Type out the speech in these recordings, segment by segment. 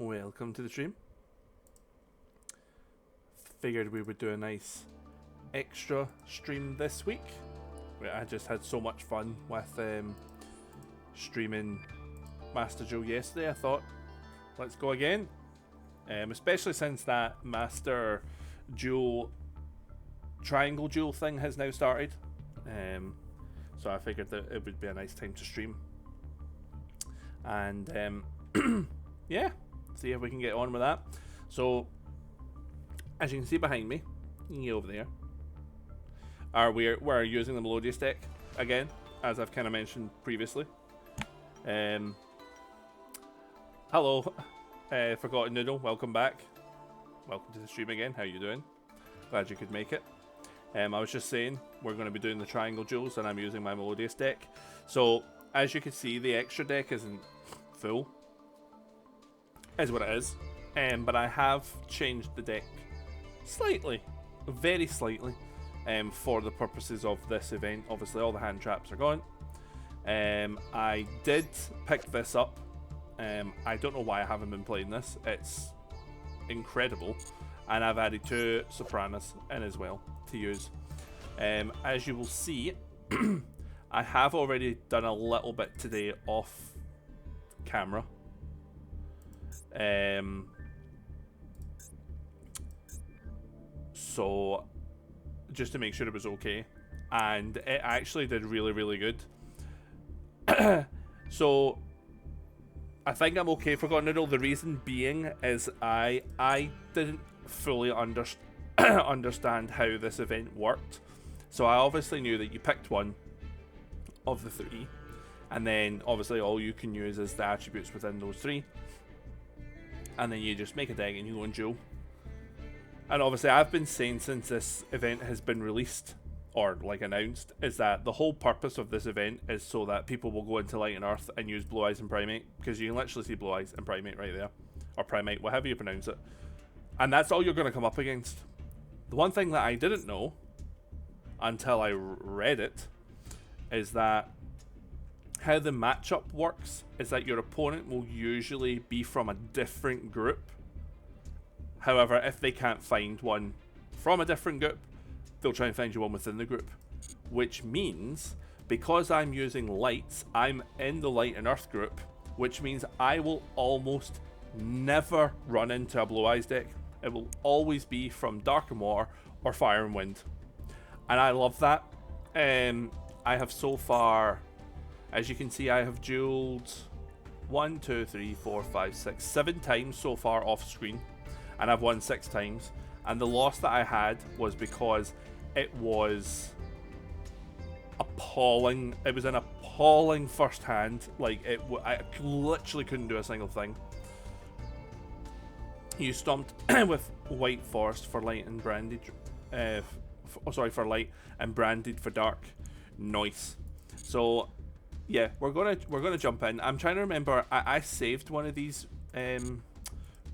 welcome to the stream. Figured we would do a nice extra stream this week. I just had so much fun with streaming Master Duel yesterday. I thought, let's go again. Especially since that Master Duel Triangle Duel thing has now started. So I figured that it would be a nice time to stream. And yeah, see if we can get on with that. So as you can see behind me, over there, we're using the Melodious deck again, as I've kind of mentioned previously. Hello, Forgotten Noodle, welcome back. Welcome to the stream again. How you doing? Glad you could make it. I was just saying we're going to be doing the Triangle Duels, and I'm using my Melodious deck. So as you can see, the extra deck isn't full, is what it is. But I have changed the deck slightly, very slightly, for the purposes of this event. Obviously, all the hand traps are gone. I did pick this up. I don't know why I haven't been playing this. It's incredible, and I've added 2 Sopranos in as well to use. As you will see, I have already done a little bit today off camera. So just to make sure it was okay, and it actually did really good. So I think I'm okay for Forgotten Noodle. The reason being is I didn't fully understand how this event worked. So I obviously knew that you picked one of the 3, and then obviously all you can use is the attributes within those 3, and then you just make a deck and you go and duel. And obviously I've been saying since this event has been released, or like announced, is that the whole purpose of this event is so that people will go into Light and Earth and use Blue Eyes and Primate, because you can literally see Blue Eyes and Primate right there, or Primate, whatever you pronounce it, and that's all you're going to come up against. The one thing that I didn't know until I read it is that how the matchup works is that your opponent will usually be from a different group. However, if they can't find one from a different group, they'll try and find you one within the group. Which means, because I'm using lights, I'm in the Light and Earth group, which means I will almost never run into a Blue Eyes deck. It will always be from Dark and Water or Fire and Wind. And I love that. I have so far, as you can see, I have dueled 1, 2, 3, 4, 5, 6, 7 times so far off screen. And I've won 6 times. And the loss that I had was because it was appalling. It was an appalling first hand. Like, I literally couldn't do a single thing. You stomped with White Forest for light and branded. For light and branded for dark. Nice. So yeah, we're gonna jump in. I'm trying to remember. I saved one of these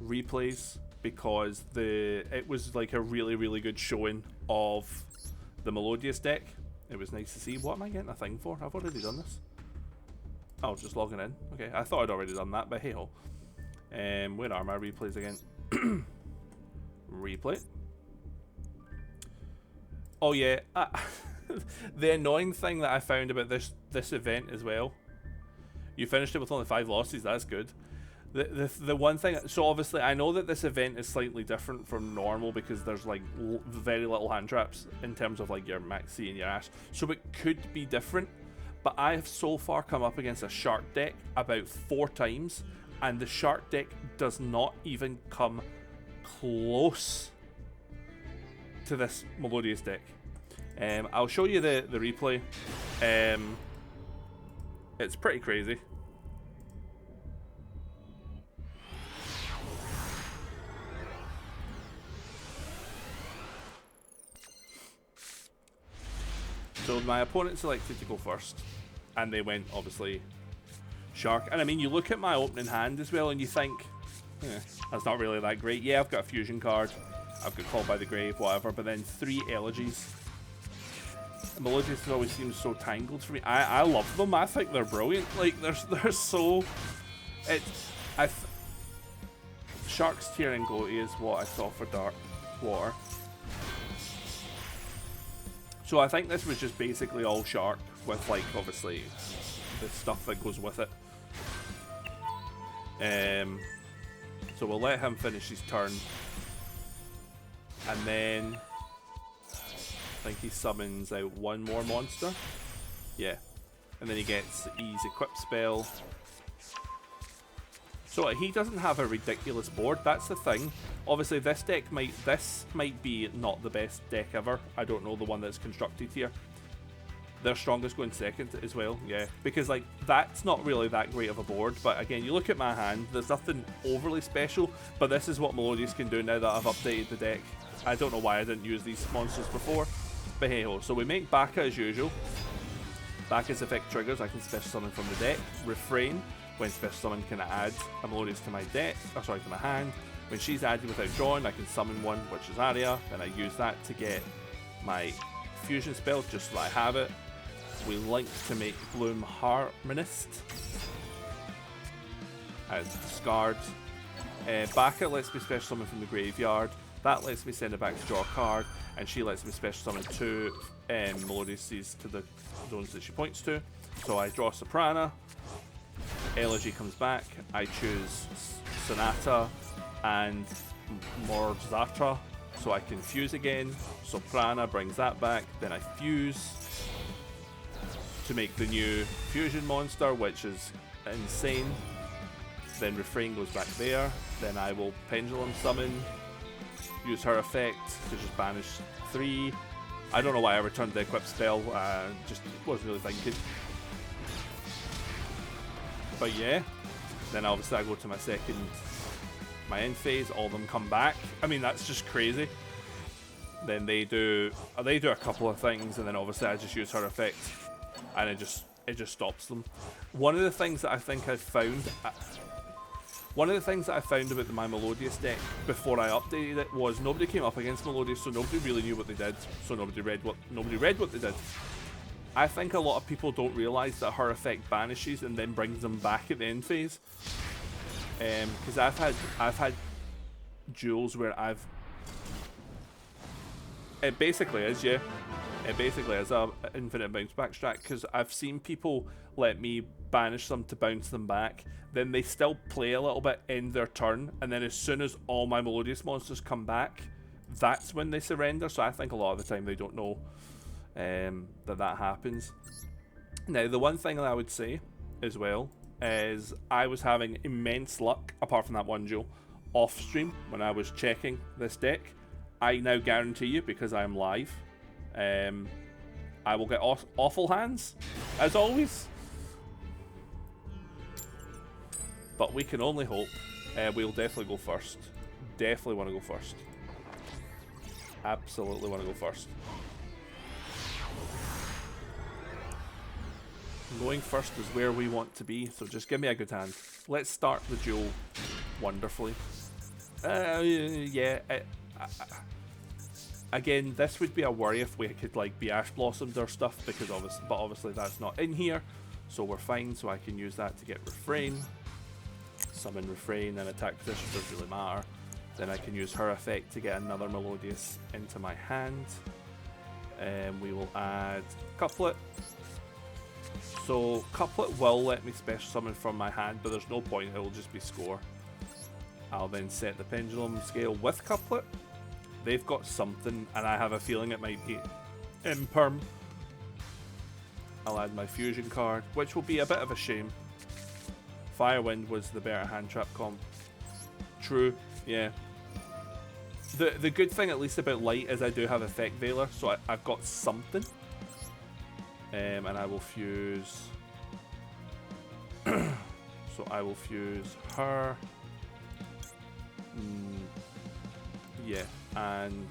replays because it was like a really good showing of the Melodious deck. It was nice to see. What am I getting a thing for? I've already done this. Oh, just logging in. Okay, I thought I'd already done that, but hey ho. Where are my replays again? Replay. Oh yeah, the annoying thing that I found about this event as well. You finished it with only 5 losses. That's good. The one thing, so obviously I know that this event is slightly different from normal because there's like very little hand traps in terms of like your Maxi and your Ash, so it could be different, but I have so far come up against a Shark deck about 4 times, and the Shark deck does not even come close to this Melodious deck. I'll show you the replay. It's pretty crazy. So my opponent selected to go first, and they went, obviously, Shark. And I mean, you look at my opening hand as well, and you think, that's not really that great. Yeah, I've got a fusion card, I've got Called by the Grave, whatever, but then 3 elegies. Melodious always seems so tangled for me. I love them. I think they're brilliant. Like, they're so... Shark's Tear and Goatee is what I saw for Dark Water. So I think this was just basically all Shark with, like, obviously the stuff that goes with it. So we'll let him finish his turn. And then I think he summons out one more monster. Yeah. And then he gets his equip spell. So he doesn't have a ridiculous board, that's the thing. Obviously this might be not the best deck ever. I don't know the one that's constructed here. Their strongest going second as well, yeah. Because like that's not really that great of a board, but again, you look at my hand, there's nothing overly special, but this is what Melodious can do now that I've updated the deck. I don't know why I didn't use these monsters before, but hey ho. So we make Baka as usual. Baka's effect triggers, I can special summon from the deck. Refrain, when special summon can I add a Melodious to my deck, or sorry, to my hand. When she's added without drawing, I can summon one, which is Aria, and I use that to get my fusion spell, just so that I have it. We link to make Bloom Harmonist. And discard. Baka lets me special summon from the graveyard. That lets me send it back to draw a card, and she lets me special summon two Melodiouses to the zones that she points to. So I draw Soprana. Elegy comes back. I choose Sonata and Morzatra, so I can fuse again. Soprana brings that back. Then I fuse to make the new fusion monster, which is insane. Then Refrain goes back there. Then I will Pendulum Summon, use her effect to just banish 3. I don't know why I returned the equip spell, just wasn't really thinking. But yeah, then obviously I go to my end phase, all of them come back. I mean, that's just crazy. Then they do a couple of things, and then obviously I just use her effect, and it just stops them. One of the things that I think I've found, about my Melodious deck before I updated it was nobody came up against Melodious, so nobody really knew what they did. So nobody read what they did. I think a lot of people don't realise that her effect banishes and then brings them back at the end phase. Because I've had duels where it basically is, yeah. It basically is a infinite bounce back strat, because I've seen people let me banish them to bounce them back, then they still play a little bit, end their turn, and then as soon as all my Melodious monsters come back, that's when they surrender. So I think a lot of the time they don't know that happens. Now, the one thing that I would say as well is I was having immense luck, apart from that one duel, off stream when I was checking this deck. I now guarantee you, because I am live, I will get awful hands, as always. But we can only hope. We'll definitely go first. Definitely want to go first. Absolutely want to go first. Going first is where we want to be, so just give me a good hand. Let's start the duel wonderfully. Yeah. Again, this would be a worry if we could like be Ash Blossomed or stuff, because obviously that's not in here, so we're fine. So I can use that to get Refrain, summon Refrain, and attack position doesn't really matter. Then I can use her effect to get another Melodious into my hand. We will add Couplet. So Couplet will let me special summon from my hand, but there's no point, it will just be score. I'll then set the Pendulum Scale with Couplet. They've got something, and I have a feeling it might be Imperm. I'll add my fusion card, which will be a bit of a shame. Firewind was the better hand trap comp. True, yeah. The good thing, at least about Light, is I do have Effect Veiler, so I've got something. And I will fuse. So I will fuse her. Yeah, and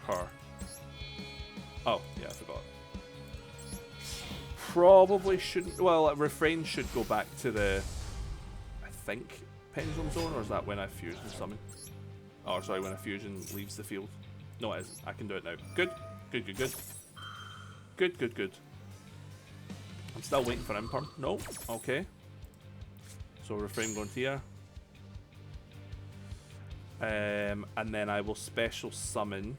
her. Oh, yeah, I forgot. Probably shouldn't. Well, Refrain should go back to the, I think, Pendulum Zone, or is that when I fusion summon? Oh, sorry, when a fusion leaves the field. No, it isn't. I can do it now. Good. Good, good, good. Good, good, good. I'm still waiting for Imperm. No. Okay. So refrain going here. And then I will special summon.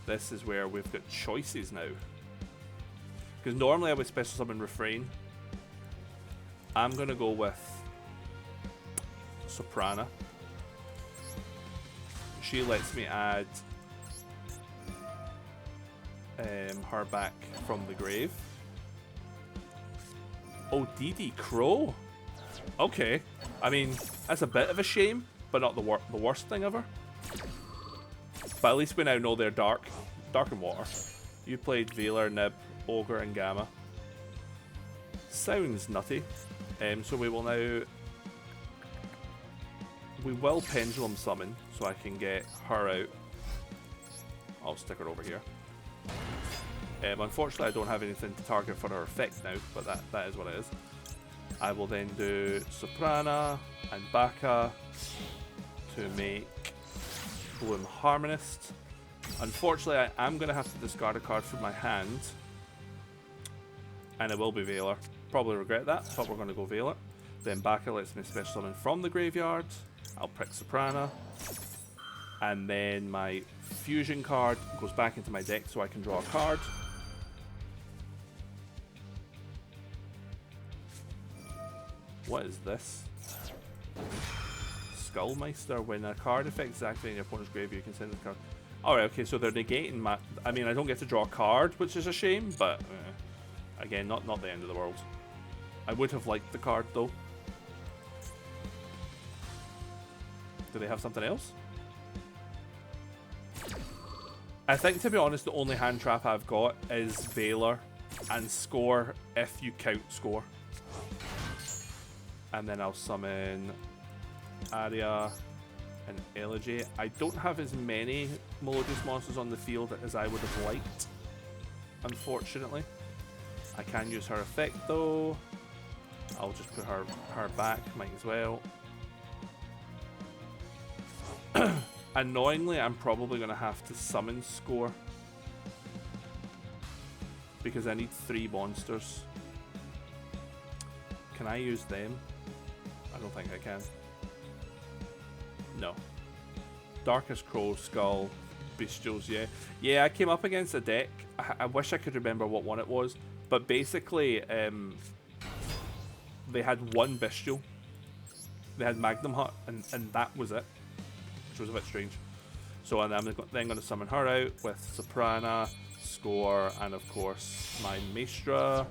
This is where we've got choices now. Because normally I would special summon refrain. I'm going to go with Soprana. She lets me add her back from the grave. Oh, DD Crow. Okay. I mean, that's a bit of a shame, but not the worst thing ever. But at least we now know they're dark. Dark and water. You played Veiler, Nib, Ogre, and Gamma. Sounds nutty. So we will now... We will Pendulum Summon, so I can get her out. I'll stick her over here. Unfortunately, I don't have anything to target for her effect now, but that is what it is. I will then do Soprana and Baka to make Bloom Harmonist. Unfortunately, I am going to have to discard a card from my hand. And it will be Veiler. Probably regret that, but we're going to go Veiler. Then Baka lets me special summon from the graveyard. I'll prick Soprana. And then my fusion card goes back into my deck so I can draw a card. What is this? Skullmeister. When a card affects activating your opponent's grave, you can send the card. Alright, okay, so they're negating my... I mean, I don't get to draw a card, which is a shame, but... again, not the end of the world. I would have liked the card, though. Do they have something else? I think, to be honest, the only hand trap I've got is Veiler and Score if you count Score. And then I'll summon Aria and Elegy. I don't have as many Melodious monsters on the field as I would have liked, unfortunately. I can use her effect though. I'll just put her back, might as well. Annoyingly, I'm probably going to have to summon Score because I need 3 monsters. Can I use them? I don't think I can. No. Darkest Crow, Skull, Bestials, yeah. Yeah, I came up against a deck. I wish I could remember what one it was. But basically, they had one Bestial. They had Magnum Hut, and that was it. Which was a bit strange. So I'm then going to summon her out with Soprana, Score, and of course my Maestra.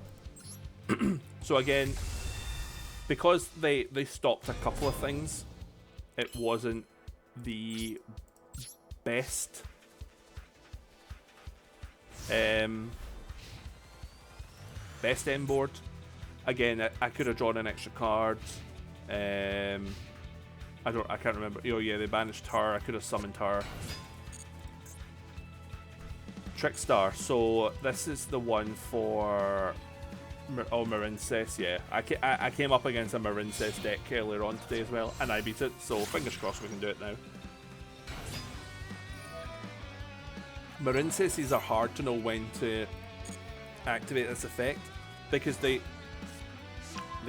So again, because they stopped a couple of things, it wasn't the best best end board. Again, I could have drawn an extra card. I can't remember. Oh yeah, they banished her. I could have summoned her. Trickstar. So this is the one for Marincess. Yeah, I came up against a Marincess deck earlier on today as well, and I beat it. So fingers crossed we can do it now. Marincesses are hard to know when to activate this effect because they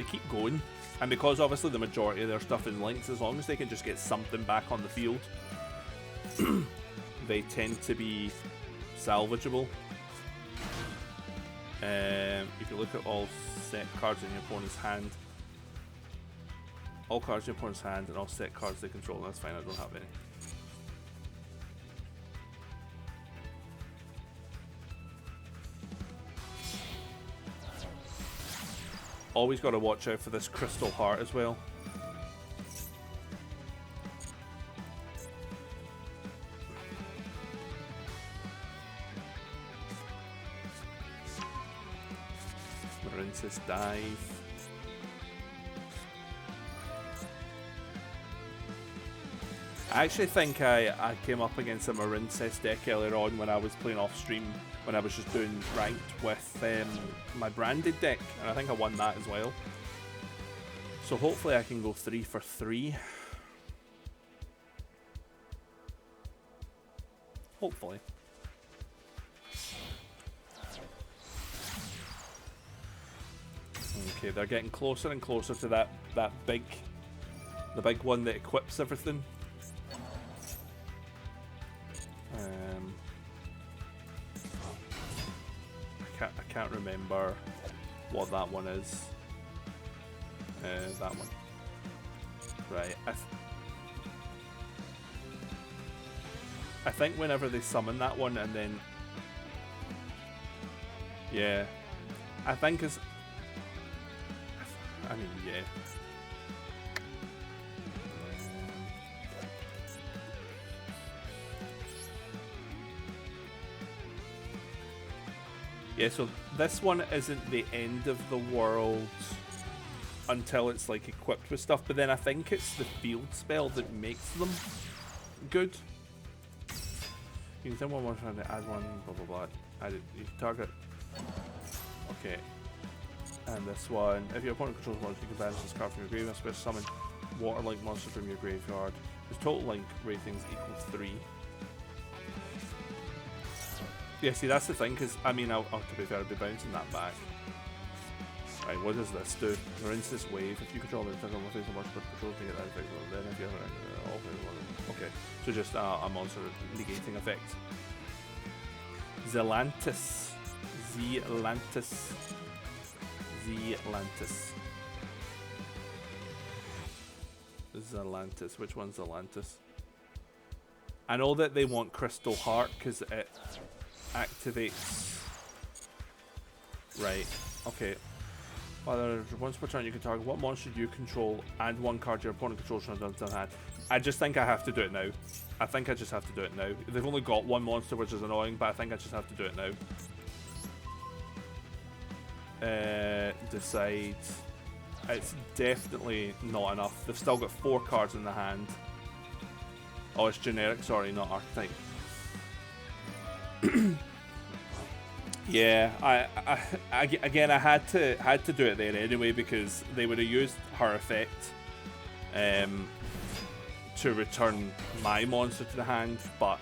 keep going. And because obviously the majority of their stuff is links, as long as they can just get something back on the field, they tend to be salvageable. If you look at all set cards in your opponent's hand, all cards in your opponent's hand and all set cards they control, that's fine, I don't have any. Always got to watch out for this Crystal Heart as well. Marincess Dive. I actually think I came up against a Marincess deck earlier on when I was playing off stream, when I was just doing ranked with my branded deck, and I think I won that as well. So hopefully I can go 3 for 3. Hopefully. Okay, they're getting closer and closer to the big one that equips everything. I can't remember what that one is. That one. Right. I think whenever they summon that one and then... Yeah. I think it's... I mean, yeah. Yeah, so this one isn't the end of the world until it's like equipped with stuff, but then I think it's the field spell that makes them good. You can tell one more trying to add one, blah blah blah. You can target. Okay. And this one, if your opponent controls monsters, you can banish this card from your graveyard, special summon water-like monster from your graveyard. Whose total link ratings equals 3. Yeah, see, that's the thing, because, I mean, to be fair, I'll be bouncing that back. Right, what does this do? Rinse this wave. If you control it, take on face a monster control to get that effect. Then if you have okay, so just a monster negating effect. Zelantis. Zelantis. Which one's Zelantis? I know that they want Crystal Heart because it activates. Right. Okay. Once per turn, you can target what monster you control and one card your opponent controls from the hand. I just think I have to do it now. I think I just have to do it now. They've only got one monster, which is annoying, but I think I just have to do it now. Decide. It's definitely not enough. They've still got 4 cards in the hand. Oh, it's generic. Sorry, not archetype. Yeah, again, I had to do it there anyway because they would have used her effect to return my monster to the hand, but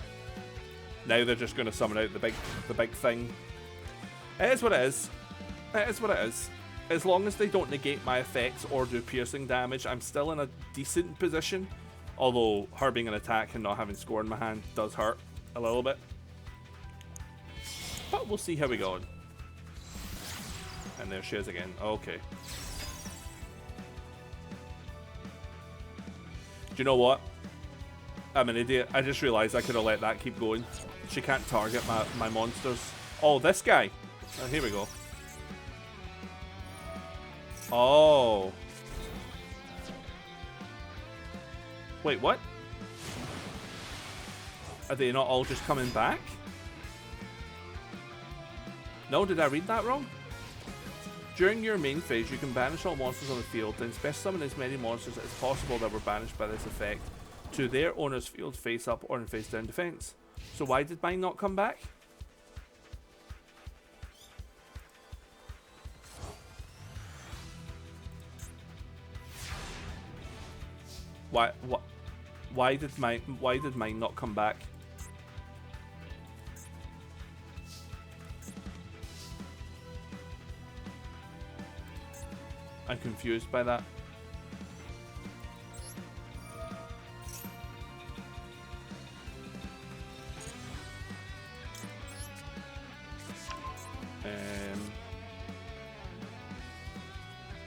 now they're just going to summon out the big thing. It is what it is. It is what it is. As long as they don't negate my effects or do piercing damage, I'm still in a decent position. Although her being an attack and not having score in my hand does hurt a little bit. But we'll see how we go on. And there she is again. Okay. Do you know what? I'm an idiot. I just realised I could have let that keep going. She can't target my monsters. Oh, this guy. Oh, here we go. Oh. Wait, what? Are they not all just coming back? No, did I read that wrong? During your main phase, you can banish all monsters on the field, then special summon as many monsters as possible that were banished by this effect to their owner's field face up or in face down defense. So why did mine not come back? Why did mine not come back? I'm confused by that.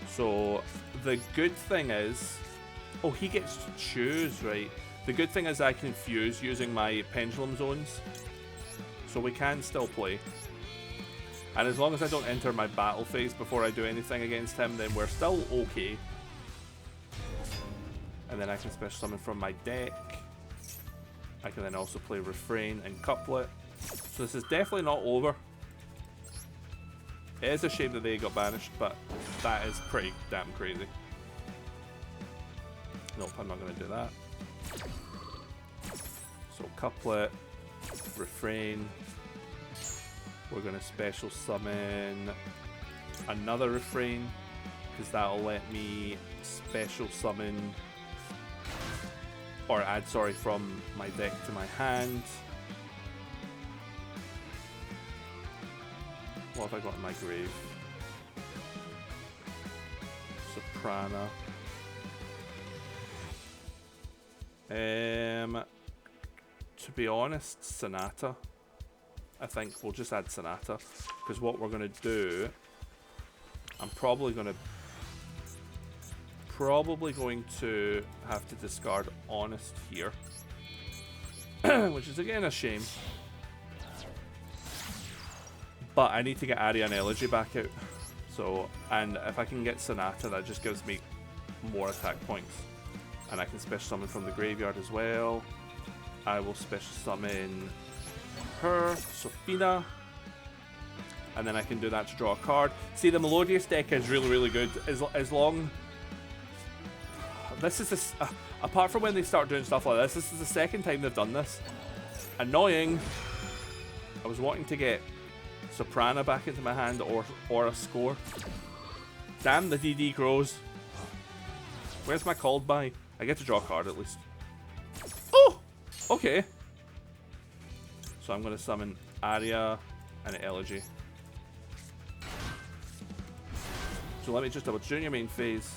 So the good thing is, oh, he gets to choose, right? The good thing is I can fuse using my pendulum zones, so we can still play. And as long as I don't enter my battle phase before I do anything against him, then we're still okay. And then I can special summon from my deck. I can then also play Refrain and Couplet. So this is definitely not over. It is a shame that they got banished, but that is pretty damn crazy. Nope, I'm not going to do that. So Couplet, Refrain. We're going to special summon another Refrain, because that'll let me special summon, or add, sorry, from my deck to my hand. What have I got in my grave? Soprana. To be honest, Sonata. I think we'll just add Sonata, because what we're going to do, I'm probably going to have to discard Honest here, which is again a shame. But I need to get Aria and Elegy back out. So, and if I can get Sonata, that just gives me more attack points. And I can special summon from the graveyard as well. I will special summon her, Sophina. And then I can do that to draw a card. See, the Melodious deck is really, really good. As long... This is... apart from when they start doing stuff like this is the second time they've done this. Annoying. I was wanting to get Soprana back into my hand or a score. Damn, the DD grows. Where's my called by? I get to draw a card at least. Oh! Okay. So I'm going to summon Aria and Elegy. So let me just double. During your main phase,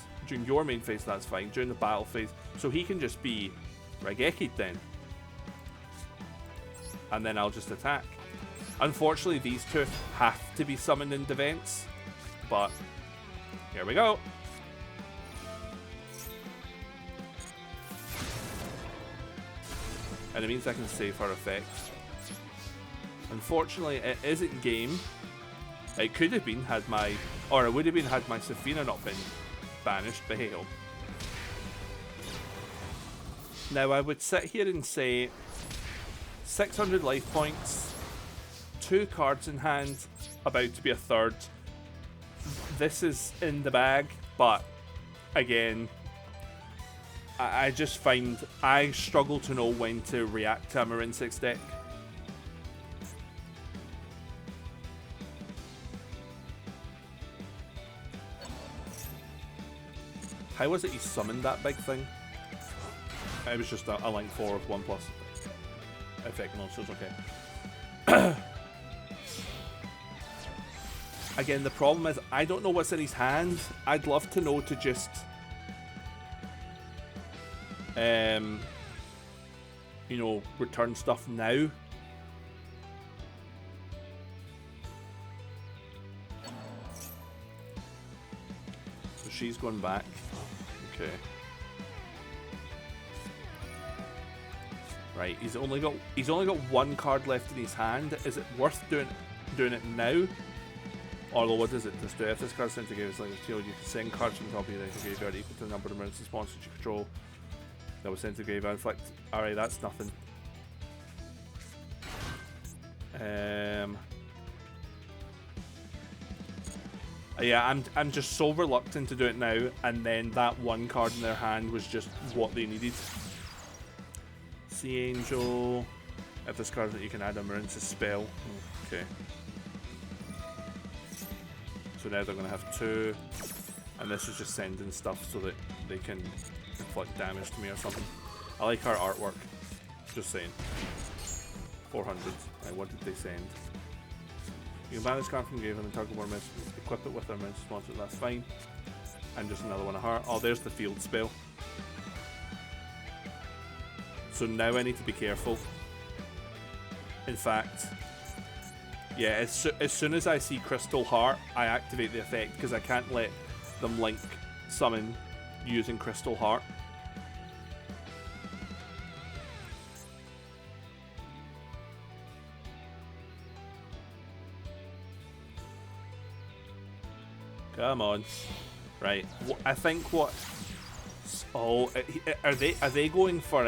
that's fine. During the battle phase, so he can just be Raigeki then. And then I'll just attack. Unfortunately, these two have to be summoned in defense, but here we go. And it means I can save her effect. Unfortunately, it isn't game. It could have been had my, or it would have been had my Sophina not been banished, but hey ho. Now I would sit here and say 600 life points, 2 cards in hand, about to be a third. This is in the bag, but again, I just find I struggle to know when to react to a Marin 6 deck. How was it he summoned that big thing? It was just a link 4 with 1+ effect monsters, okay. Again, the problem is I don't know what's in his hand. I'd love to know to just you know, return stuff now. So she's going back. Okay. Right, he's only got 1 card left in his hand. Is it worth doing it now? Although, what does it just do? If this card's sent to graveyard, like you can send cards from the top of your graveyard equal to the number of emergency sponsors you control that was sent to graveyard. Inflict. Alright, that's nothing. Yeah, I'm just so reluctant to do it now, and then that 1 card in their hand was just what they needed. Sea Angel. If this card that you can add a Marin's spell. Okay. So now they're going to have 2, and this is just sending stuff so that they can inflict damage to me or something. I like our artwork. Just saying. 400. Right, what did they send? You can ban this card from game and then target more messages. Equip it with our message sponsor. That's fine. And just another one of her. Oh, there's the field spell. So now I need to be careful. In fact, yeah, as soon as I see Crystal Heart, I activate the effect because I can't let them link summon using Crystal Heart. Come on. Right. I think what... Oh, are they going for...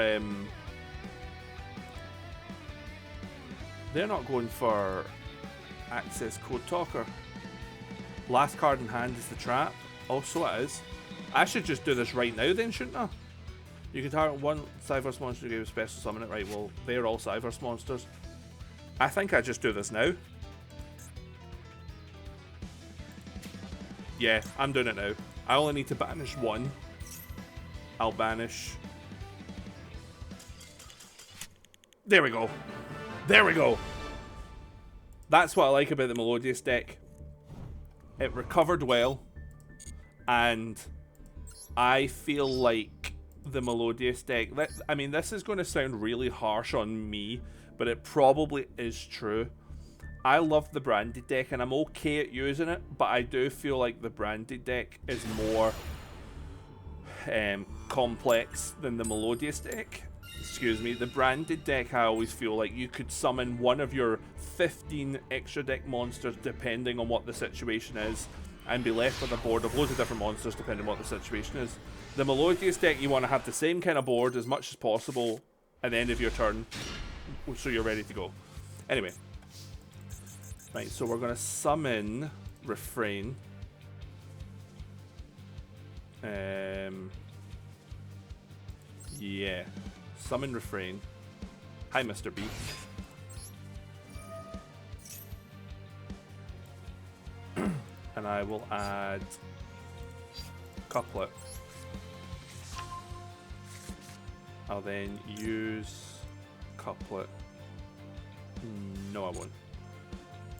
They're not going for Access Code Talker. Last card in hand is the trap. Oh, so it is. I should just do this right now then, shouldn't I? You can target 1 Cyverse monster to give a special summon it. Right, well, they're all Cyverse monsters. I think I just do this now. Yeah, I'm doing it now. I only need to banish 1. I'll banish. There we go. There we go. That's what I like about the Melodious deck. It recovered well, and I feel like the Melodious deck, I mean, this is going to sound really harsh on me, but it probably is true. I love the branded deck and I'm okay at using it, but I do feel like the branded deck is more complex than the Melodious deck. Excuse me. The branded deck, I always feel like you could summon one of your 15 extra deck monsters depending on what the situation is, and be left with a board of loads of different monsters depending on what the situation is. The Melodious deck, you want to have the same kind of board as much as possible at the end of your turn, so you're ready to go. Anyway. Right, so we're going to summon Refrain. Yeah. Summon Refrain. Hi, Mr. B. And I will add Couplet. I'll then use Couplet. No, I won't.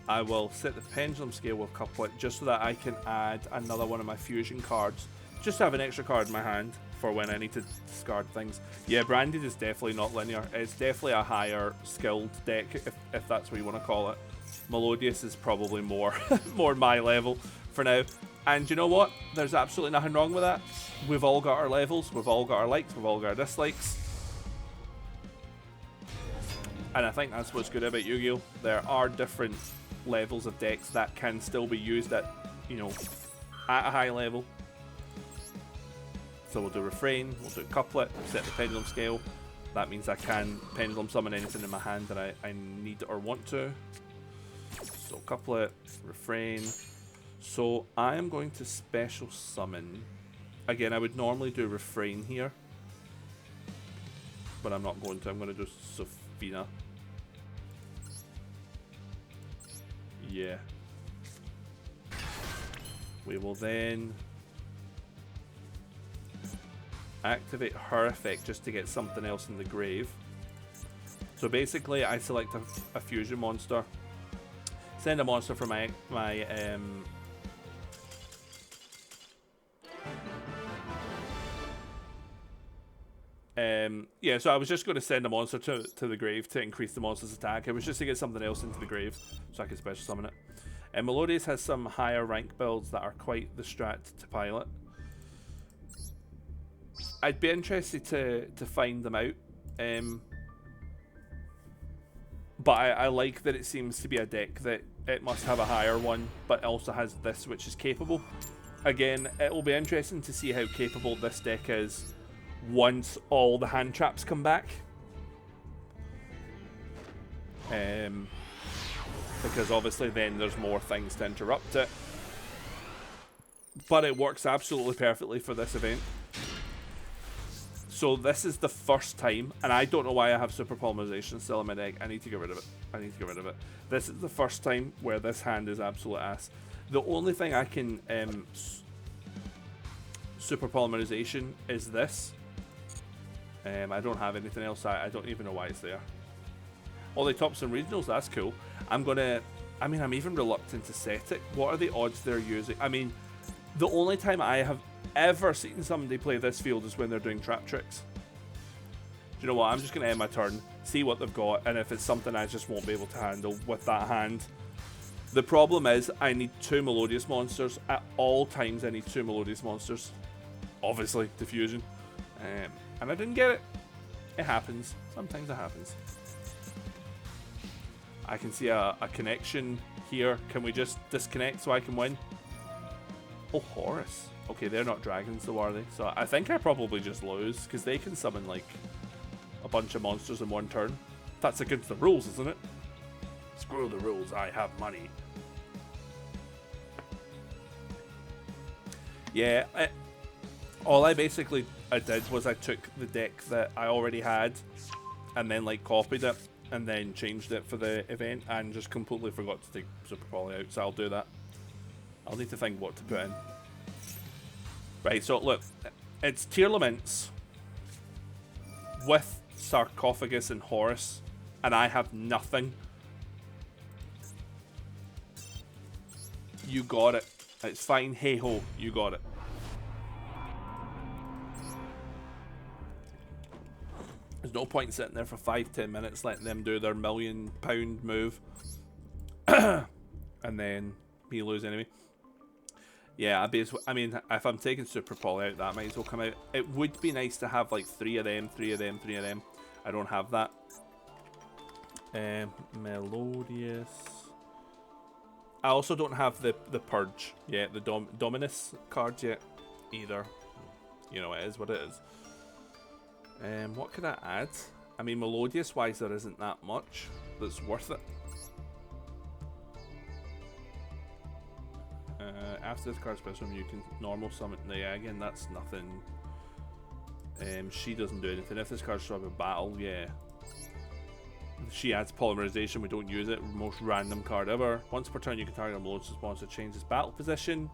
I will set the pendulum scale with Couplet just so that I can add another one of my fusion cards. Just to have an extra card in my hand for when I need to discard things. Yeah, Branded is definitely not linear. It's definitely a higher skilled deck, if that's what you want to call it. Melodious is probably more, more my level for now. And you know what? There's absolutely nothing wrong with that. We've all got our levels, we've all got our likes, we've all got our dislikes. And I think that's what's good about Yu-Gi-Oh! There are different levels of decks that can still be used at, you know, at a high level. So we'll do Refrain, we'll do Couplet, set the pendulum scale. That means I can pendulum summon anything in my hand that I need or want to. So Couplet, Refrain. So I am going to special summon. Again, I would normally do Refrain here, but I'm not going to. I'm going to do Sophina. Yeah. We will then activate her effect just to get something else in the grave. So basically, I select a fusion monster, send a monster for my yeah, so I was just going to send a monster to the grave to increase the monster's attack. It was just to get something else into the grave so I could special summon it. And Melodious has some higher rank builds that are quite the strat to pilot. I'd be interested to find them out. But I like that it seems to be a deck that it must have a higher one, but also has this, which is capable. Again, it will be interesting to see how capable this deck is once all the hand traps come back. Because obviously then there's more things to interrupt it. But it works absolutely perfectly for this event. So this is the first time, and I don't know why I have Super Polymerization still in my deck. I need to get rid of it. I need to get rid of it. This is the first time where this hand is absolute ass. The only thing I can Super Polymerization is this. I don't have anything else. I don't even know why it's there. Oh, they top some regionals. That's cool. I'm even reluctant to set it. What are the odds they're using? I mean, the only time I have ever seen somebody play this field is when they're doing trap tricks. Do you know what? I'm just going to end my turn, see what they've got, and if it's something I just won't be able to handle with that hand. The problem is I need 2 Melodious monsters. At all times I need 2 Melodious monsters. Obviously, diffusion. And I didn't get it. It happens. Sometimes it happens. I can see a connection here. Can we just disconnect so I can win? Oh, Horus. Okay, they're not dragons though, are they? So I think I probably just lose, because they can summon like a bunch of monsters in one turn. That's against the rules, isn't it? Screw the rules, I have money. Yeah, all I basically did was I took the deck that I already had and then like copied it and then changed it for the event and just completely forgot to take Super Poly out, so I'll do that. I'll need to think what to put in. Right, so look, it's Tearlaments with Sarcophagus and Horus, and I have nothing. You got it. It's fine, hey ho, you got it. There's no point sitting there for 5-10 minutes letting them do their £1,000,000 move. And then me lose anyway. Yeah, I mean, if I'm taking Super Poly out, that might as well come out. It would be nice to have like 3 of them, 3 of them, 3 of them. I don't have that. Melodious. I also don't have the Purge yet, the Dominus cards yet either. You know, it is what it is. What could I add? I mean, Melodious wise, there isn't that much that's worth it. After this card special, you can normal summon. Yeah, again, that's nothing. She doesn't do anything. If this card's show up in battle, yeah. She adds polymerization, we don't use it. Most random card ever. Once per turn, you can target a Melodious monster to change its battle position.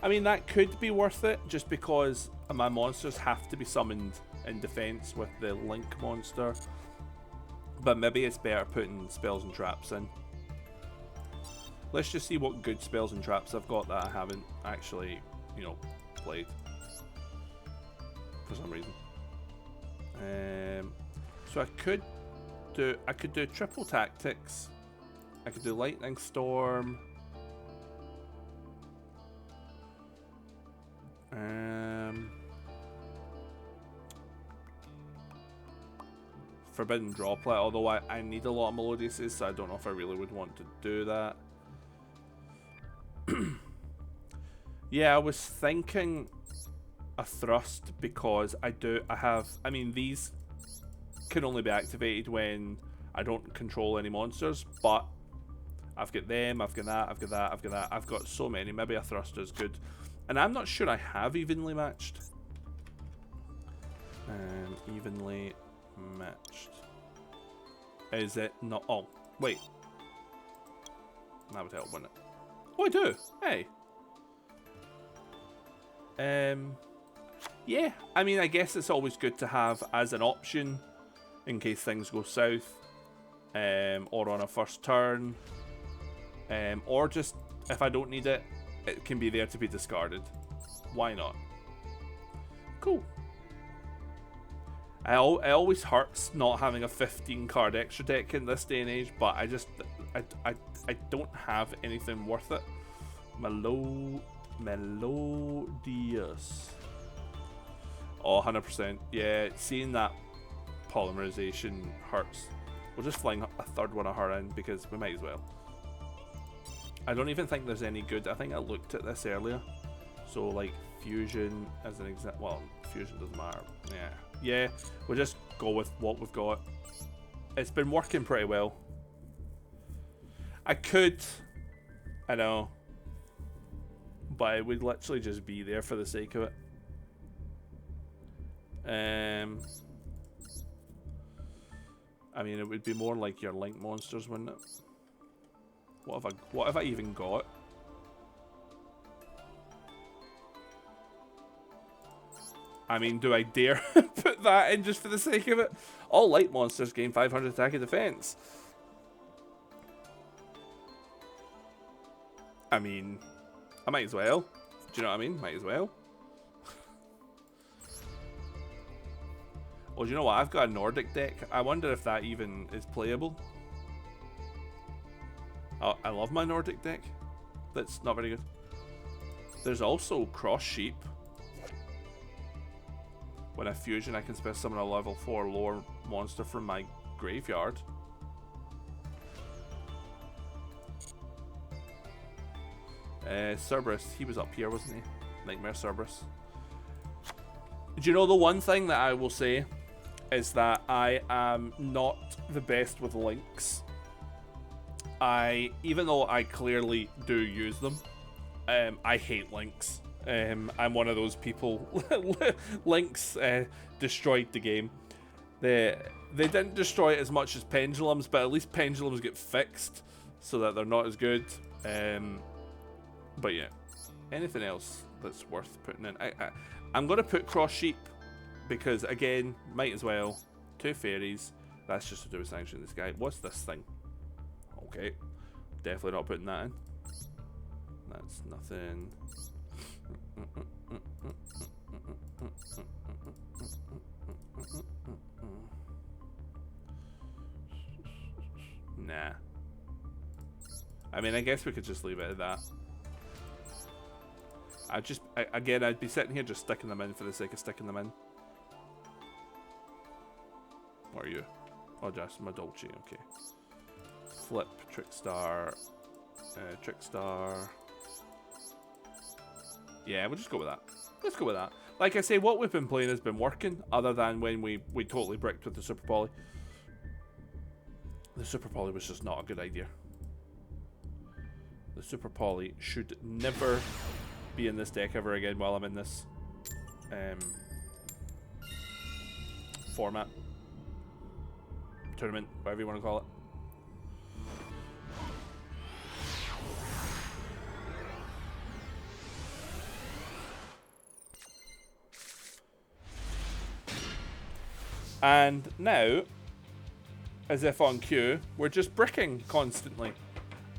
I mean, that could be worth it, just because my monsters have to be summoned in defense with the Link monster. But maybe it's better putting spells and traps in. Let's just see what good spells and traps I've got that I haven't actually, you know, played. For some reason. So I could do triple tactics. I could do lightning storm. Forbidden droplet, although I need a lot of Melodiouses, so I don't know if I really would want to do that. Yeah, I was thinking a thrust because I mean, these can only be activated when I don't control any monsters, but I've got them, I've got that, I've got that, I've got that. I've got so many. Maybe a thrust is good. And I'm not sure I have evenly matched. Evenly matched. Is it not? Oh, wait. That would help, wouldn't it? Oh, I do. Hey. Yeah. I mean, I guess it's always good to have as an option in case things go south, or on a first turn, or just if I don't need it, it can be there to be discarded. Why not? Cool. It always hurts not having a 15 card extra deck in this day and age, but I don't have anything worth it. Melodious. Oh, 100%. Yeah, seeing that polymerization hurts. We'll just fling a third one of her in because we might as well. I don't even think there's any good. I think I looked at this earlier. So like fusion as an example. Well, fusion doesn't matter. Yeah, we'll just go with what we've got. It's been working pretty well. I know, but it would literally just be there for the sake of it. I mean, it would be more like your Link monsters, wouldn't it? What have I even got? I mean, do I dare put that in just for the sake of it? All light monsters gain 500 attack and defense. I mean, I might as well. Do you know what I mean? Might as well. Well, do you know what? I've got a Nordic deck. I wonder if that even is playable. Oh, I love my Nordic deck. That's not very good. There's also Cross Sheep. When I fusion, I can special summon a level 4 lower monster from my graveyard. Cerberus, he was up here, wasn't he? Nightmare Cerberus. Do you know the one thing that I will say is that I am not the best with links. Even though I clearly do use them, I hate links. I'm one of those people. Links destroyed the game. They didn't destroy it as much as pendulums, but at least pendulums get fixed so that they're not as good. But yeah, anything else that's worth putting in? I'm gonna put Cross Sheep because again, might as well. 2 fairies. That's just to do with sanctioning this guy. What's this thing? Okay, definitely not putting that in. That's nothing. I mean, I guess we could just leave it at that. Again, I'd be sitting here just sticking them in for the sake of sticking them in. What are you? Oh, just my Dolce, okay. Flip, Trickstar, Trickstar. Yeah, we'll just go with that. Let's go with that. Like I say, what we've been playing has been working, other than when we totally bricked with the Super Poly. The Super Poly was just not a good idea. The Super Poly should never be in this deck ever again while I'm in this format. Tournament, whatever you want to call it. And now, as if on cue, we're just bricking constantly.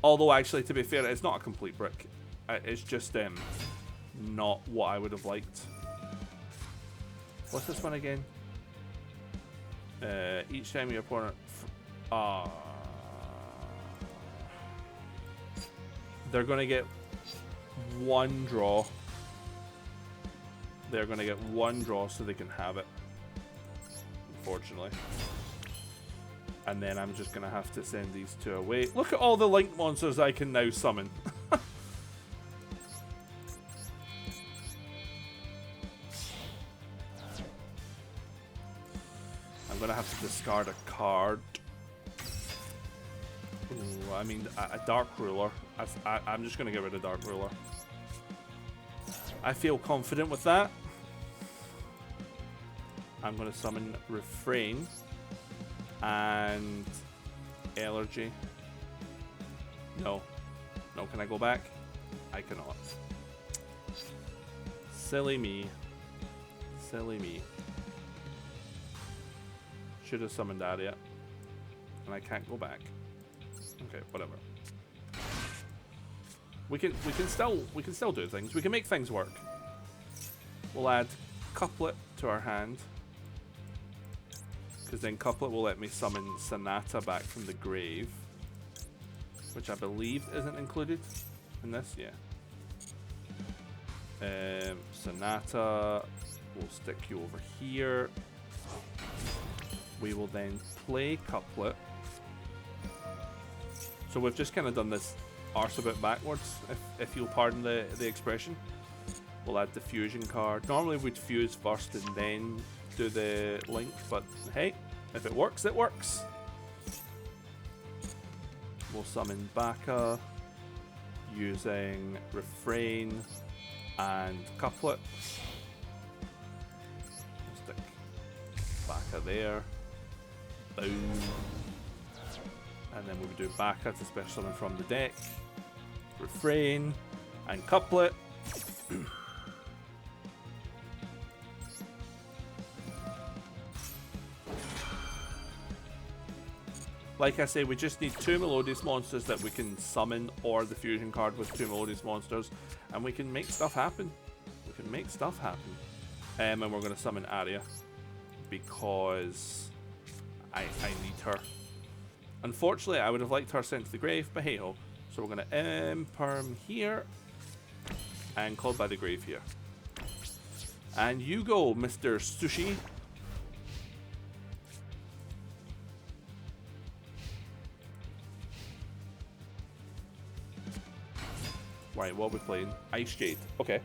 Although, actually, to be fair, it's not a complete brick. It's just not what I would have liked. What's this one again? Each time your opponent... they're going to get one draw. They're going to get one draw so they can have it. Unfortunately. And then I'm just going to have to send these two away. Look at all the link monsters I can now summon. I'm going to have to discard a card. Ooh, I mean, a Dark Ruler. I'm just going to get rid of Dark Ruler. I feel confident with that. I'm going to summon Refrain and Allergy. No. No, can I go back? I cannot. Silly me. Silly me. Should have summoned Aria. And I can't go back. Okay, whatever. We can still do things. We can make things work. We'll add Couplet to our hand. Because then Couplet will let me summon Sonata back from the grave. Which I believe isn't included in this, yeah. Sonata, we'll stick you over here. We will then play Couplet. So we've just kind of done this arse a bit backwards, if you'll pardon the expression. We'll add the fusion card. Normally we'd fuse first and then do the link, but hey, if it works, it works. We'll summon Baka using Refrain and Couplet. We'll stick Baka there. Boom. And then we'll do Baka to special summon from the deck. Refrain and Couplet. Like I say, we just need two Melodious monsters that we can summon, or the fusion card with two Melodious monsters, and we can make stuff happen. We can make stuff happen. And we're going to summon Aria because I need her. Unfortunately, I would have liked her sent to the grave, but hey ho. So we're going to Imperm here and Called by the Grave here. And you go, Mr. Sushi. Right, what are we playing? Ice Jade. Okay.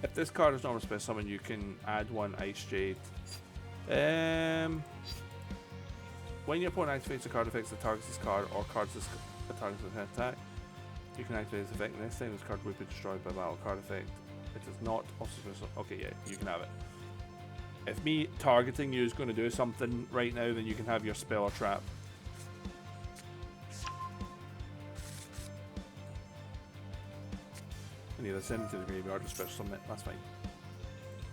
If this card is normal special summon, you can add one Ice Jade. When your opponent activates a card effect that targets this card or cards this that targets an attack, you can activate this effect. Next time this card will be destroyed by battle card effect. It is not also special. Okay, yeah, you can have it. If me targeting you is going to do something right now, then you can have your spell or trap. And either send it to the graveyard or special summon it. That's fine.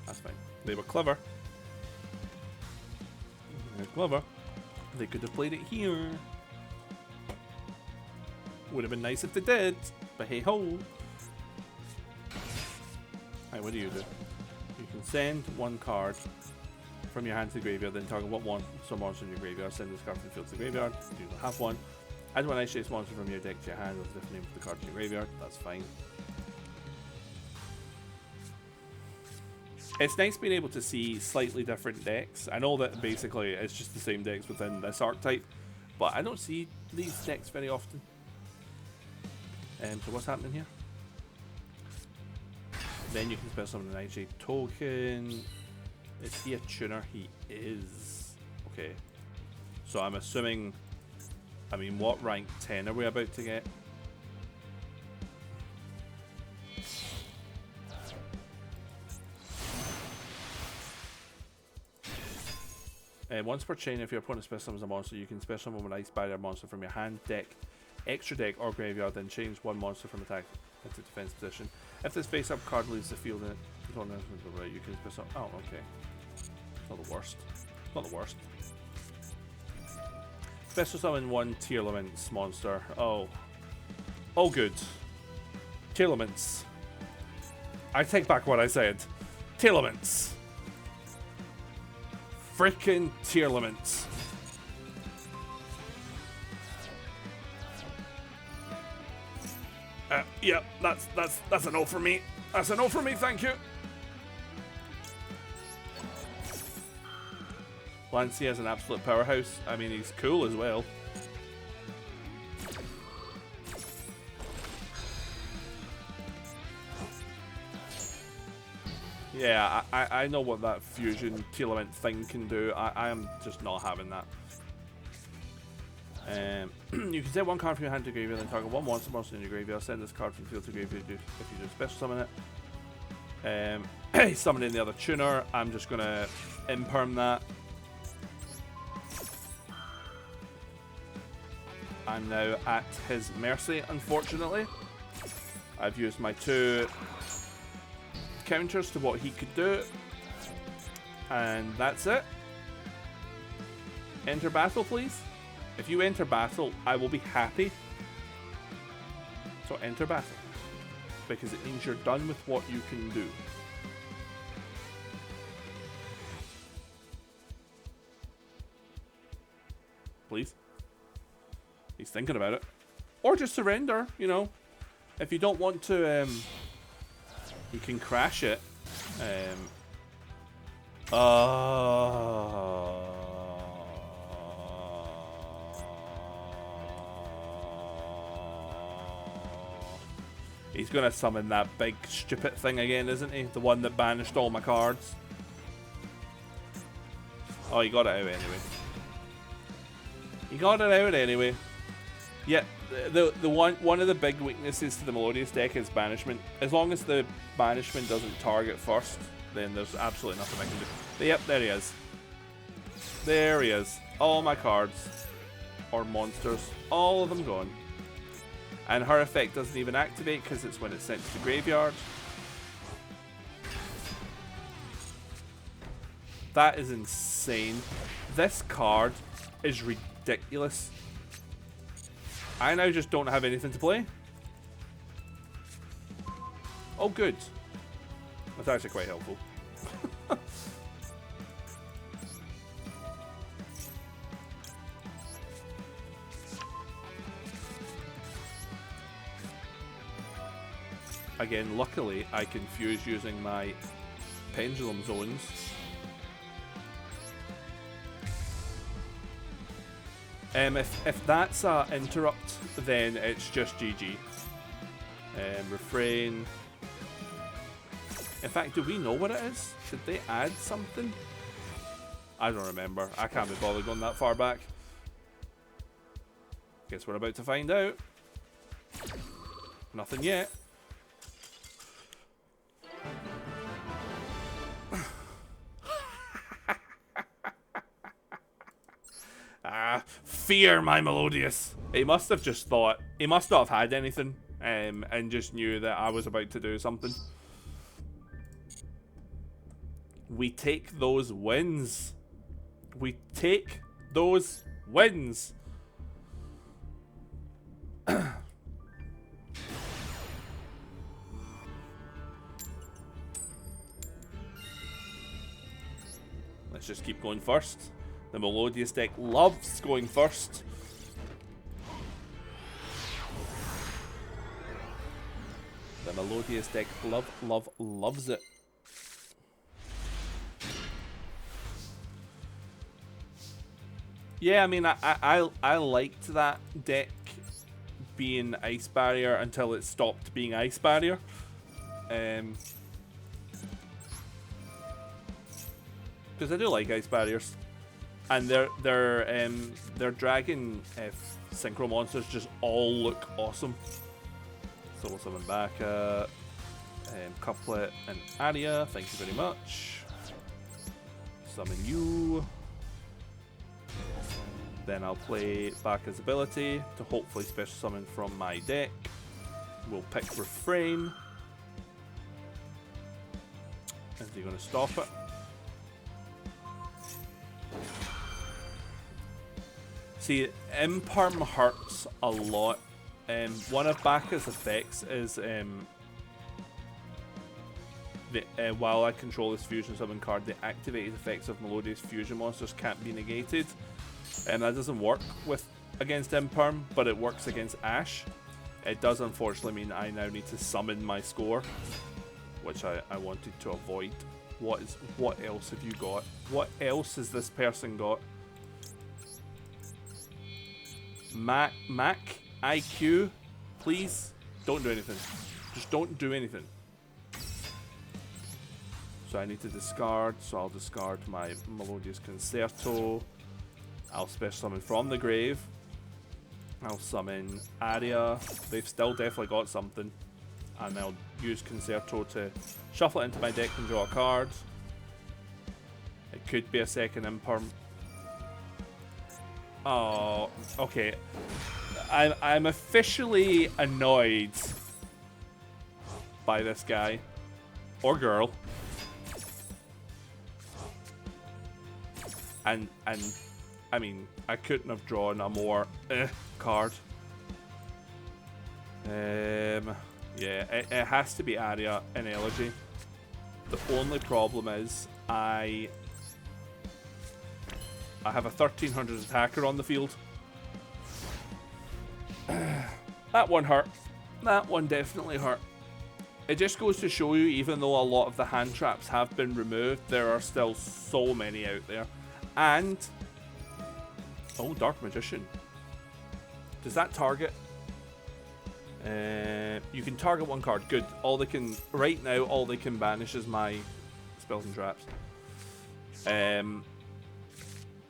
That's fine. They were clever. They're clever. They could have played it here. Would have been nice if they did, but hey ho. Alright, what do? You can send one card from your hand to the graveyard, then target what one some monster in your graveyard. Send this card from the field to the graveyard. You don't have one. Add one ice-shaped monster from your deck to your hand with a different name for the card in your graveyard. That's fine. It's nice being able to see slightly different decks. I know that basically it's just the same decks within this archetype, but I don't see these decks very often. So what's happening here? Then you can spell summon an IJ token. Is he a tuner? He is. Okay. So I'm assuming... I mean, what rank 10 are we about to get? Once per chain, if your opponent special summons a monster, you can special summon an ice barrier monster from your hand, deck, extra deck, or graveyard, then change one monster from attack into defense position. If this face-up card leaves the field, you can special. Oh, okay. Not the worst. Not the worst. Special summon one Tearlaments monster. Oh. Oh, good. Tearlaments. I take back what I said. Tearlaments. Frickin' Tearlaments. Yep, that's a no for me. That's a no for me, thank you. Lancey is an absolute powerhouse. I mean, he's cool as well. Yeah, I know what that fusion Tearlament thing can do. I am just not having that. You can set one card from your hand to graveyard, then target one monster in your graveyard. Send this card from the field to graveyard if you do special summon it. Summoning the other tuner. I'm just gonna imperm that. I'm now at his mercy, unfortunately. I've used my 2 counters to what he could do. And that's it. Enter battle, please. If you enter battle, I will be happy. So enter battle. Because it means you're done with what you can do. Please. He's thinking about it. Or just surrender, you know. If you don't want to, you can crash it. He's gonna summon that big stupid thing again, isn't he? The one that banished all my cards. Oh, he got it out anyway. He got it out anyway. Yeah, the one of the big weaknesses to the Melodious deck is banishment. As long as the banishment doesn't target first, then there's absolutely nothing I can do. But yep, there he is. There he is. All my cards. Or monsters. All of them gone. And her effect doesn't even activate because it's when it's sent to the graveyard. That is insane. This card is ridiculous. I now just don't have anything to play. Oh, good. That's actually quite helpful. Again, luckily, I can fuse using my pendulum zones. If that's a interrupt, then it's just GG. Refrain. In fact, do we know what it is? Did they add something? I don't remember. I can't be bothered going that far back. Guess we're about to find out. Nothing yet. Fear my Melodious. He must have just thought, he must not have had anything, and just knew that I was about to do something. We take those wins. We take those wins. Let's just keep going first. The Melodious deck loves going first. the Melodious deck loves it. Yeah, I mean, I liked that deck being Ice Barrier until it stopped being Ice Barrier. Because I do like Ice Barriers, and their Dragon Synchro monsters just all look awesome. So we'll summon back Couplet and Aria. Thank you very much. Summon you. Then I'll play Baka's ability to hopefully special summon from my deck. We'll pick Refrain. Is he going to stop it? See, Imperm hurts a lot. One of Baka's effects is while I control this fusion summon card, the activated effects of Melodious fusion monsters can't be negated. And that doesn't work against Imperm, but it works against Ash. It does unfortunately mean I now need to summon my score, which I wanted to avoid. What else have you got? What else has this person got? Mac IQ, please don't do anything. Just don't do anything. So I need to discard, so I'll discard my Melodious Concerto. I'll special summon from the grave. I'll summon Aria. They've still definitely got something. And I'll use Concerto to shuffle it into my deck and draw a card. It could be a second Imperm. Oh, okay. I'm officially annoyed by this guy. Or girl. And I mean, I couldn't have drawn a more card. Yeah, it has to be Aria in Elegy. The only problem is I have a 1300 attacker on the field. That one hurt. That one definitely hurt. It just goes to show you, even though a lot of the hand traps have been removed, there are still so many out there. And oh, Dark Magician. Does that target? You can target one card. Good. All they can right now, all they can banish is my spells and traps.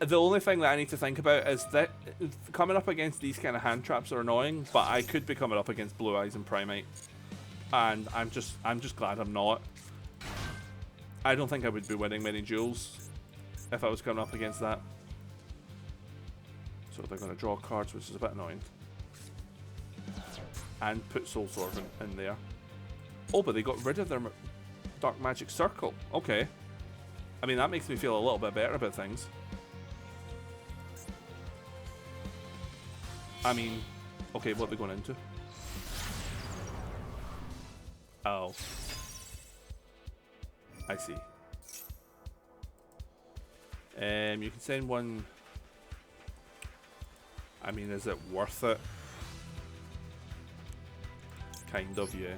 The only thing that I need to think about is that coming up against these kind of hand traps are annoying, but I could be coming up against Blue Eyes and Primate, and I'm just glad I'm not. I don't think I would be winning many duels if I was coming up against that. So they're going to draw cards, which is a bit annoying. And put Soul Servant in there. Oh, but they got rid of their Dark Magic Circle. Okay. I mean, that makes me feel a little bit better about things. I mean, okay, what are they going into? Oh. I see. You can send one. I mean, is it worth it? Kind of, yeah.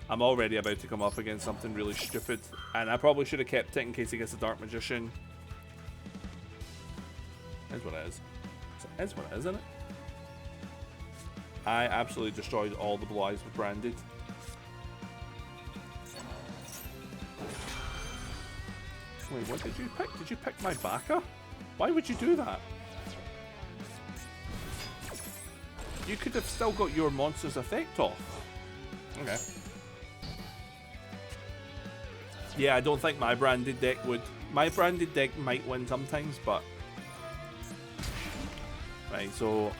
I'm already about to come up against something really stupid, and I probably should have kept it in case he gets a Dark Magician. That's what it is. That's what it is, isn't it? I absolutely destroyed all the Blue Eyes with Branded. Wait, what did you pick? Did you pick my Baka? Why would you do that? You could have still got your monster's effect off. Okay. Yeah, I don't think my Branded deck would. My Branded deck might win sometimes, but... Right, so...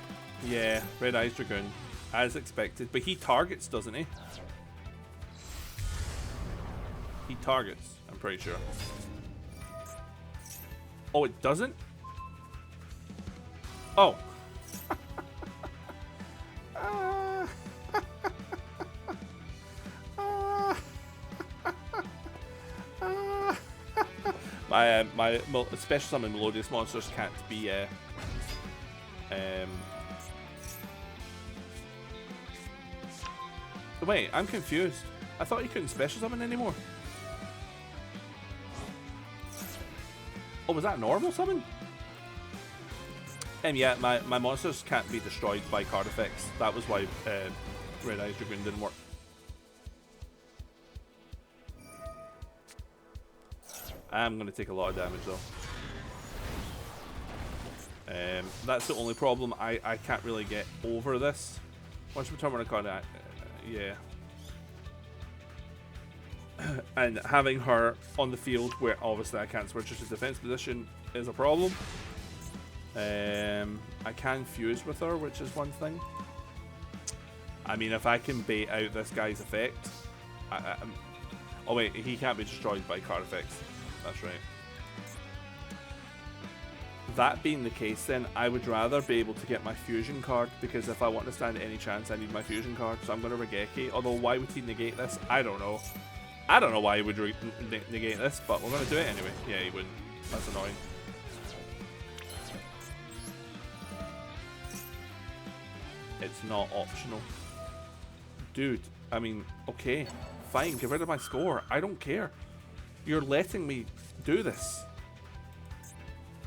Yeah, Red Eyes Dragoon. As expected. But he targets, doesn't he? He targets, I'm pretty sure. Oh, it doesn't? Oh. My special summon Melodious monsters can't be Wait, I'm confused. I thought you couldn't special summon anymore. Oh, was that normal summon? Yeah, my monsters can't be destroyed by card effects. That was why Red Eyes Dragoon didn't work. I'm going to take a lot of damage though. That's the only problem. I can't really get over this. Once we turn on a card, yeah. And having her on the field where obviously I can't switch her to defense position is a problem. I can fuse with her, which is one thing. I mean, if I can bait out this guy's effect, oh wait, he can't be destroyed by card effects. That's right. That being the case, then I would rather be able to get my fusion card, because if I want to stand any chance, I need my fusion card. So I'm going to Regeki. Although, why would he negate this? I don't know. I don't know why he would negate this, but we're going to do it anyway. Yeah, he wouldn't. That's annoying. It's not optional. Dude, I mean, okay, fine, get rid of my score. I don't care. You're letting me do this.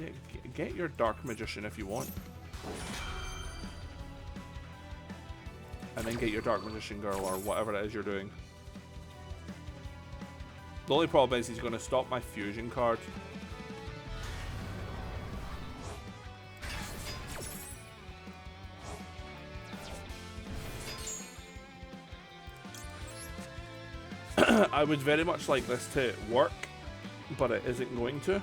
Yeah, get your Dark Magician if you want. And then get your Dark Magician girl or whatever it is you're doing. The only problem is he's going to stop my fusion card. I would very much like this to work, but it isn't going to.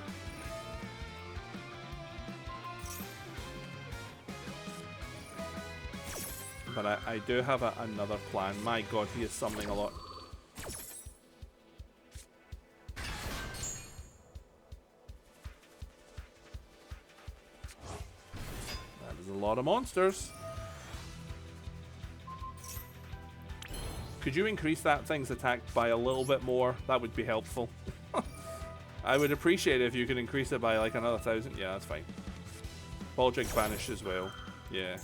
But I do have another plan. My god, he is summoning a lot. That is a lot of monsters. Could you increase that thing's attack by a little bit more? That would be helpful. I would appreciate it if you could increase it by like another 1,000. Yeah, that's fine. Baldrick banished as well. Yeah.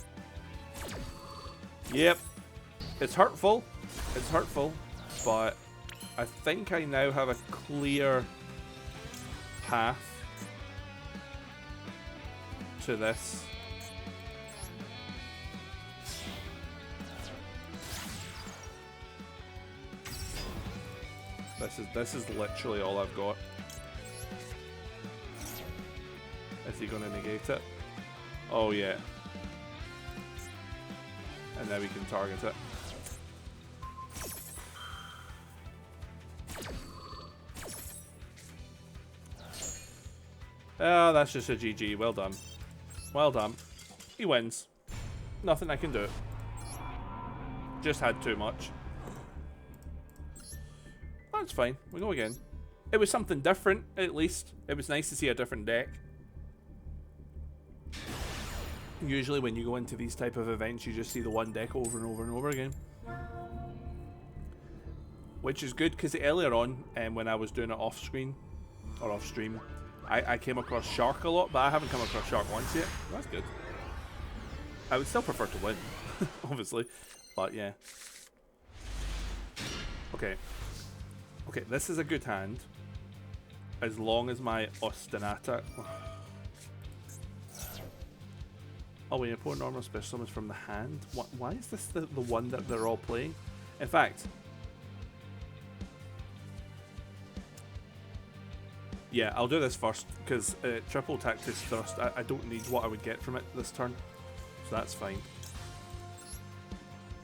Yep. It's hurtful. It's hurtful. But I think I now have a clear path to this. This is literally all I've got. Is he going to negate it? Oh yeah. And now we can target it. Oh, that's just a GG. Well done. Well done. He wins. Nothing I can do. Just had too much. That's fine. We go again. It was something different, at least. It was nice to see a different deck. Usually when you go into these type of events, you just see the one deck over and over and over again. Which is good, because earlier on, when I was doing it off screen, or off stream, I came across Shark a lot, but I haven't come across Shark once yet. That's good. I would still prefer to win, obviously, but yeah. Okay. Okay, this is a good hand, as long as my Ostinata... Oh, when you pour normal special summons from the hand? Why is this the one that they're all playing? In fact... Yeah, I'll do this first, because triple Tactus Thrust, I don't need what I would get from it this turn, so that's fine.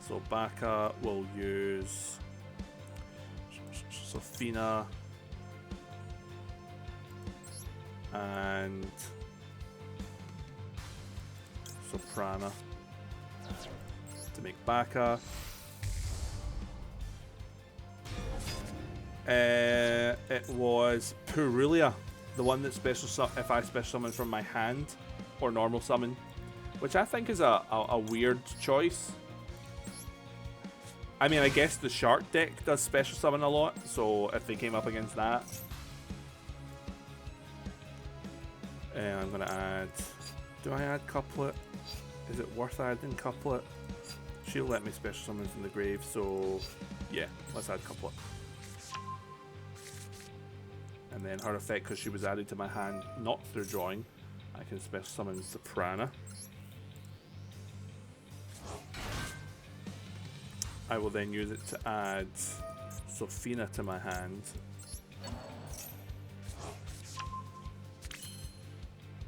So Baka will use... Sophina and Soprana to make Baka. It was Purulia, the one that if I special summon from my hand or normal summon, which I think is a weird choice. I mean, I guess the Shark deck does special summon a lot, so if they came up against that. And I'm going to add... Do I add Couplet? Is it worth adding Couplet? She'll let me special summons in the grave, so yeah, let's add couplet. And then her effect, because she was added to my hand not through drawing, I can special summon Soprana. I will then use it to add Sofina to my hand.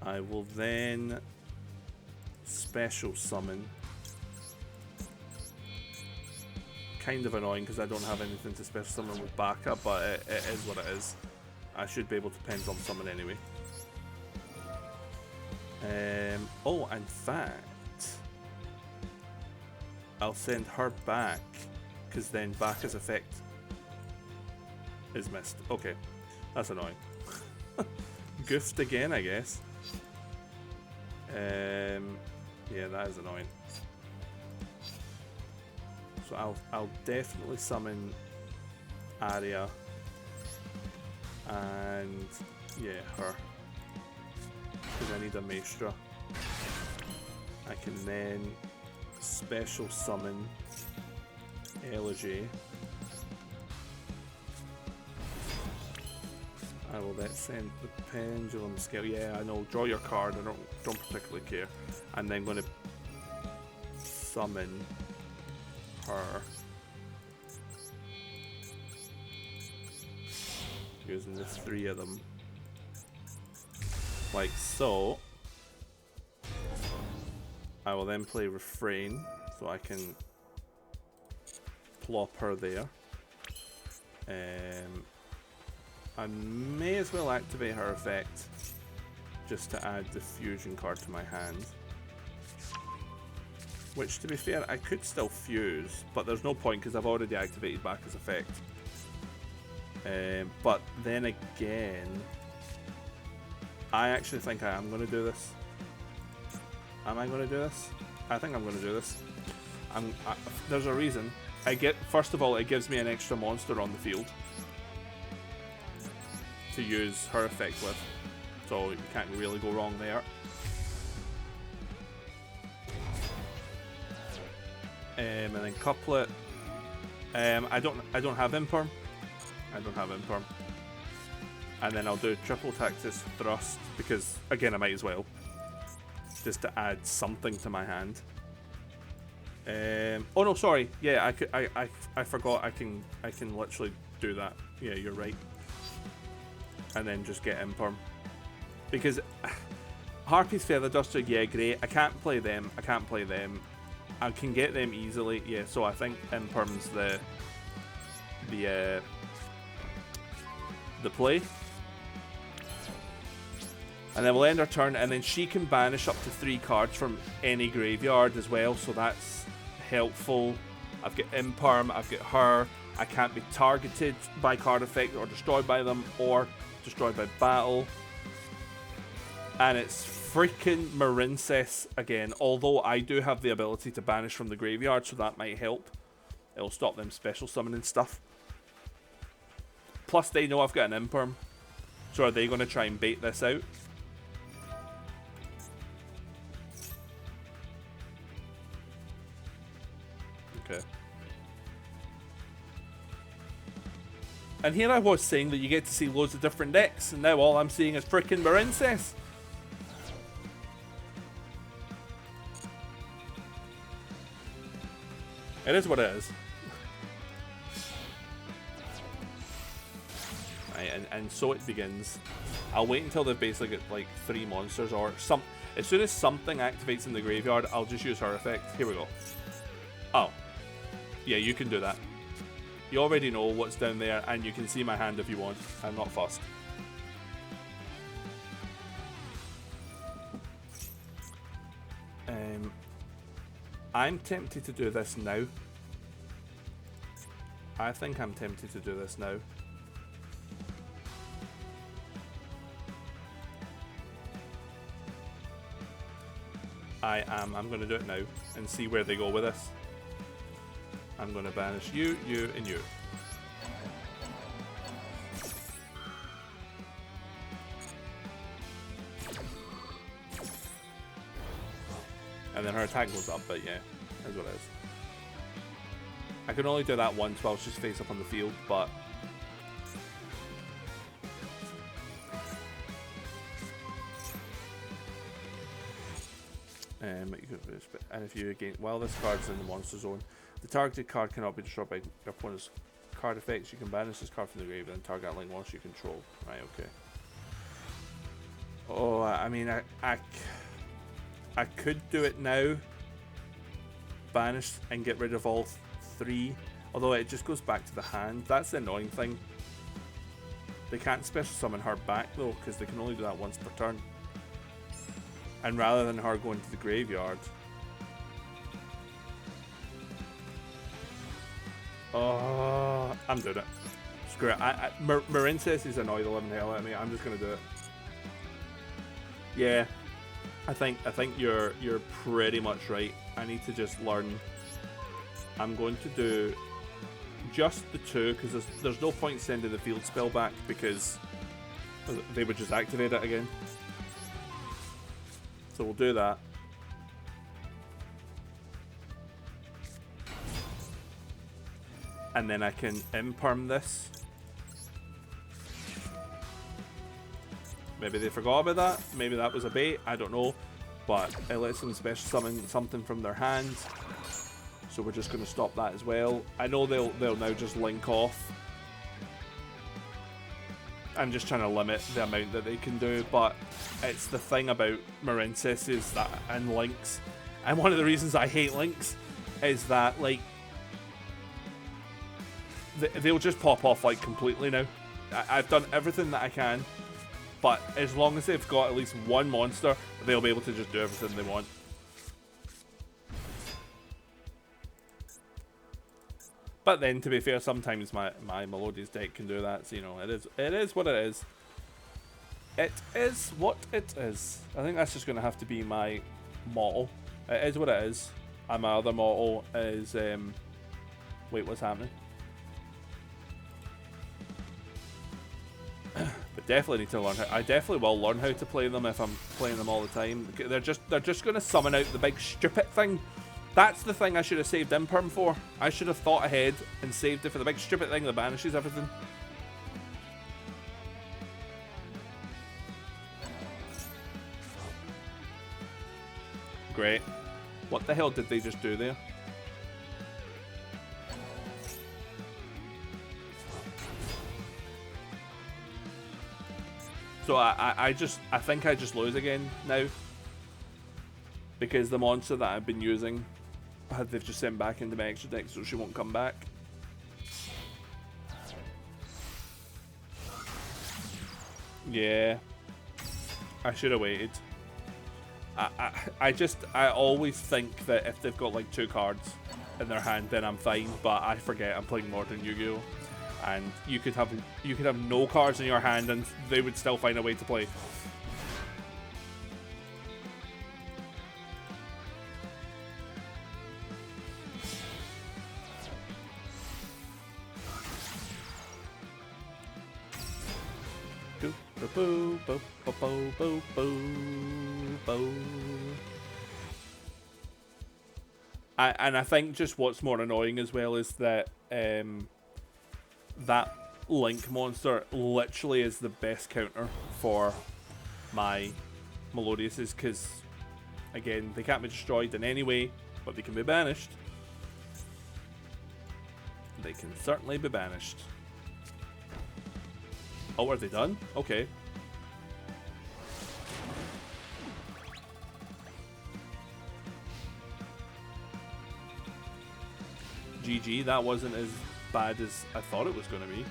I will then special summon. Kind of annoying because I don't have anything to special summon with Baka, but it is what it is. I should be able to pendulum summon anyway. Oh, in fact, I'll send her back because then Baka's effect is missed. Okay, that's annoying. Goofed again, I guess. Yeah, that is annoying. So I'll definitely summon Arya and yeah, her, because I need a Maestra. I can then special summon Elegy. I will then send the Pendulum Scale. Yeah, I know. Draw your card. I don't particularly care. And then going to summon her using the 3 of them, like so. I will then play Refrain, so I can plop her there. I may as well activate her effect just to add the fusion card to my hand. Which, to be fair, I could still fuse, but there's no point because I've already activated Baka's effect. But then again, I actually think I am going to do this. Am I going to do this? I think I'm going to do this. There's a reason. First of all, it gives me an extra monster on the field to use her effect with, so you can't really go wrong there. And then couplet. I don't have Imperm. I don't have Imperm. And then I'll do triple Tactus Thrust because again I might as well, just to add something to my hand. Oh no, sorry. Yeah, I forgot. I can literally do that. Yeah, you're right. And then just get Imperm because Harpy's Feather Duster. Yeah, great. I can't play them. I can get them easily. Yeah, so I think Imperm's the play. And then we'll end our turn, and then she can banish up to 3 cards from any graveyard as well, so that's helpful. I've got Imperm, I've got her. I can't be targeted by card effect or destroyed by them or destroyed by battle. And it's freaking Marincess again, although I do have the ability to banish from the graveyard, so that might help. It'll stop them special summoning stuff. Plus they know I've got an Imperm, so are they going to try and bait this out? Okay. And here I was saying that you get to see loads of different decks, and now all I'm seeing is freaking Marincess. It is what it is. Right, and so it begins. I'll wait until they've basically got like 3 monsters or some. As soon as something activates in the graveyard, I'll just use her effect. Here we go. Oh. Yeah, you can do that. You already know what's down there, and you can see my hand if you want. I'm not fussed. I'm tempted to do this now. I think I'm tempted to do this now. I am. I'm going to do it now and see where they go with this. I'm going to banish you, you, and you. And then her attack goes up, but yeah, that's what it is. I can only do that once while she's face up on the field, but... and if you again, while this card's in the monster zone, the targeted card cannot be destroyed by your opponent's card effects. You can banish this card from the grave and target a link monster you control. Right, okay. Oh, I mean, I could do it now. Banish and get rid of all 3. Although it just goes back to the hand. That's the annoying thing. They can't special summon her back though, because they can only do that once per turn. And rather than her going to the graveyard... Oh, I'm doing it. Screw it. Marincesses annoy the living hell out of me. I'm just gonna do it. Yeah, I think you're pretty much right. I need to just learn. I'm going to do just the 2 because there's no point sending the field spell back because they would just activate it again. So we'll do that. And then I can imperm this. Maybe they forgot about that. Maybe that was a bait. I don't know. But it lets them special summon something from their hand. So we're just going to stop that as well. I know they'll now just link off. I'm just trying to limit the amount that they can do. But it's the thing about Marincesses that and links. And one of the reasons I hate links is that, like, they'll just pop off, like, completely now. I've done everything that I can. But as long as they've got at least one monster, they'll be able to just do everything they want. But then, to be fair, sometimes my Melodious deck can do that. So, you know, it is what it is. It is what it is. I think that's just going to have to be my motto. It is what it is. And my other motto is... wait, what's happening? But definitely need to learn how. I definitely will learn how to play them if I'm playing them all the time. They're just going to summon out the big stupid thing. That's the thing I should have saved Imperm for. I should have thought ahead and saved it for the big stupid thing that banishes everything. Great. What the hell did they just do there? So I think I just lose again now. Because the monster that I've been using, they've just sent back into my extra deck, so she won't come back. Yeah. I should have waited. I always think that if they've got like 2 cards in their hand, then I'm fine, but I forget I'm playing Modern Yu-Gi-Oh! And you could have no cards in your hand and they would still find a way to play. Boo, boo, boo, boo, boo, boo, boo. And I think just what's more annoying as well is that that Link monster literally is the best counter for my Melodiouses, because again, they can't be destroyed in any way, but they can be banished. They can certainly be banished. Oh, are they done? Okay. GG, that wasn't as bad as I thought it was going to be.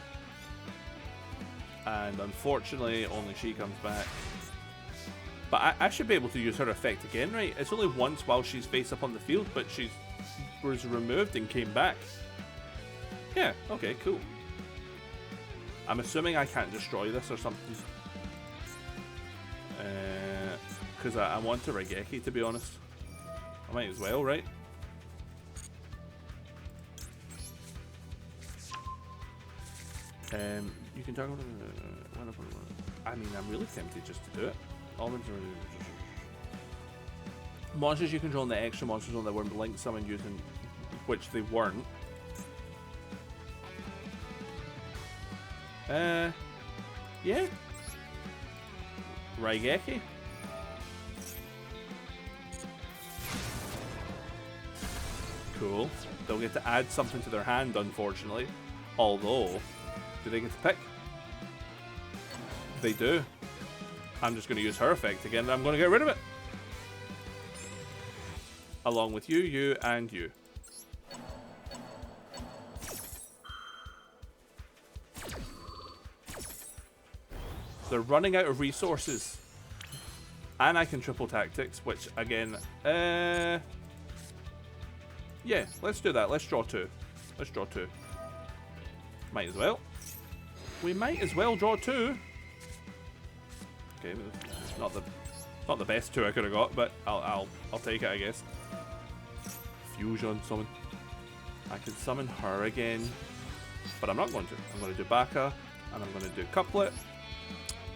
And unfortunately, only she comes back. But I should be able to use her effect again, right? It's only once while she's face up on the field, but she was removed and came back. Yeah, okay, cool. I'm assuming I can't destroy this or something. Because I want a Regeki, to be honest. I might as well, right? You can talk about I mean, I'm really tempted just to do it. Monsters you control in the extra monster zone that weren't linked summoned using, which they weren't. Yeah. Raigeki. Cool. They'll get to add something to their hand, unfortunately. Although, do they get to pick? They do. I'm just going to use her effect again, and I'm going to get rid of it. Along with you, you, and you. They're running out of resources. And I can triple tactics, which, again, yeah, let's do that. Let's draw two. Let's draw two. Might as well. We might as well draw two. Okay, not the best two I could have got, but I'll take it, I guess. Fusion summon. I can summon her again, but I'm not going to. I'm going to do Baka, and I'm going to do Couplet,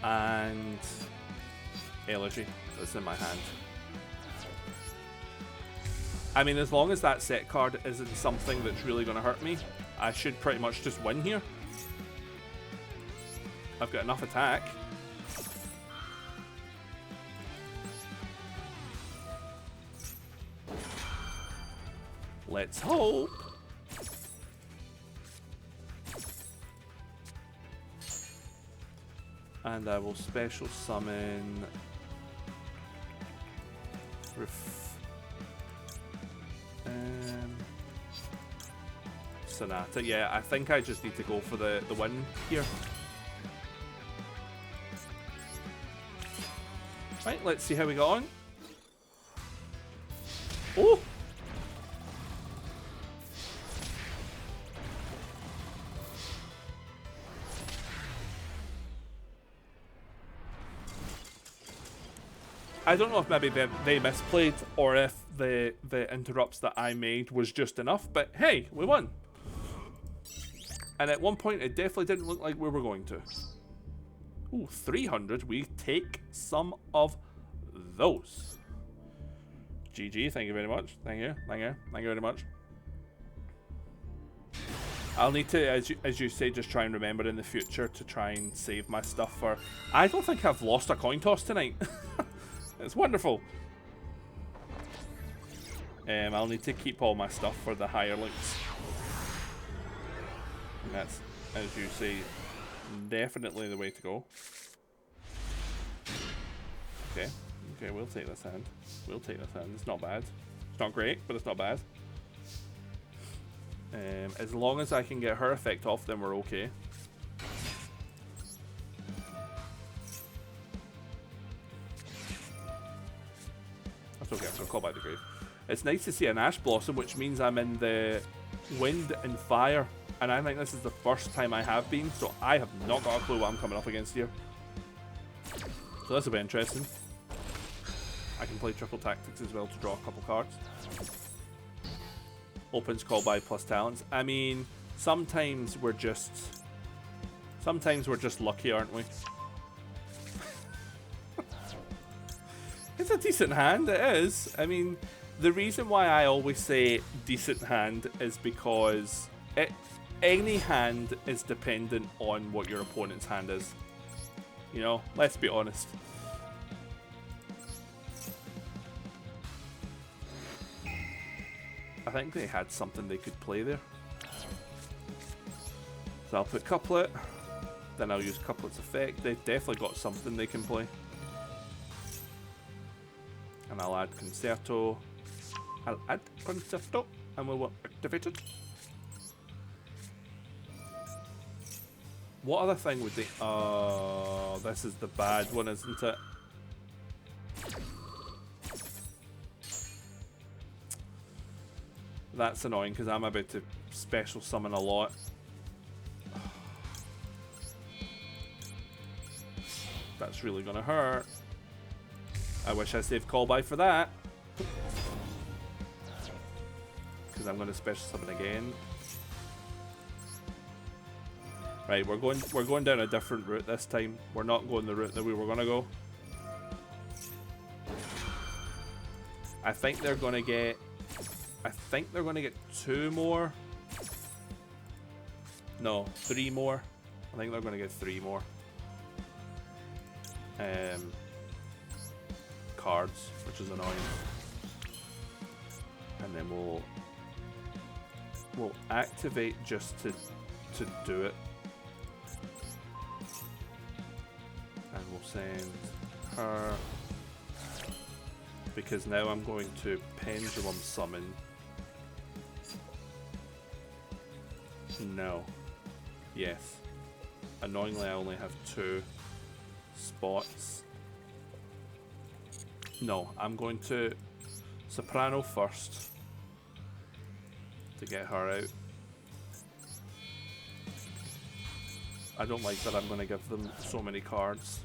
and Elegy that's in my hand. I mean, as long as that set card isn't something that's really going to hurt me, I should pretty much just win here. I've got enough attack. Let's hope. And I will special summon Sonata. Yeah, I think I just need to go for the win here. Right, let's see how we got on. Oh! I don't know if maybe they misplayed or if the interrupts that I made was just enough, but hey, we won. And at one point, it definitely didn't look like we were going to. Ooh, 300. We take some of those. GG, thank you very much. Thank you, thank you, thank you very much. I'll need to, as you say, just try and remember in the future to try and save my stuff for... I don't think I've lost a coin toss tonight. It's wonderful. I'll need to keep all my stuff for the higher links. And that's, as you say, definitely the way to go. Okay. Okay, we'll take this hand. We'll take this hand. It's not bad. It's not great, but it's not bad. As long as I can get her effect off, then we're okay. That's okay, I'm going to call back the grave. It's nice to see an Ash Blossom, which means I'm in the Wind and Fire. And I think this is the first time I have been, so I have not got a clue what I'm coming up against here. So this will be interesting. I can play triple tactics as well to draw a couple cards. Opens call by plus talents. I mean, sometimes we're just lucky, aren't we? It's a decent hand, it is. I mean, the reason why I always say decent hand is because any hand is dependent on what your opponent's hand is. You know, let's be honest. I think they had something they could play there. So I'll put Couplet, then I'll use Couplet's effect. They've definitely got something they can play. And I'll add Concerto. I'll add Concerto, and we'll activate it. What other thing would they... Oh, this is the bad one, isn't it? That's annoying because I'm about to special summon a lot. That's really gonna hurt. I wish I saved call by for that. Because I'm gonna special summon again. Right, we're going down a different route this time. We're not going the route that we were gonna go. I think they're gonna get 2 more. No, 3 more. I think they're going to get 3 more cards, which is annoying. And then we'll activate just to do it. And we'll send her, because now I'm going to pendulum summon. No. Yes. Annoyingly, I only have 2 spots. No, I'm going to soprano first to get her out. I don't like that I'm going to give them so many cards.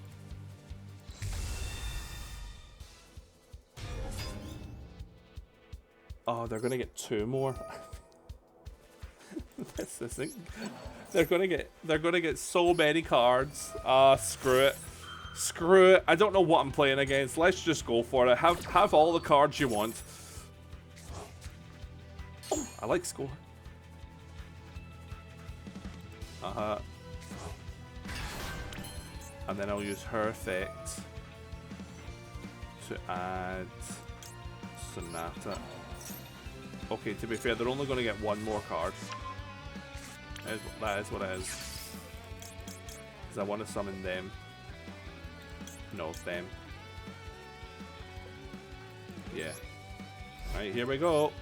Oh, they're going to get 2 more. This thing. They're going to get so many cards. Screw it. Screw it. I don't know what I'm playing against. Let's just go for it. Have all the cards you want. Oh, I like score. And then I'll use her effect to add Sonata. Okay, to be fair, they're only going to get 1 more card. That is what it is. Because I want to summon them. No, them. Yeah. Right, here we go.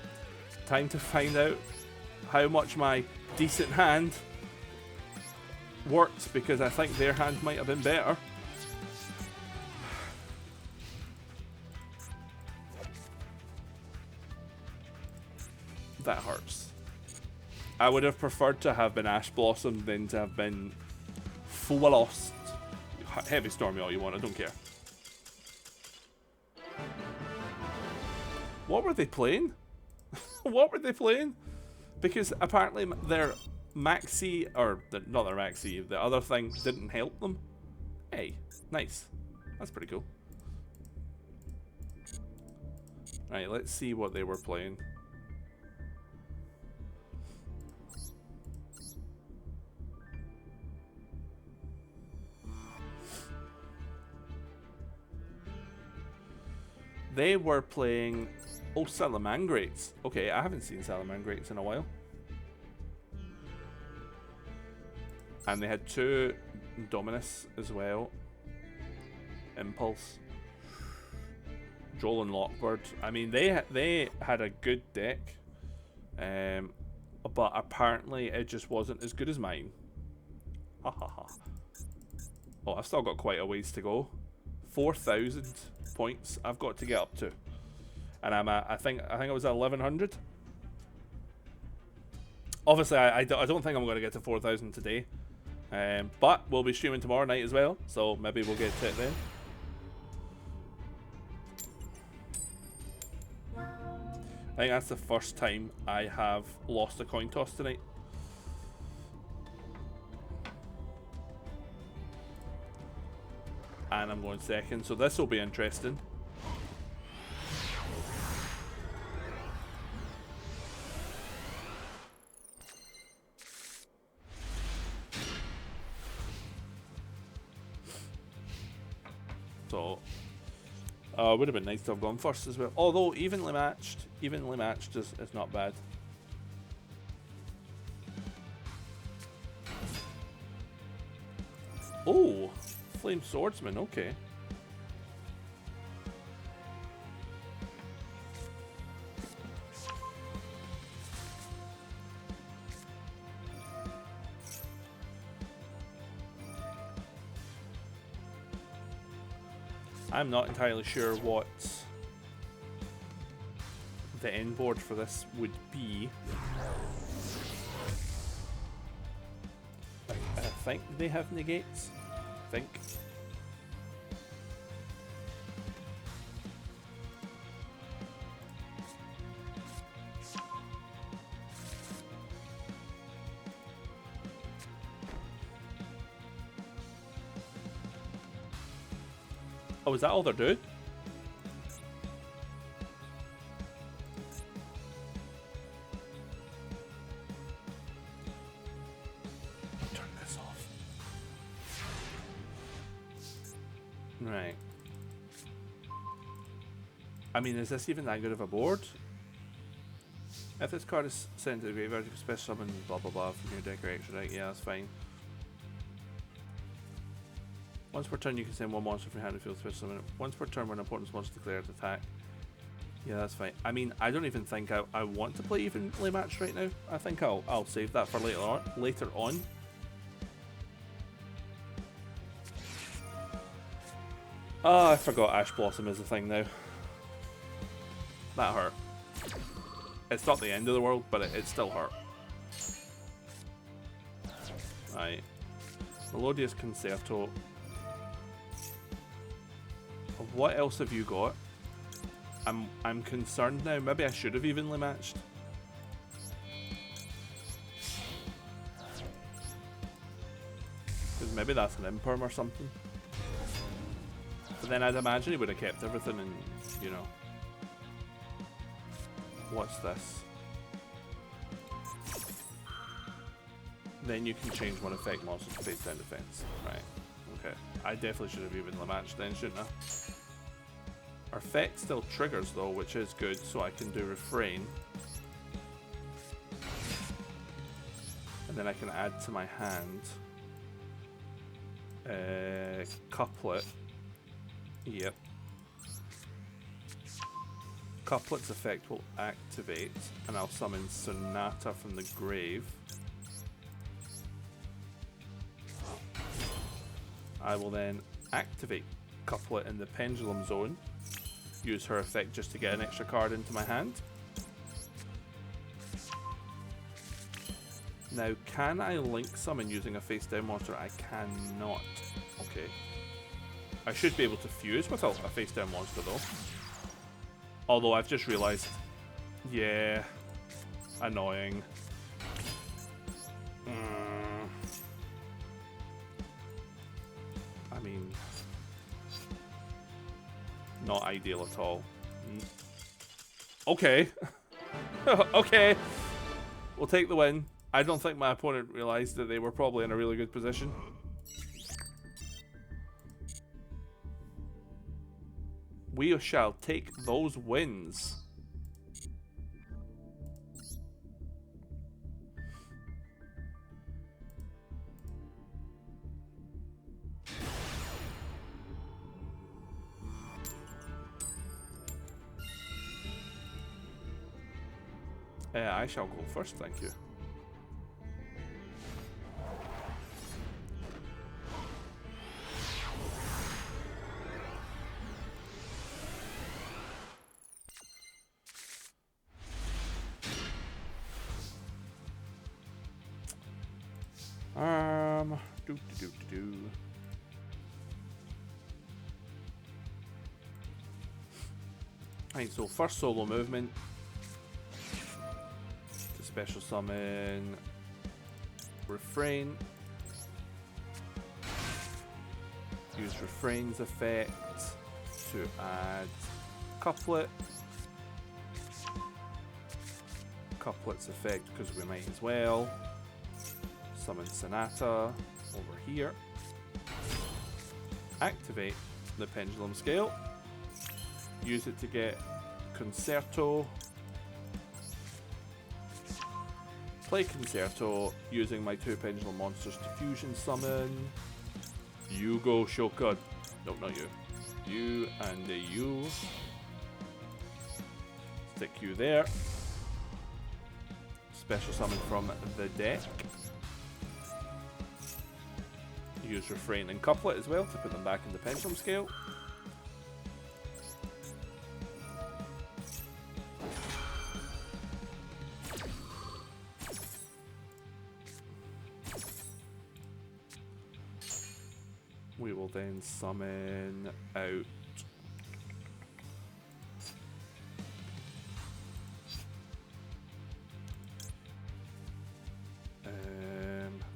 Time to find out how much my decent hand worked, because I think their hand might have been better. That hurts. I would have preferred to have been Ash Blossom than to have been Lost. Heavy Storm me all you want, I don't care. What were they playing? What were they playing? Because apparently their Maxi, or not their Maxi, the other thing didn't help them. Hey, nice. That's pretty cool. Right, let's see what they were playing. They were playing... Oh, Salamangrates. Okay, I haven't seen Salamangrates in a while. And they had 2 Dominus as well. Impulse. Joel and Lockbird. I mean, they had a good deck. But apparently it just wasn't as good as mine. Ha ha ha. Oh, I've still got quite a ways to go. 4,000 points I've got to get up to. And I'm at, I think I was at 1,100. Obviously, I don't think I'm going to get to 4,000 today. But we'll be streaming tomorrow night as well, so maybe we'll get to it then. I think that's the first time I have lost a coin toss tonight. And I'm going second, so this will be interesting. So, it would have been nice to have gone first as well. Although evenly matched is not bad. Oh, Flame Swordsman, okay. I'm not entirely sure what the end board for this would be. I think they have negates. I think. Oh, is that all they're doing? Turn this off. Right. I mean, is this even that good of a board? If this card is sent to the graveyard, you can special summon blah blah blah from your deck or extra deck. Yeah, that's fine. Once per turn, you can send one monster from your hand to field special summon it. Once per turn, when an opponent's monster declares attack. Yeah, that's fine. I mean, I don't even think I want to play evenly matched right now. I think I'll save that for later on. Oh, I forgot Ash Blossom is a thing now. That hurt. It's not the end of the world, but it still hurt. Right. Melodious Concerto. What else have you got? I'm concerned now. Maybe I should have evenly matched. Because maybe that's an imperm or something. But then I'd imagine he would have kept everything and, you know. What's this? Then you can change one effect monster to face down defense. Right. Okay. I definitely should have evenly matched then, shouldn't I? Our effect still triggers though, which is good, so I can do refrain. And then I can add to my hand couplet. Yep. Couplet's effect will activate, and I'll summon Sonata from the grave. I will then activate Couplet in the Pendulum Zone. Use her effect just to get an extra card into my hand. Now, can I link summon using a face down monster? I cannot. Okay. I should be able to fuse with a face down monster though. Although I've just realised. Yeah. Annoying. I mean, not ideal at all. Okay. Okay. We'll take the win. I don't think my opponent realised that they were probably in a really good position. We shall take those wins. I shall go first, thank you. Right, so first solo movement. To special summon Refrain. Use Refrain's effect to add Couplet. Couplet's effect because we might as well. Summon Sonata over here. Activate the Pendulum Scale. Use it to get Concerto. Play Concerto using my 2 Pendulum monsters to fusion summon. You go, Shoka. No, not you. You and you. Stick you there. Special summon from the deck. Use Refrain and Couplet as well to put them back in the Pendulum Scale. We will then summon out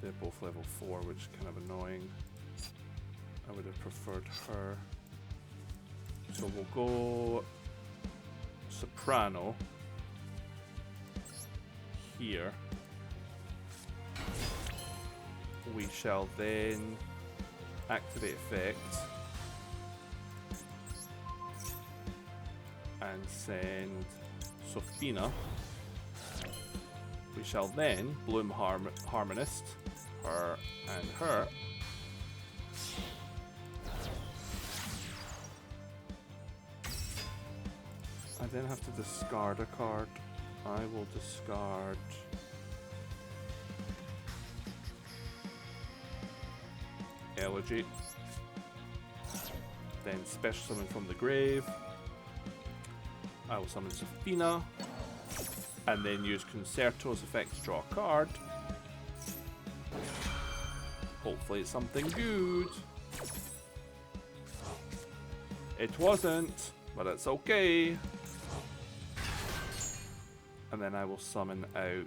they're both level 4, which is kind of annoying. I would have preferred her. So we'll go Soprano here. We shall then activate effect. and send Sophina. We shall then Bloom Harmonist, her and her. I then have to discard a card. I will discard Elegy. Then special summon from the grave. I will summon Sophina. And then use Concerto's effect to draw a card. Hopefully it's something good. It wasn't, but it's okay. And then I will summon out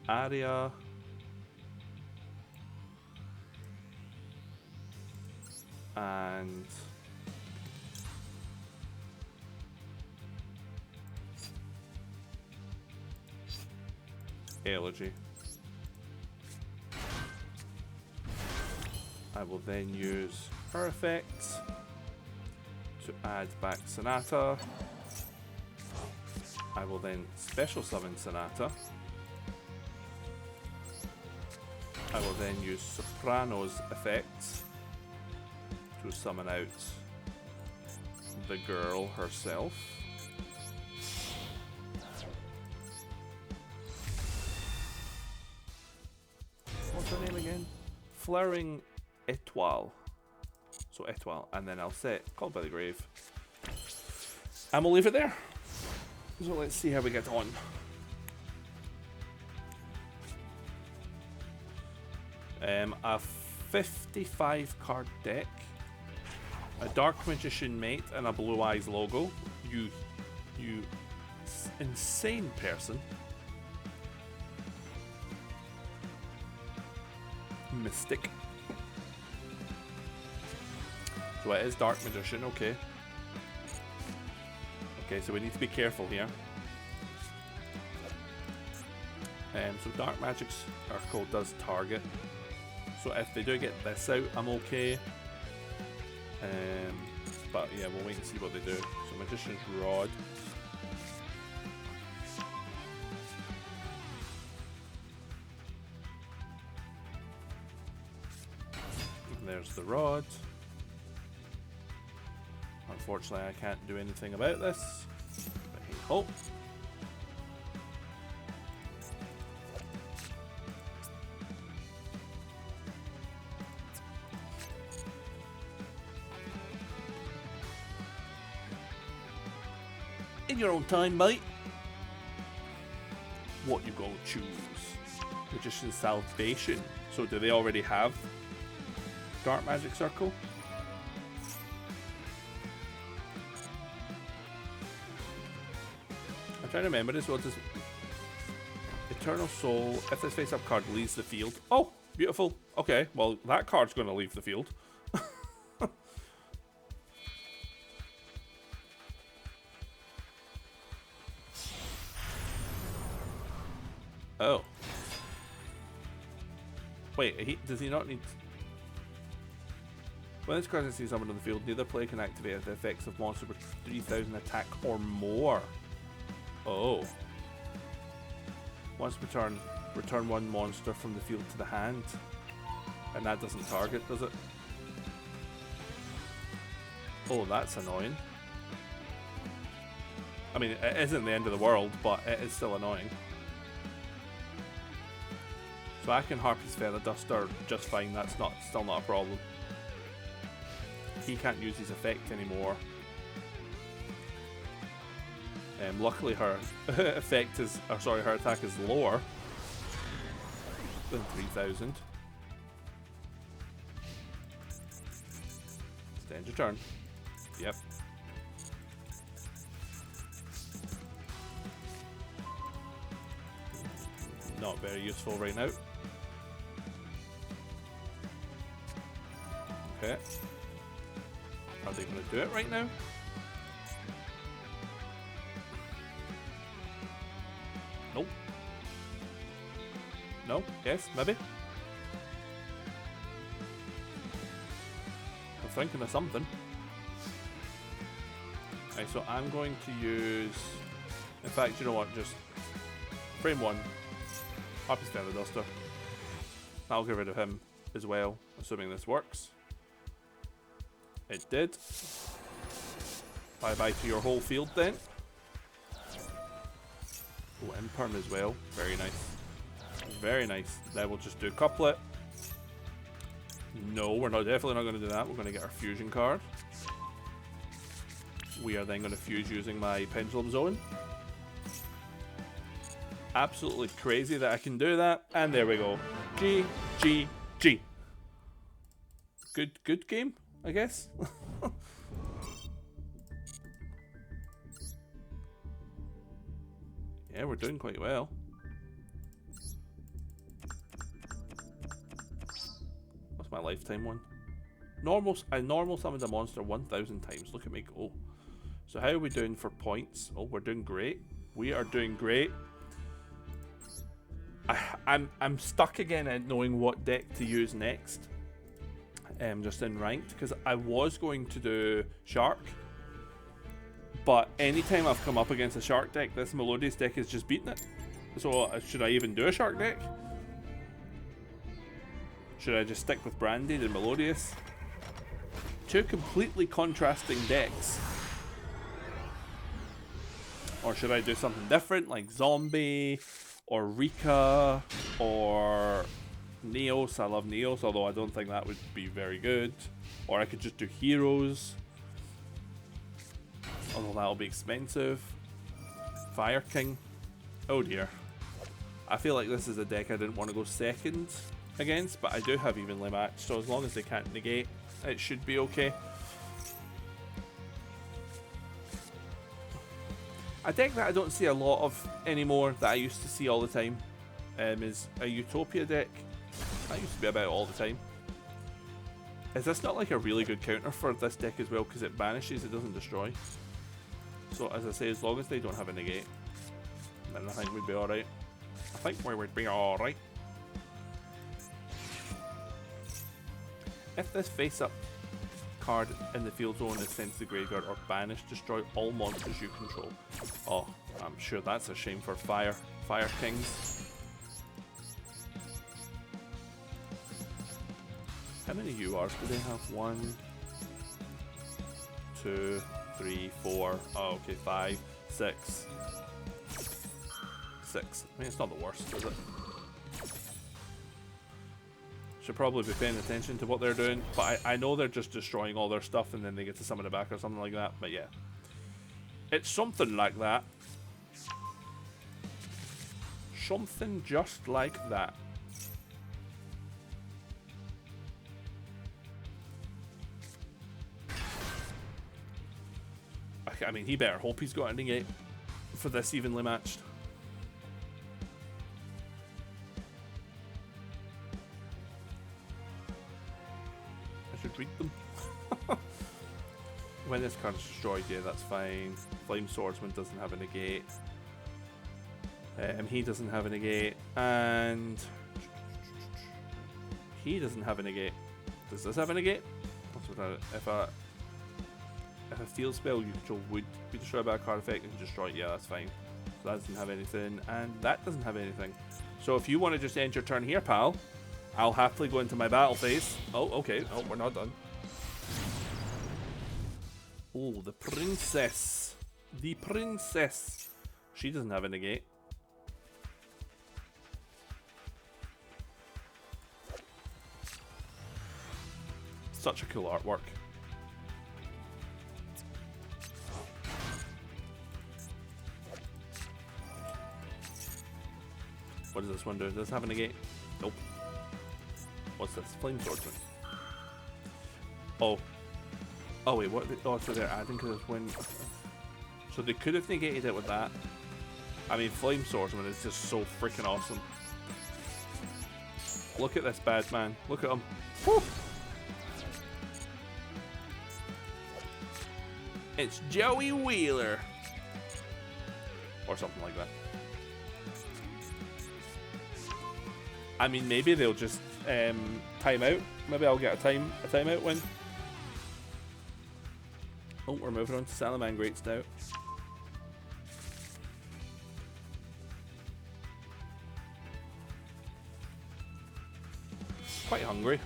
Aria. And Elegy. I will then use her effects to add back Sonata. I will then special summon Sonata. I will then use Soprano's effects to summon out the girl herself. What's her name again? Flowering Etoile. So Etoile, and then I'll set Called by the Grave. And we'll leave it there. So let's see how we get on. A 55 card deck, a Dark Magician mate, and a Blue Eyes logo. You insane person. Mystic. So it is Dark Magician, okay. Okay, so we need to be careful here. So Dark Magic's Urkel does target. So if they do get this out, I'm okay. But yeah, we'll wait and see what they do. So Magician's Rod. And there's the Rod. Unfortunately, I can't do anything about this. But hey ho. In your own time, mate. What you gonna choose? Magician's Salvation. So do they already have Dark Magic Circle? I'm trying to remember this. What does Eternal Soul? If this face-up card leaves the field. Oh, beautiful. Okay, well that card's going to leave the field. Oh. Wait, does he not need... When this card is summoned on the field, neither player can activate the effects of monsters with 3000 attack or more. Oh. Once per turn, return one monster from the field to the hand. And that doesn't target, does it? Oh, that's annoying. I mean, it isn't the end of the world, but it is still annoying. So I can Harpy's Feather Duster just fine, that's still not a problem. He can't use his effect anymore. Luckily her effect is, or sorry, her attack is lower than 3000. Stand your turn. Yep. Not very useful right now. Okay. Are they going to do it right now? Nope. No? Yes? Maybe? I'm thinking of something. Right, so I'm going to use... In fact, you know what? Just frame 1. Happy Stellar Duster. I'll get rid of him as well, assuming this works. It did. Bye-bye to your whole field then. Oh, Imperm as well. Very nice. Very nice. Now we'll just do Couplet. No, we're definitely not going to do that. We're going to get our Fusion card. We are then going to fuse using my Pendulum Zone. Absolutely crazy that I can do that. And there we go. G, G, G. Good game, I guess. Yeah, we're doing quite well. What's my lifetime one? I normal summoned a monster 1,000 times. Look at me go. So how are we doing for points? Oh, we're doing great. We are doing great. I'm stuck again at knowing what deck to use next. Just in ranked, because I was going to do Shark, but anytime I've come up against a Shark deck, this Melodious deck has just beaten it. So should I even do a Shark deck? Should I just stick with Branded and Melodious? Two completely contrasting decks. Or should I do something different, like Zombie, or Rika, or Neos? I love Neos, although I don't think that would be very good. Or I could just do Heroes, although that'll be expensive. Fire King. Oh dear. I feel like this is a deck I didn't want to go second against, but I do have evenly matched, so as long as they can't negate, it should be okay. A deck that I don't see a lot of anymore, that I used to see all the time, is a Utopia deck. That used to be about all the time. Is this not like a really good counter for this deck as well, because it banishes, it doesn't destroy? So as I say, as long as they don't have a negate, then I think we'd be alright. I think we would be alright. If this face-up card in the field zone is sent to the graveyard or banished, destroy all monsters you control. Oh, I'm sure that's a shame for Fire Kings. How many URs do they have? 1, 2, 3, 4. Oh, okay, 5, 6. 6. I mean, it's not the worst, is it? Should probably be paying attention to what they're doing, but I know they're just destroying all their stuff and then they get to summon it back or something like that, but yeah. It's something like that. Something just like that. I mean, he better hope he's got a negate for this evenly matched. Read them. When this card is destroyed, yeah, that's fine. Flame Swordsman doesn't have a negate. He doesn't have a negate, and he doesn't have a negate. Does this have a negate? If a field spell you control would be destroyed by a card effect and destroy it, yeah, that's fine. So that doesn't have anything, and that doesn't have anything. So if you want to just end your turn here, pal, I'll happily go into my battle phase. Oh, okay. Oh, we're not done. Oh, the princess. The princess. She doesn't have a negate. Such a cool artwork. What does this one do? Does this have a negate? Nope. What's this? Flame Swordsman. Oh. Oh wait, what? Oh, so they're adding because it's when. So they could have negated it with that. I mean, Flame Swordsman is just so freaking awesome. Look at this bad man. Look at him. Woo! It's Joey Wheeler. Or something like that. I mean, maybe they'll just time out. Maybe I'll get a timeout win. Oh, we're moving on to Salamangreats now. Quite hungry.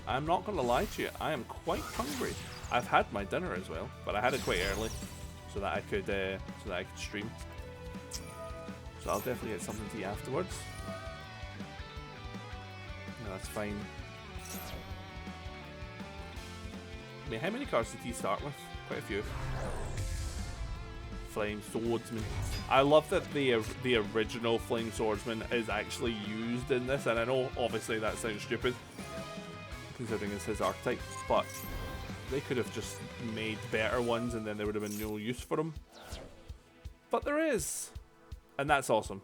I'm not going to lie to you. I am quite hungry. I've had my dinner as well, but I had it quite early, so that I could stream. So I'll definitely get something to eat afterwards. No, that's fine. I mean, how many cards did he start with? Quite a few. Flame Swordsman. I love that the original Flame Swordsman is actually used in this, and I know obviously that sounds stupid considering it's his archetype, but they could have just made better ones and then there would have been no use for them. But there is, and that's awesome.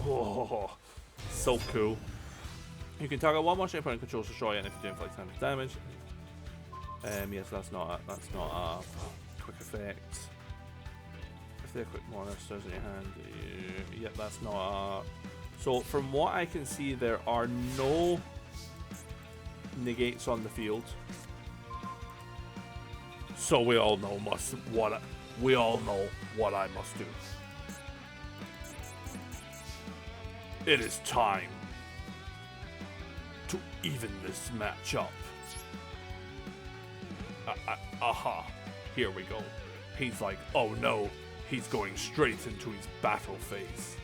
Oh, so cool. You can target one more shape and controls destroy it, and if you do inflict damage. Yes, that's not a quick effect. If they're quick monsters in your hand, yep, that's not a. So from what I can see, there are no negates on the field. So we all know what I must do. It is time to even this match up. Aha, here we go. He's like, oh no, he's going straight into his battle phase.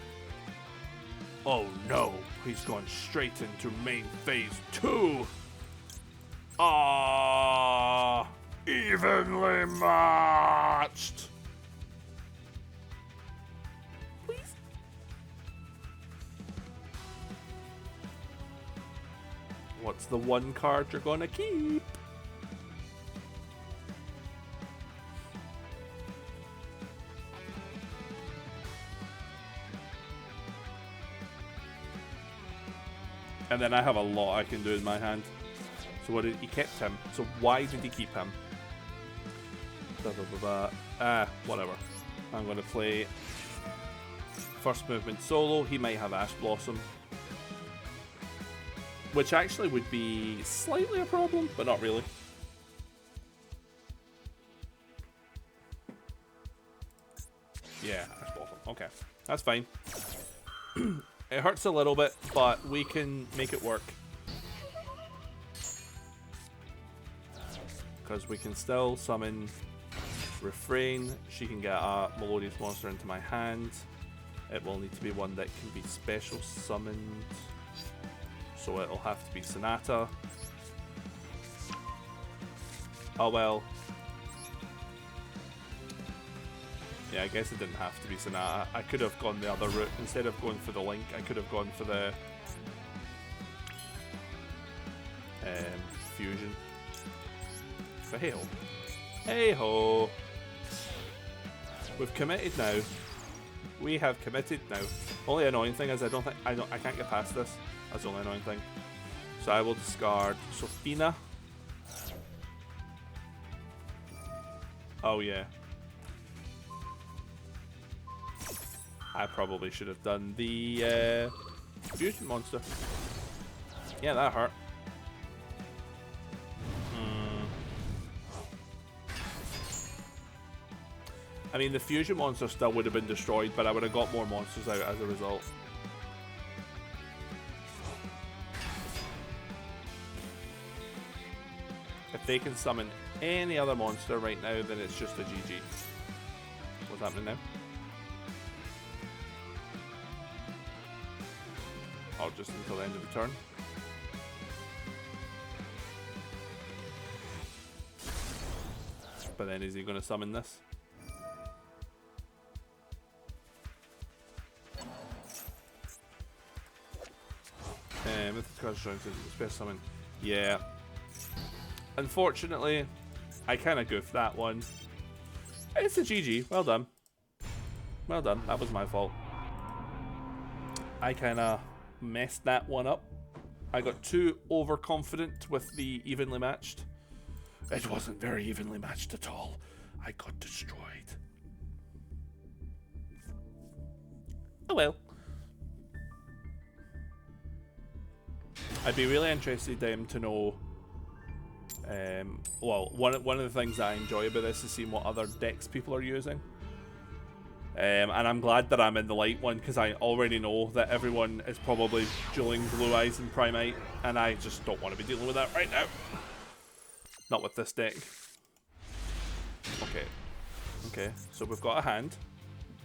Oh no, he's going straight into main phase 2. Ah, evenly matched. Please. What's the one card you're gonna keep? And then I have a lot I can do in my hand. So what did he kept him? So why did he keep him? Blah, blah, blah, blah. Whatever. I'm going to play first movement solo. He might have Ash Blossom, which actually would be slightly a problem, but not really. Yeah, Ash Blossom. Okay, that's fine. It hurts a little bit, but we can make it work. Because we can still summon Refrain. She can get a Melodious monster into my hand. It will need to be one that can be special summoned. So it'll have to be Sonata. Oh well. Yeah, I guess it didn't have to be Sonata. I could have gone the other route. Instead of going for the Link, I could have gone for the Fusion. But hey ho. Hey ho. We've committed now. We have committed now. Only annoying thing is I can't get past this. That's the only annoying thing. So I will discard Sophina. Oh yeah. I probably should have done the fusion monster. Yeah, that hurt. I mean, the fusion monster still would have been destroyed, but I would have got more monsters out as a result. If they can summon any other monster right now, then it's just a GG. What's happening now? Oh, just until the end of the turn. But then is he going to summon this? If the card's showing special summon. Yeah. Unfortunately, I kind of goofed that one. It's a GG. Well done. Well done. That was my fault. I kind of messed that one up. I got too overconfident with the evenly matched. It wasn't very evenly matched at all. I got destroyed. Oh well. I'd be really interested to know Well, one of the things I enjoy about this is seeing what other decks people are using. And I'm glad that I'm in the light one, because I already know that everyone is probably dueling Blue Eyes and Primite, and I just don't want to be dealing with that right now. Not with this deck. Okay. Okay, so we've got a hand.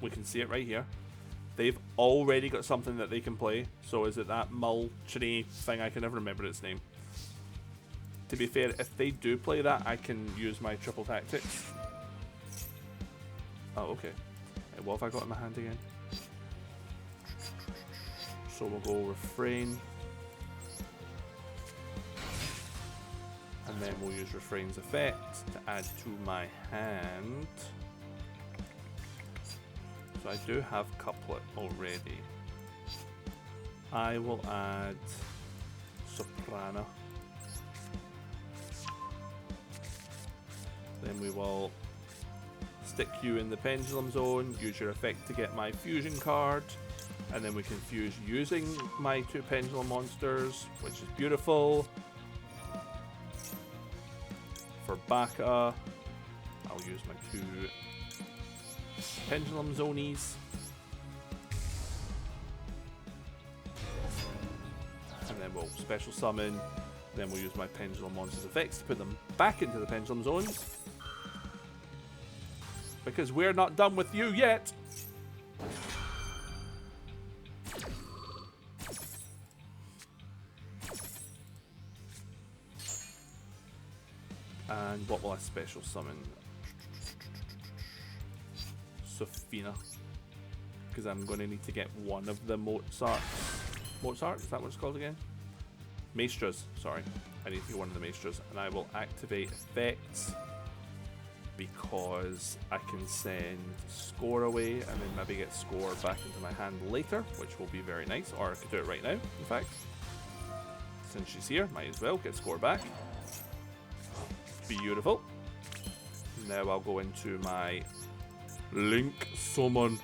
We can see it right here. They've already got something that they can play. So is it that Mulchini thing? I can never remember its name. To be fair, if they do play that, I can use my triple tactics. Oh, okay. What have I got in my hand again? So we'll go Refrain. And then we'll use Refrain's effect to add to my hand. So I do have Couplet already. I will add Soprano. Then we will stick you in the Pendulum Zone, use your effect to get my Fusion card, and then we can fuse using my 2 Pendulum monsters, which is beautiful. For Baka, I'll use my 2 Pendulum Zonies. And then we'll special summon, then we'll use my Pendulum Monsters effects to put them back into the Pendulum Zones. Because we're not done with you yet. And what will I special summon? Sofina. Because I'm going to need to get one of the Mozart. Mozart? Is that what it's called again? Maestras. Sorry. I need to get one of the Maestras. And I will activate effects. Because I can send Score away and then maybe get Score back into my hand later, which will be very nice. Or I could do it right now, in fact. Since she's here, might as well get Score back. Beautiful. Now I'll go into my Link Summon.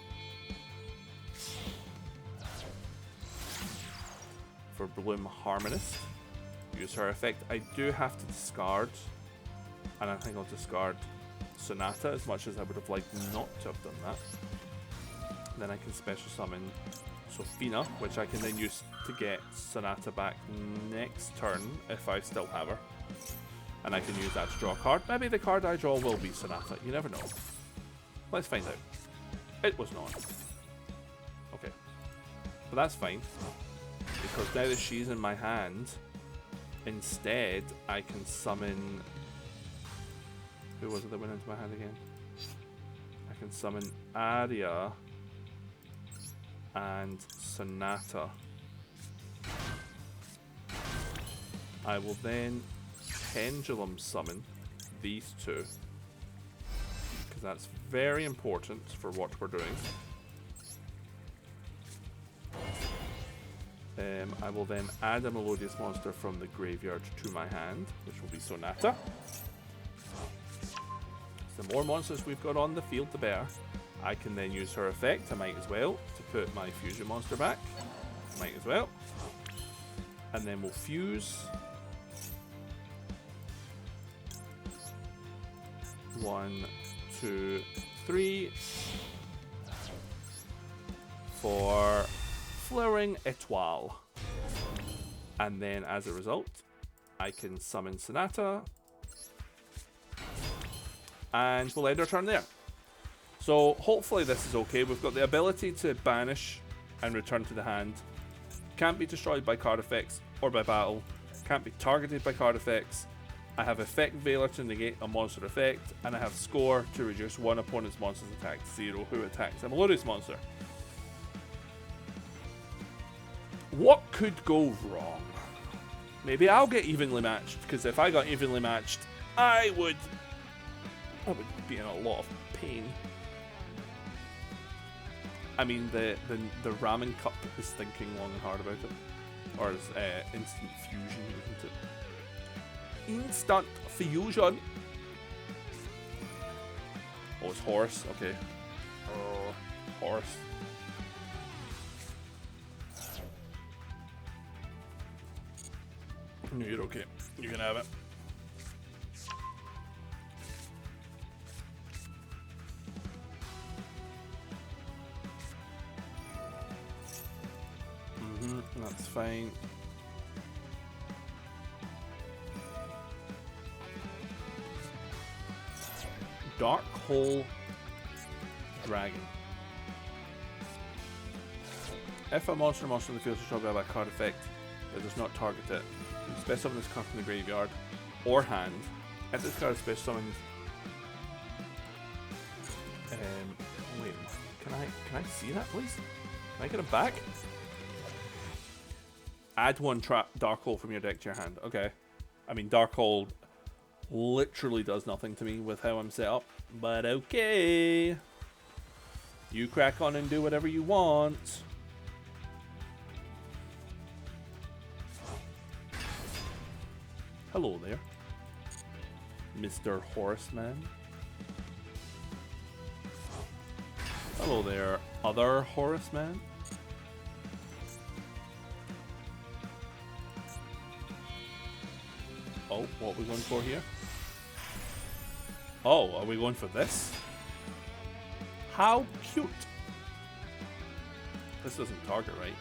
For Bloom Harmonist. Use her effect. I do have to discard. And I think I'll discard Sonata, as much as I would have liked not to have done that. Then I can special summon Sofina, which I can then use to get Sonata back next turn if I still have her. And I can use that to draw a card. Maybe the card I draw will be Sonata. You never know. Let's find out. It was not. Okay. But that's fine. Because now that she's in my hand, instead I can summon... Who was it that went into my hand again? I can summon Aria and Sonata. I will then Pendulum summon these 2. Because that's very important for what we're doing. I will then add a Melodious monster from the graveyard to my hand, which will be Sonata. The more monsters we've got on the field, the better. I can then use her effect, I might as well, to put my Fusion monster back. Might as well. And then we'll fuse. 1, 2, 3. For Flowering Etoile. And then as a result, I can summon Sonata. And we'll end our turn there. So hopefully this is okay. We've got the ability to banish and return to the hand. Can't be destroyed by card effects or by battle. Can't be targeted by card effects. I have Effect Veiler to negate a monster effect. And I have Score to reduce one opponent's monster's attack to 0 who attacks a Melodious monster. What could go wrong? Maybe I'll get evenly matched. Because if I got evenly matched, I would be in a lot of pain. I mean, the Ramen Cup is thinking long and hard about it. Or is Instant Fusion, isn't it? Instant Fusion! Oh, it's Horse. Okay. Horse. No, you're okay. You can have it. That's fine. Dark Hole Dragon. If a monster in the field is struck by a card effect that does not target it, you can special summon this card from the graveyard or hand. If this card is special summoned, wait, can I see that, please? Can I get it back? Add one Dark Hole from your deck to your hand. Okay. I mean, Dark Hole literally does nothing to me with how I'm set up, but okay. You crack on and do whatever you want. Hello there, Mr. Horseman. Hello there, other Horseman. Oh, what are we going for here? Oh, are we going for this? How cute! This doesn't target, right?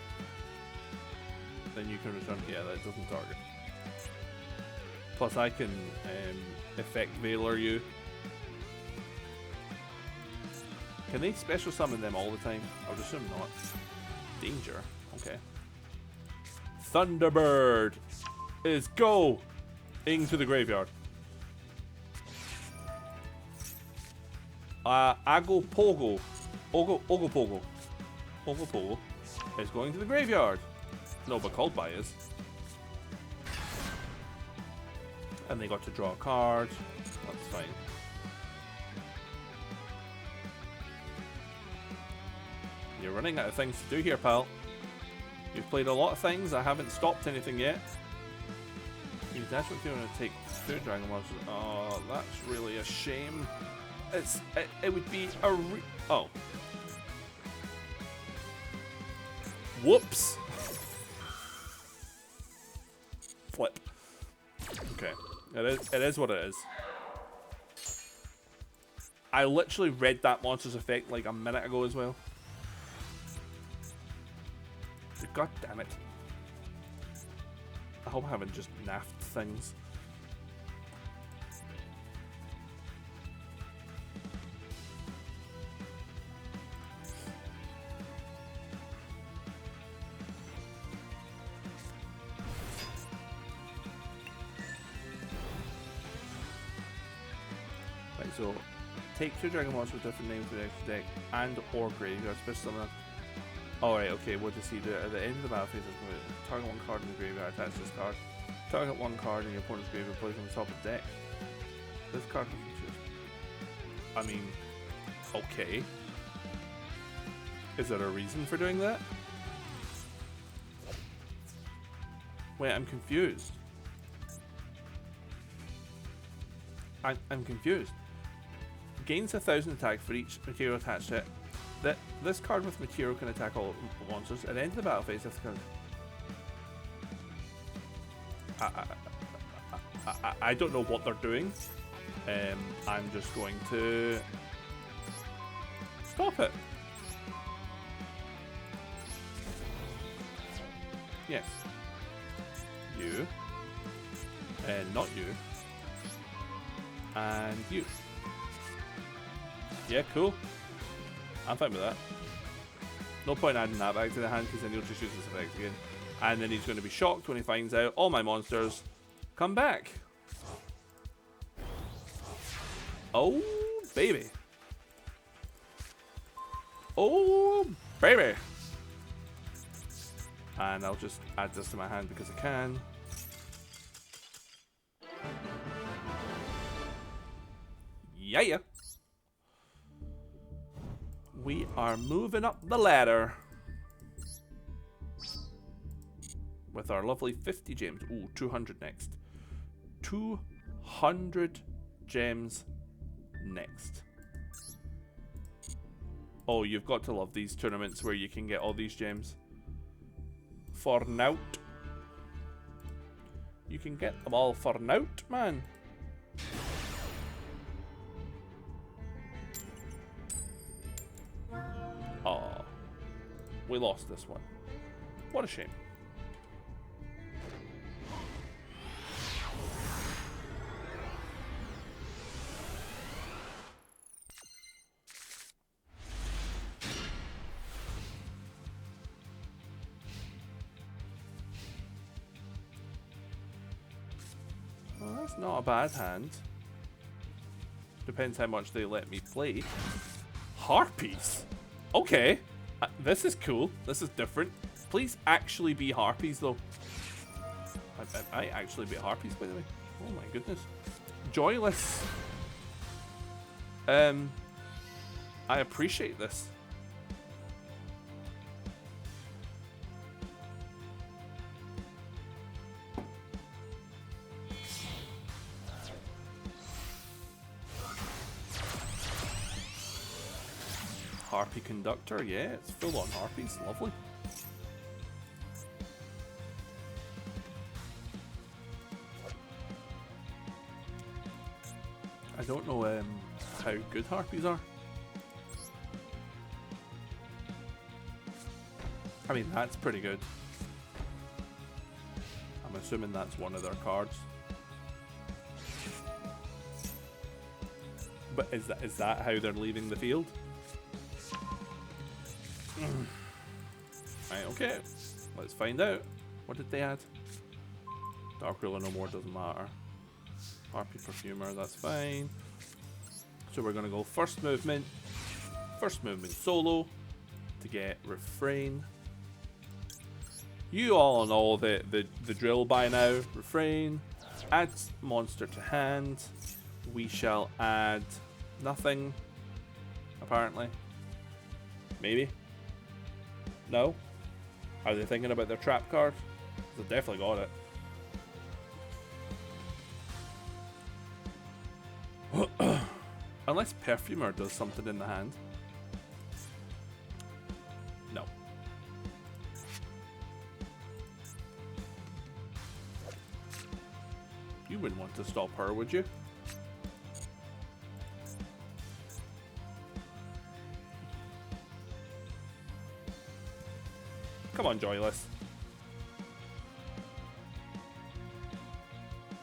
Then you can return. Yeah, that doesn't target. Plus, I can effect Veiler you. Can they special summon them all the time? I would assume not. Danger. Okay. Thunderbird is go into the graveyard. Agopogo. Ogopogo is going to the graveyard. No, but called by is. And they got to draw a card. That's fine. You're running out of things to do here, pal. You've played a lot of things. I haven't stopped anything yet. You naturally feel to take 2 Dragon Monsters. Oh, that's really a shame. It would be a oh. Whoops. Flip. Okay. It is what it is. I literally read that monster's effect like a minute ago as well. God damn it. I hope I haven't just naffed things. Right, so take 2 Dragon Monsters with different names to the extra deck and or graveyard, special summon. Alright, okay, what does he do? At the end of the battle phase, target 1 card in the graveyard, attach this card. Target 1 card in your opponent's graveyard, place on the top of the deck. This card can choose. I mean, okay. Is there a reason for doing that? Wait, I'm confused. I'm confused. Gains 1,000 attack for each material attached to it. This card with material can attack all monsters. At the end of the battle phase, this card. I don't know what they're doing. I'm just going to stop it. Yes. You. And not you. And you. Yeah, cool. I'm fine with that. No point adding that back to the hand because then he'll just use this effect again. And then he's going to be shocked when he finds out all my monsters come back. Oh, baby. Oh, baby. And I'll just add this to my hand because I can. Yeah. We are moving up the ladder with our lovely 50 gems. Ooh, 200 next. 200 gems next. Oh, you've got to love these tournaments where you can get all these gems for nout. You can get them all for nout, man. Oh, we lost this one. What a shame. That's not a bad hand. Depends how much they let me play. Harpies? Okay. This is cool. This is different. Please actually be harpies, though. I actually be harpies, by the way. Oh my goodness. Joyless. I appreciate this. Harpy Conductor, yeah, it's full on harpies, lovely. I don't know how good harpies are. I mean, that's pretty good. I'm assuming that's one of their cards. But is that how they're leaving the field? Right, okay. Let's find out. What did they add? Dark Ruler no more, doesn't matter. Harpy Perfumer, that's fine. So we're gonna go first movement solo to get Refrain. You all know the drill by now. Refrain, add monster to hand. We shall add nothing, apparently. Maybe. No? Are they thinking about their trap card? They definitely got it. Unless Perfumer does something in the hand. No. You wouldn't want to stop her, would you? Come on, Joyless.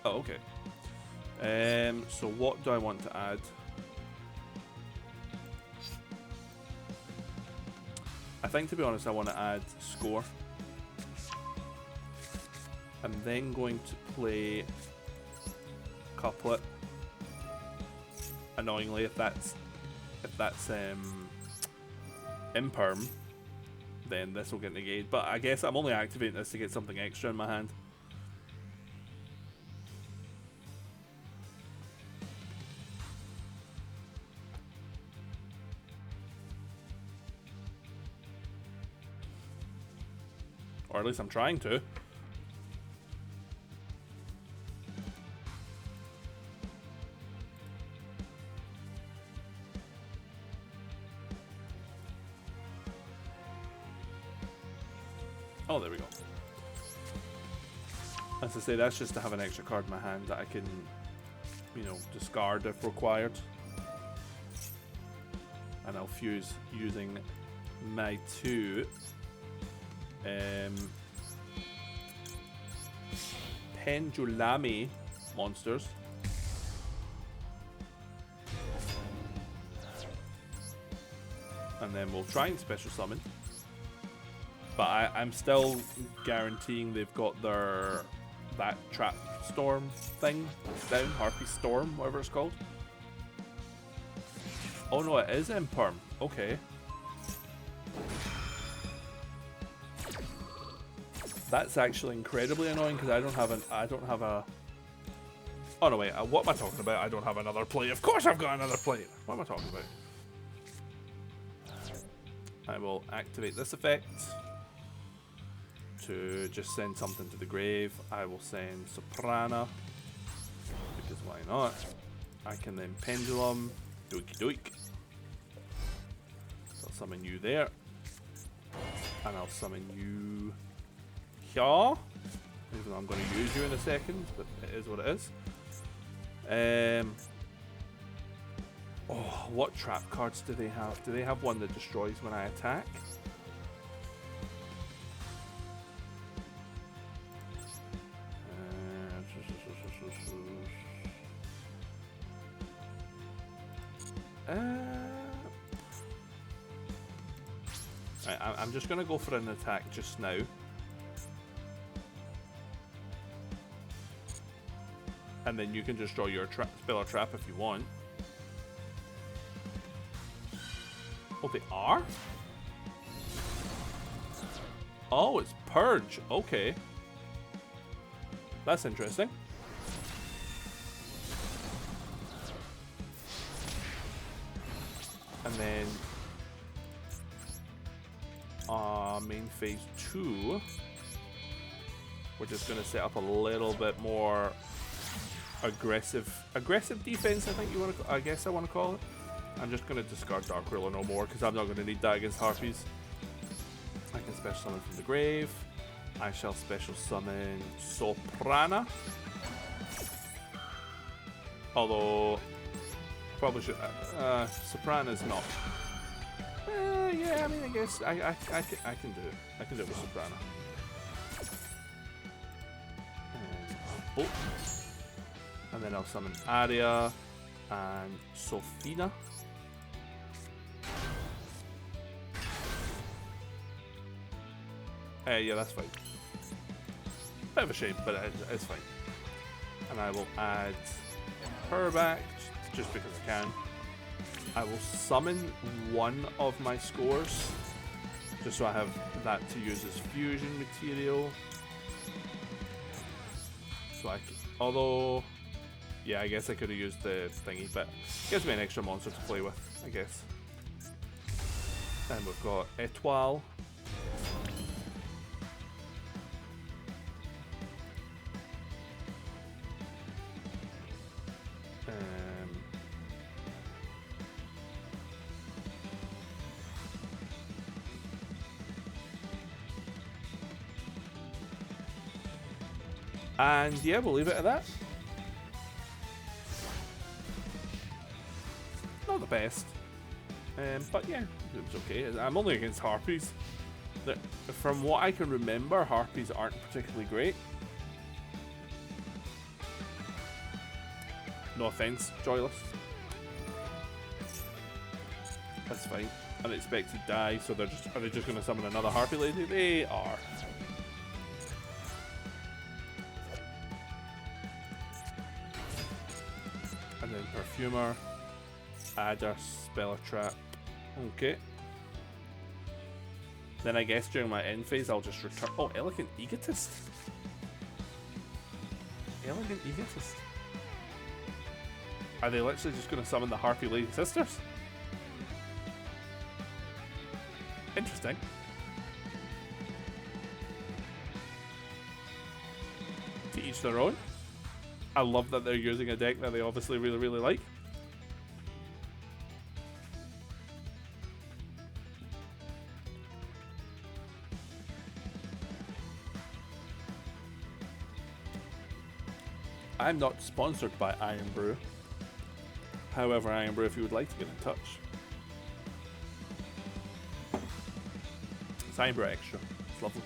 Oh, okay. So what do I want to add? I think, to be honest, I want to add Score. I'm then going to play Couplet. Annoyingly, if that's Imperm, then this will get negated. But I guess I'm only activating this to get something extra in my hand. Or at least I'm trying to. Oh, there we go. As I say, that's just to have an extra card in my hand that I can, you know, discard if required. And I'll fuse using my two Pendulami monsters. And then we'll try and special summon. But I'm still guaranteeing they've got that trap storm thing down, Harpy Storm, whatever it's called. Oh no, it is Imperm. Okay. That's actually incredibly annoying because I don't have a. Oh no, wait. What am I talking about? I don't have another play. Of course, I've got another play. What am I talking about? I will activate this effect to just send something to the grave. I will send Soprana because why not? I can then Pendulum. Doiky doik. So I'll summon you there, and I'll summon you. Yeah, even though I'm going to use you in a second, but it is what it is. Oh, what trap cards do they have? Do they have one that destroys when I attack? I'm just going to go for an attack just now. And then you can just draw your spell or trap if you want. Oh, they are? Oh, it's Purge. Okay. That's interesting. And then main phase 2, we're just going to set up a little bit more aggressive defense, I guess I want to call it. I'm just going to discard Dark Ruler no more because I'm not going to need that against Harpies. I can special summon from the grave. I shall special summon Soprana. Although, I probably should. Soprana's not. Yeah, I mean, I guess I can do it. I can do it with Soprana. And then I'll summon Aria and Sofina. Yeah, that's fine. Bit of a shame, but it's fine. And I will add her back just because I can. I will summon one of my scores just so I have that to use as fusion material. So although, yeah, I guess I could have used the thingy, but it gives me an extra monster to play with, I guess. And we've got Etoile. And yeah, we'll leave it at that. Not the best. But yeah, it was okay. I'm only against Harpies. From what I can remember, Harpies aren't particularly great. No offense, Joyless. That's fine. Unexpected die, so are they just going to summon another Harpy Lady? They are. And then Perfumer, Adder, Speller Trap. Okay. Then I guess during my end phase I'll just return. Oh, Elegant Egotist. Elegant Egotist. Are they literally just going to summon the Harpy Lady Sisters? Interesting. To each their own. I love that they're using a deck that they obviously really, really like. I'm not sponsored by Iron Brew. However, Iron Brew, if you would like to get in touch. It's Iron Brew Extra. It's lovely.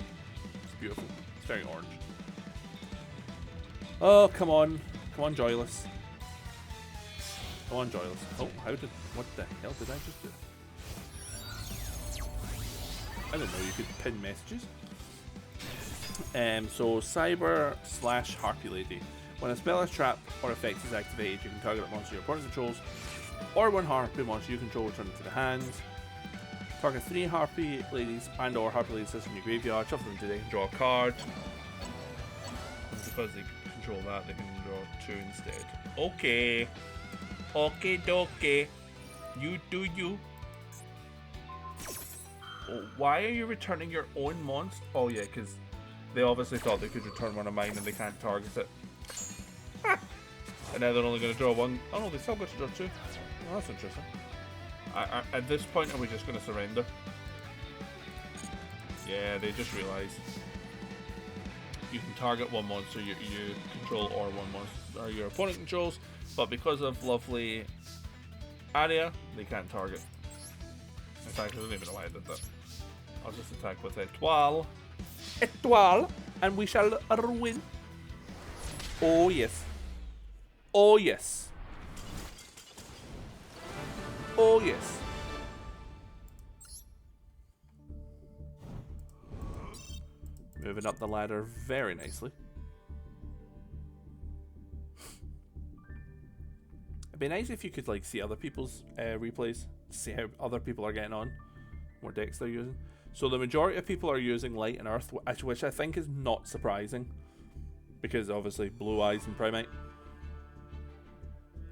It's beautiful. It's very orange. Oh, come on. Come on, Joyless. Come on, Joyless. Oh, what the hell did I just do? I didn't know you could pin messages. So Cyber/Harpy Lady. When a spell is trap or effect is activated, you can target a monster your opponent controls, or one Harpy monster you control return it to the hand. Target 3 Harpy Ladies and/or Harpy Lady Sisters in your graveyard, shuffle them to the deck and draw a card. And because they control that, they can draw 2 instead. Okay. Okay, dokie. You do you. Oh, why are you returning your own monster? Oh yeah, because they obviously thought they could return one of mine and they can't target it. And now they're only going to draw 1. Oh no, they still got to draw 2. Oh, that's interesting. At this point, are we just going to surrender? Yeah, they just realised. You can target one monster you control or one monster or your opponent controls, but because of lovely Aria, they can't target. In fact, I don't even know why I did that. I'll just attack with Etoile. Etoile! And we shall win. Oh yes. Oh yes. Oh yes. Moving up the ladder very nicely. It'd be nice if you could like see other people's replays, see how other people are getting on, what decks they're using. So the majority of people are using Light and Earth, which I think is not surprising, because obviously Blue Eyes and Primate,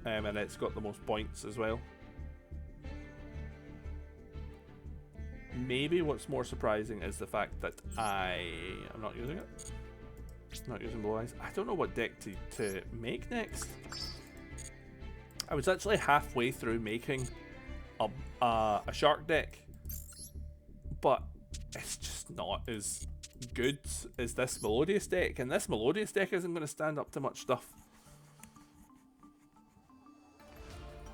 and it's got the most points as well. Maybe what's more surprising is the fact that I'm not using it. Not using Blue Eyes. I don't know what deck to make next. I was actually halfway through making a shark deck, but it's just not as good as this Melodious deck, and this Melodious deck isn't going to stand up to much stuff.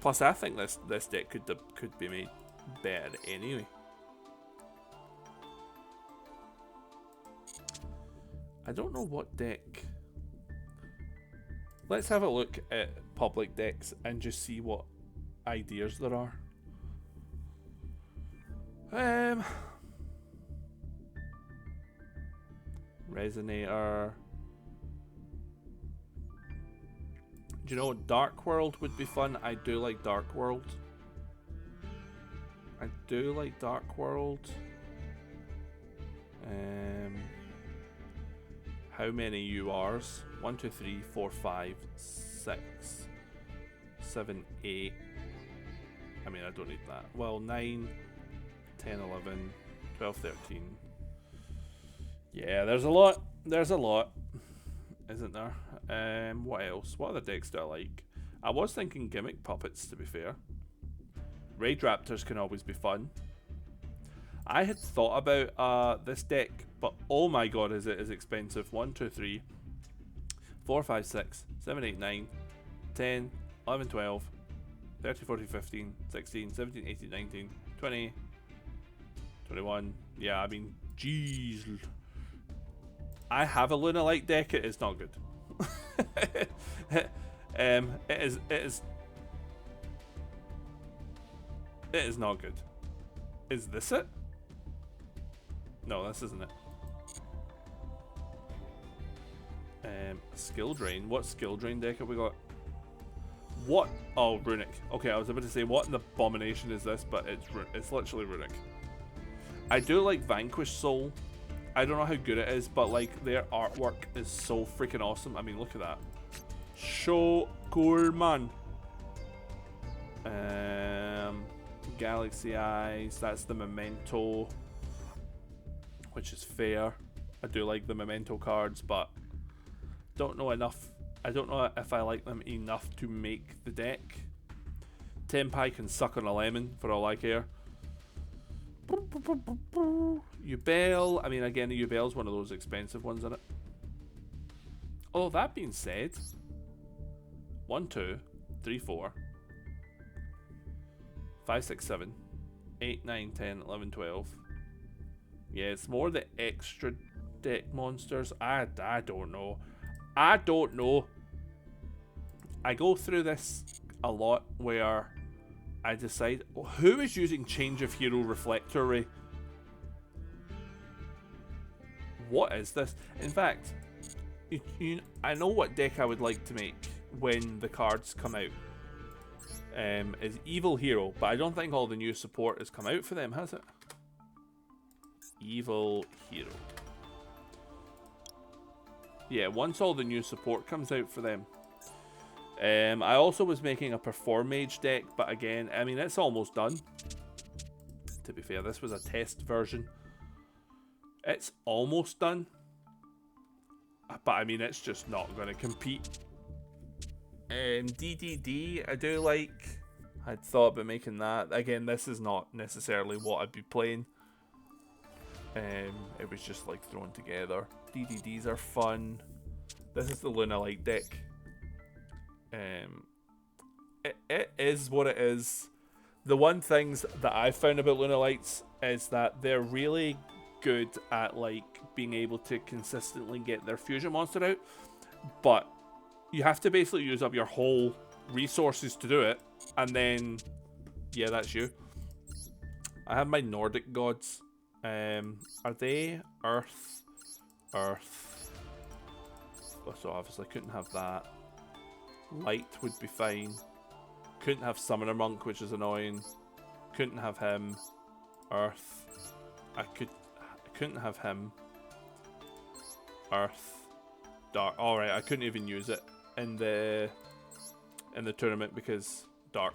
Plus, I think this deck could be made better anyway. I don't know what deck. Let's have a look at public decks and just see what ideas there are. Resonator. Do you know Dark World would be fun? I do like Dark World. I do like Dark World. How many URs? 1, 2, 3, 4, 5, 6, 7, 8. I mean, I don't need that. Well, 9, 10, 11, 12, 13. Yeah, there's a lot. There's a lot, isn't there? What else? What other decks do I like? I was thinking Gimmick Puppets, to be fair. Raid Raptors can always be fun. I had thought about this deck, but oh my god, is it expensive. 1, 2, 3, 4, 5, 6, 7, 8, 9, 10, 11, 12, 13, 14, 15, 16, 17, 18, 19, 20, 21. Yeah, I mean, jeez. I have a Luna Light deck, it is not good. It is not good. Is this it? No, this isn't it. Skill Drain. What Skill Drain deck have we got? What? Oh, Runic. Okay, I was about to say, what in the abomination is this? But it's literally Runic. I do like Vanquish Soul. I don't know how good it is, but like their artwork is so freaking awesome. I mean, look at that. So cool, man. Galaxy Eyes. That's the Memento, which is fair. I do like the Memento cards, but don't know enough. I don't know if I like them enough to make the deck. Tenpai can suck on a lemon for all I care. Ubel. I mean, again, Ubel's one of those expensive ones, isn't it? Oh, that being said, 1, 2, 3, 4, 5, 6, 7, 8, 9, 10, 11, 12. Yeah, it's more the extra deck monsters. I don't know. I don't know. I go through this a lot where I decide, who is using Change of Hero Reflector Ray? What is this? In fact, I know what deck I would like to make when the cards come out. Is Evil Hero, but I don't think all the new support has come out for them, has it? Evil Hero. Yeah, once all the new support comes out for them. I also was making a Perform Mage deck, but again, I mean, it's almost done. To be fair, this was a test version. It's almost done. But I mean, it's just not going to compete. DDD, I do like. I'd thought about making that. Again, this is not necessarily what I'd be playing. It was just like thrown together. DDDs are fun. This is the Luna Light deck. It is what it is. The one things that I've found about Luna Lights is that they're really good at like being able to consistently get their fusion monster out, but you have to basically use up your whole resources to do it, and then yeah, that's you. I have my Nordic gods. Are they Earth? Earth. So obviously I couldn't have that. Light would be fine. Couldn't have Summoner Monk, which is annoying. Couldn't have him. Earth. I couldn't have him. Earth. Dark. Alright, I couldn't even use it in the tournament because dark.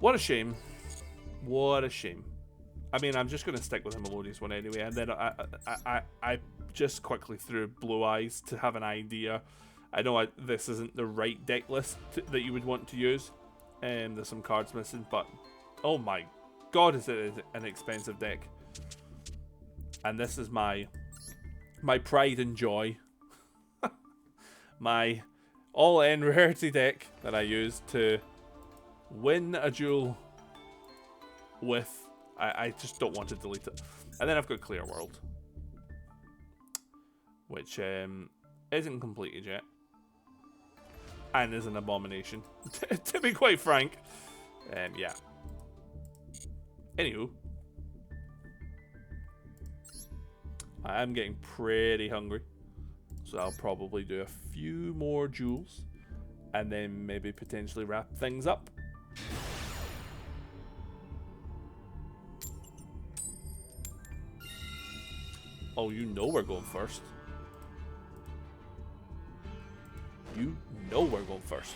What a shame. What a shame. I mean, I'm just going to stick with the Melodious one anyway, and then I just quickly threw Blue Eyes to have an idea. I know this isn't the right deck list that you would want to use, and there's some cards missing, but oh my god, is it an expensive deck. And this is my pride and joy. My all-in rarity deck that I use to win a duel with. I just don't want to delete it. And then I've got Clear World, which isn't completed yet, and is an abomination, to be quite frank. Yeah. Anywho, I am getting pretty hungry, so I'll probably do a few more duels, and then maybe potentially wrap things up. Oh, you know we're going first. You know we're going first.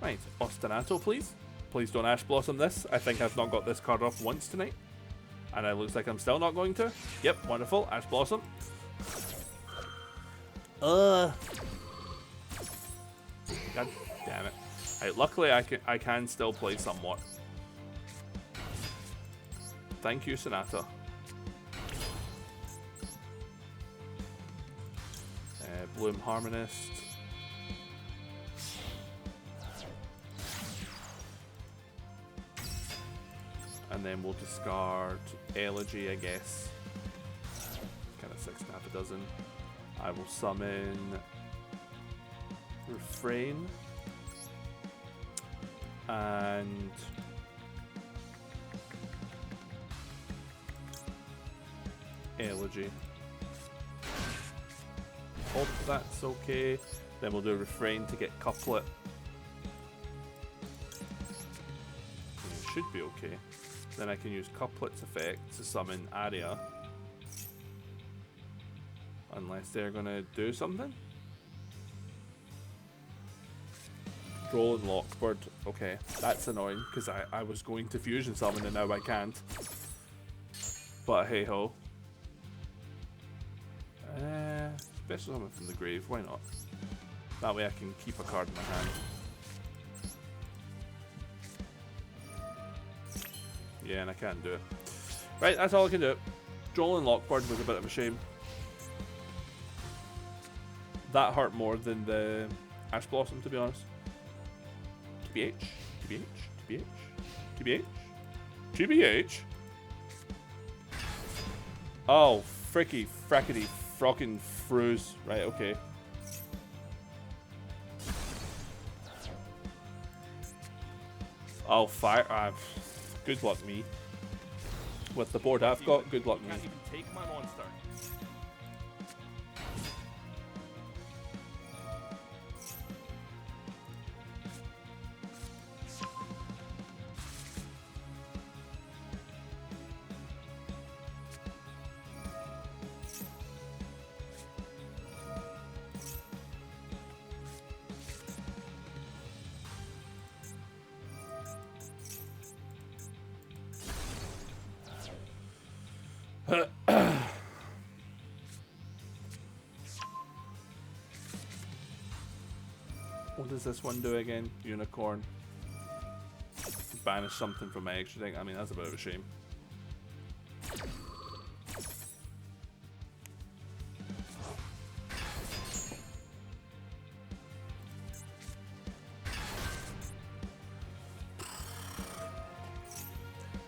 Right, Ostinato, please. Please don't Ash Blossom this. I think I've not got this card off once tonight. And it looks like I'm still not going to. Yep, wonderful. Ash Blossom. God damn it. Right, luckily I can still play somewhat. Thank you, Sonata. Bloom Harmonist. And then we'll discard Elegy, I guess. Kind of 6 and a half a dozen. I will summon Refrain. And Elegy. Hope that's okay. Then we'll do Refrain to get Couplet. It should be okay. Then I can use Couplet's effect to summon Aria. Unless they're going to do something. Droll and Lockbird. Okay, that's annoying because I was going to Fusion Summon and now I can't. But hey ho. Special Summon from the grave, why not? That way I can keep a card in my hand. Yeah, and I can't do it. Right, that's all I can do. Droll and Lockbird was a bit of a shame. That hurt more than the Ash Blossom, to be honest. TBH, TBH, TBH, TBH, TBH. Oh, fricky, frackety, frockin' froze. Right, okay. Oh, fire. Good luck me. With the board I've got, good luck me. Can't even take my monster. What does this one do again? Unicorn. Banish something from my extra deck. I mean, that's a bit of a shame.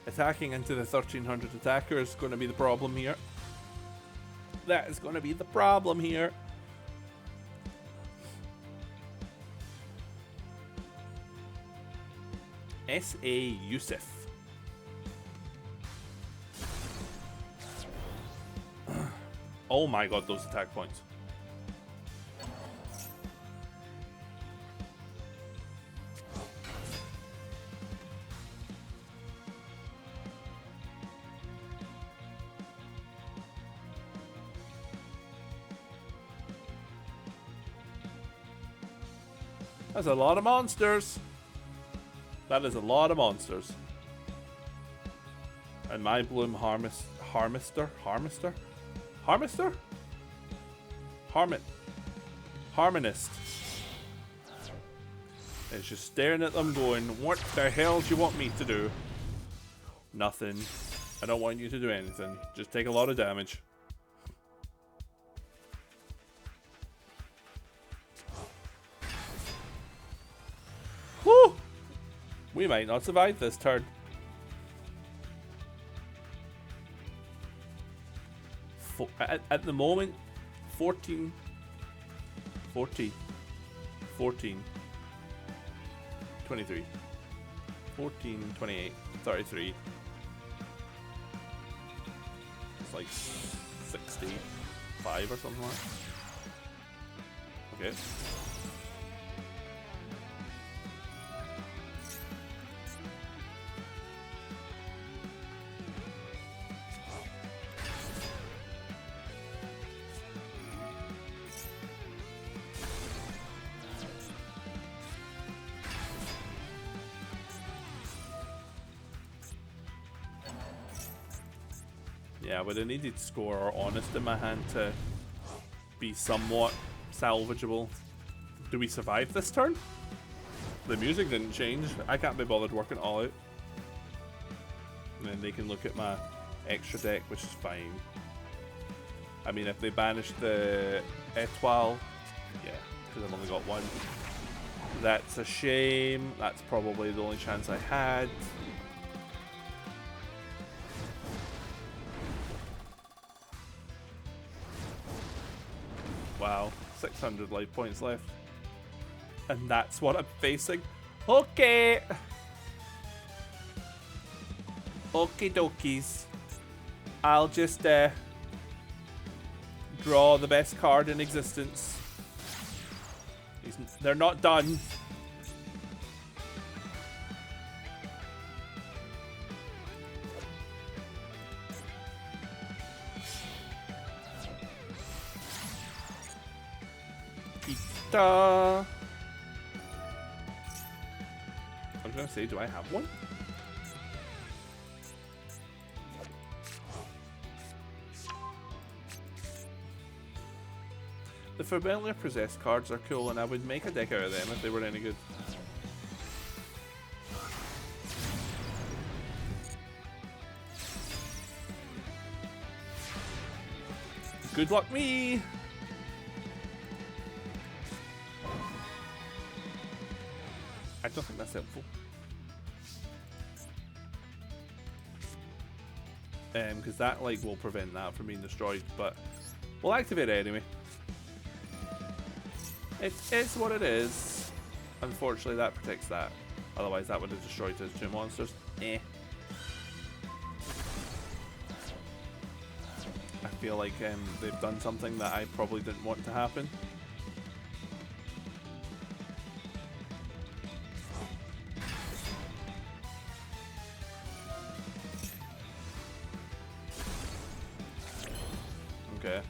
Attacking into the 1300 attacker is going to be the problem here. That is going to be the problem here. S.A. Yusuf. Oh my god, those attack points. That's a lot of monsters. That is a lot of monsters. And my Bloom Harminist is just staring at them going, what the hell do you want me to do? Nothing. I don't want you to do anything. Just take a lot of damage. Whew! We might not survive this turn. At the moment, 14, 23, 14, 28, 33. It's like 65 or something like that. Okay. Yeah, but I needed Score or Honest in my hand to be somewhat salvageable. Do we survive this turn? The music didn't change. I can't be bothered working it all out. And then they can look at my extra deck, which is fine. I mean, if they banish the Etoile, yeah, because I've only got one. That's a shame. That's probably the only chance I had. Wow, 600 life points left. And that's what I'm facing. Okay. Okie dokies. I'll just draw the best card in existence. They're not done. I was gonna say, do I have one? The familiar possessed cards are cool, and I would make a deck out of them if they were any good. Good luck me! I don't think that's helpful. Because that like will prevent that from being destroyed, but we'll activate it anyway. It is what it is. Unfortunately, that protects that. Otherwise, that would have destroyed his two monsters. Eh. I feel like they've done something that I probably didn't want to happen. Okay.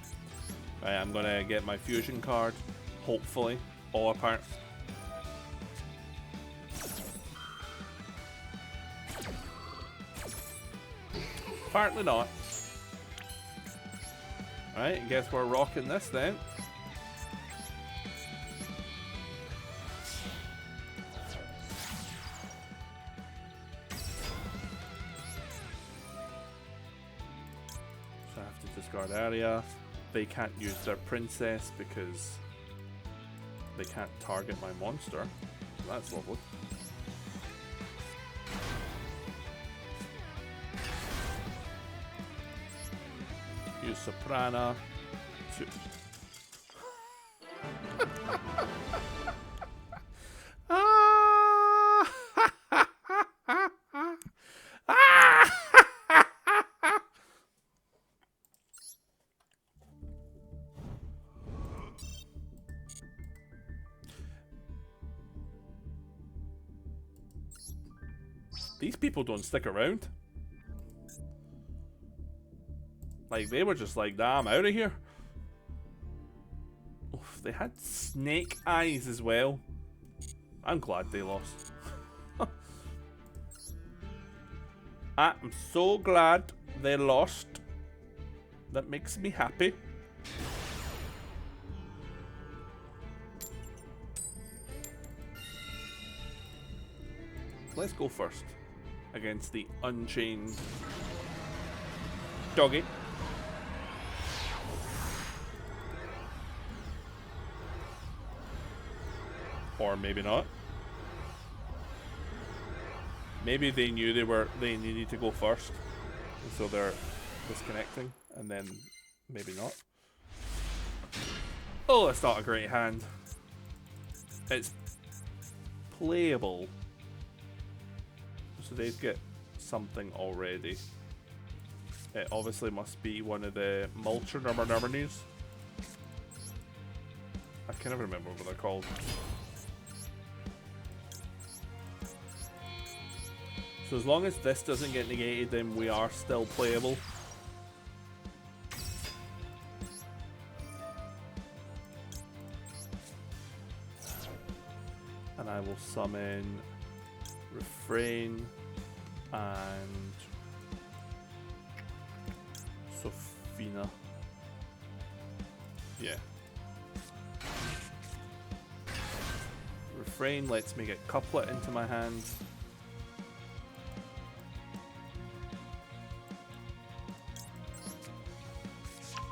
Right, I'm gonna get my fusion card. Hopefully. Or apart. Apparently not. Alright, guess we're rocking this then. So I have to discard area. They can't use their princess because they can't target my monster. That's lovely. Use Soprana. to... These people don't stick around. Like, they were just like, nah, I'm out of here. Oof, they had snake eyes as well. I'm glad they lost. I'm so glad they lost. That makes me happy. Let's go first against the Unchained Doggy. Or maybe not. Maybe they knew they needed to go first, and so they're disconnecting, and then maybe not. Oh, that's not a great hand. It's playable. So they get something already. It obviously must be one of the Mulcher Numbernies. I can never remember what they're called. So as long as this doesn't get negated, then we are still playable. And I will summon Refrain and Sophina. Yeah. Refrain lets me get Couplet into my hand.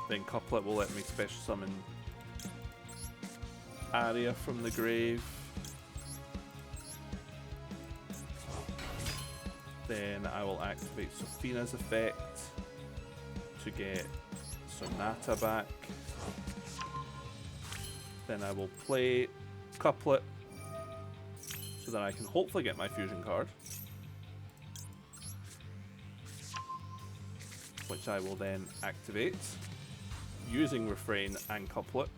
Then Couplet will let me special summon Aria from the grave. Then I will activate Sophina's effect to get Sonata back. Then I will play Couplet so that I can hopefully get my fusion card, which I will then activate using Refrain and Couplet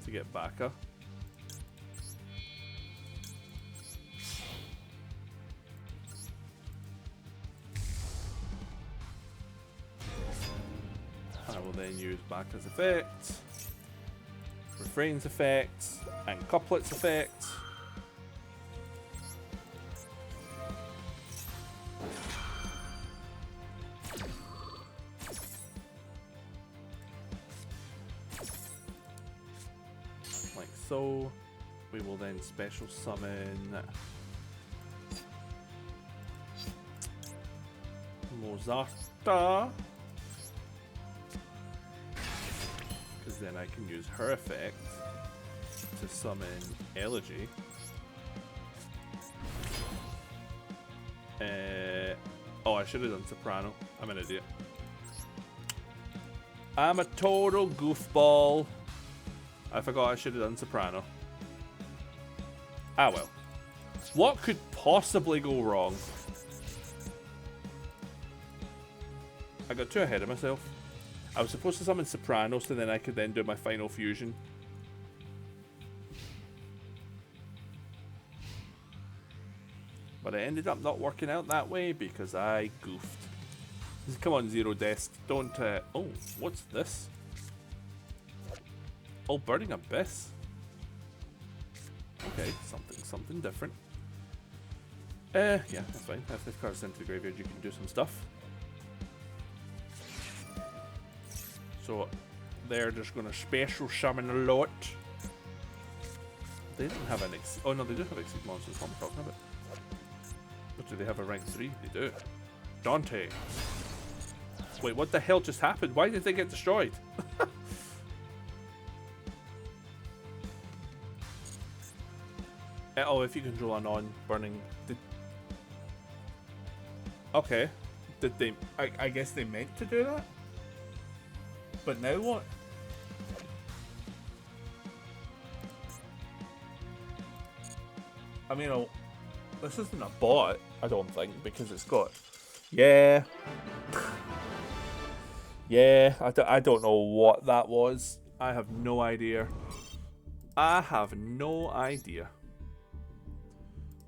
to get Baka. I will then use Baka's effect, Refrain's effect, and Couplet's effect. Like so. We will then special summon Mozarta, because then I can use her effect to summon Elegy. Oh, I should have done Soprano. I'm an idiot. I'm a total goofball. I forgot I should have done Soprano. Ah well. What could possibly go wrong? I got too ahead of myself. I was supposed to summon Soprano so then I could then do my final fusion. But it ended up not working out that way because I goofed. Come on, Zero Desk. Don't, oh, what's this? Oh, Burning Abyss. Okay, something different. Yeah, that's fine. If this card's sent to the graveyard, you can do some stuff. So, they're just gonna special summon a lot. They don't have an oh no, they do have Exceed Monsters, what am I talking about? But do they have a rank 3? They do. Dante. Wait, what the hell just happened? Why did they get destroyed? Oh, if you control a non-burning... Okay. Did they... I guess they meant to do that? But now what? I mean, this isn't a bot, I don't think, because it's got... Yeah. Yeah, I don't know what that was. I have no idea. I have no idea.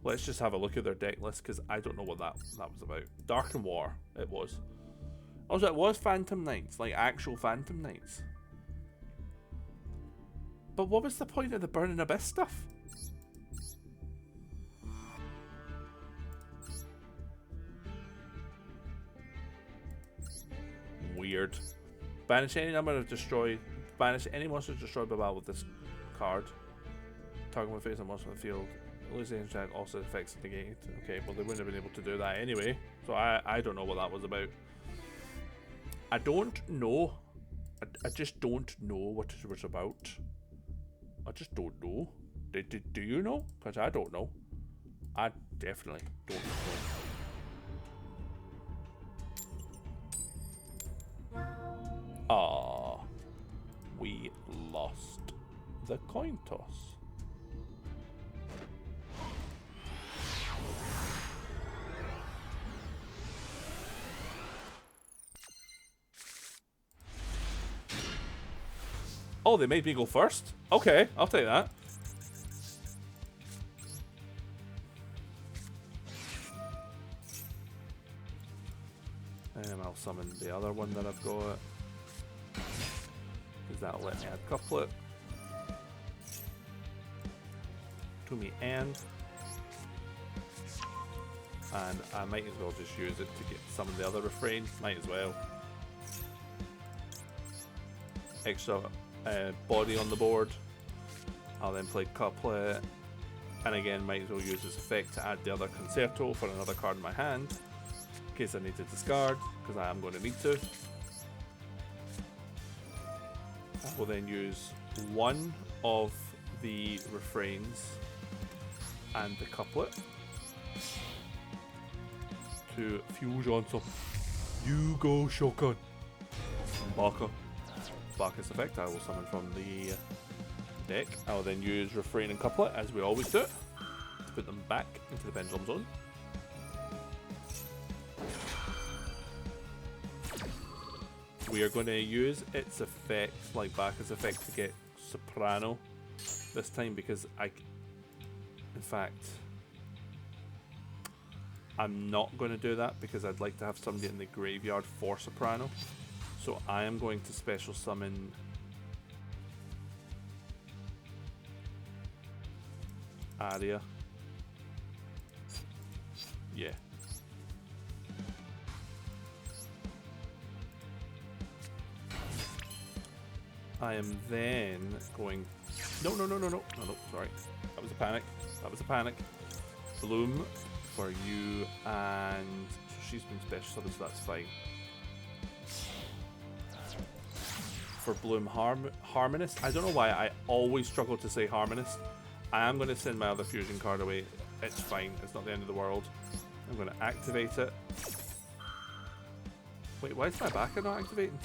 Let's just have a look at their deck list, because I don't know what that was about. Dark and War, it was. Also, it was Phantom Knights, like actual Phantom Knights. But what was the point of the Burning Abyss stuff? Weird. Banish any number of banish any monster destroyed by battle with this card. Target with face a monster on the field. Losing check also affects negate. Okay, well they wouldn't have been able to do that anyway. So I don't know what that was about. I don't know. I just don't know what it was about. I just don't know. Do you know? Because I don't know. I definitely don't know. Ah, we lost the coin toss. Oh, they made me go first? Okay, I'll take that. And I'll summon the other one that I've got. Because that'll let me add couplet. To me and I might as well just use it to get some of the other refrain. Might as well. Extra body on the board. I'll then play couplet. And again, might as well use this effect to add the other concerto for another card in my hand. In case I need to discard, because I am going to need to. I will then use one of the refrains and the couplet to fuse on some You Go Shogun. Baka's effect I will summon from the deck. I will then use refrain and couplet as we always do to put them back into the pendulum zone. We are going to use its effect, like Baka's effect, to get soprano this time because in fact, I'm not going to do that because I'd like to have somebody in the graveyard for soprano. So I am going to special summon Aria. Yeah. I am then going... No, sorry. That was a panic. Bloom for you, and she's been special summoned, so that's fine. For Bloom Harmonist, I don't know why I always struggle to say Harmonist. I am going to send my other fusion card away. It's fine, it's not the end of the world. I'm going to activate it. Wait, why is my backer not activating?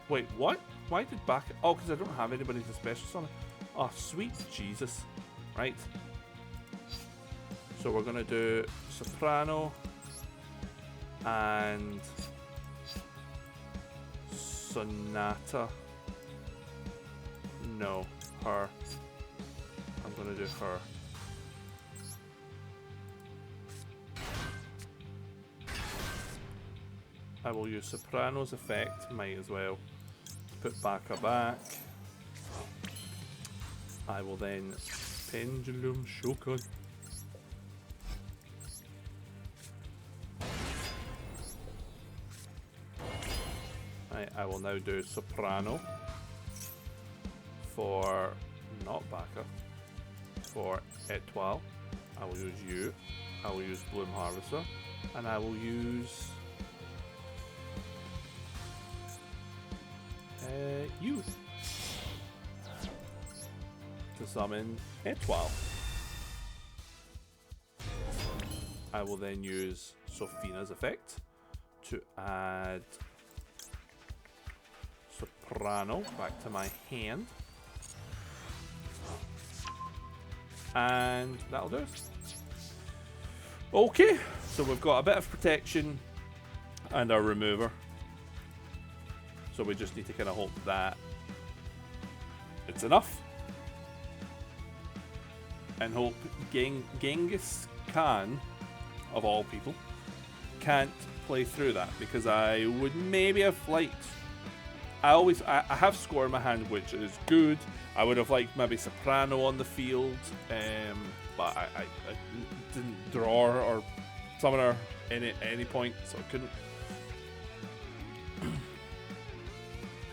Wait, what? Why did back... Oh, because I don't have anybody to special summon. Oh, sweet Jesus. Right. So we're going to do soprano and sonata. No, her. I'm going to do her. I will use soprano's effect, might as well. Put Baka back. I will then pendulum shogun. I will now do soprano for not Baka, for Etoile. I will use you. I will use Bloom Harvester, and I will use you to summon Etoile. I will then use Sofina's effect to add Soprano back to my hand. And that'll do it. Okay, so we've got a bit of protection and our remover. So we just need to kind of hope that it's enough. And hope Genghis Khan, of all people, can't play through that, because I would maybe have liked... I have score in my hand, which is good. I would have liked maybe Soprano on the field, but I didn't draw or summoner at any point, so I couldn't.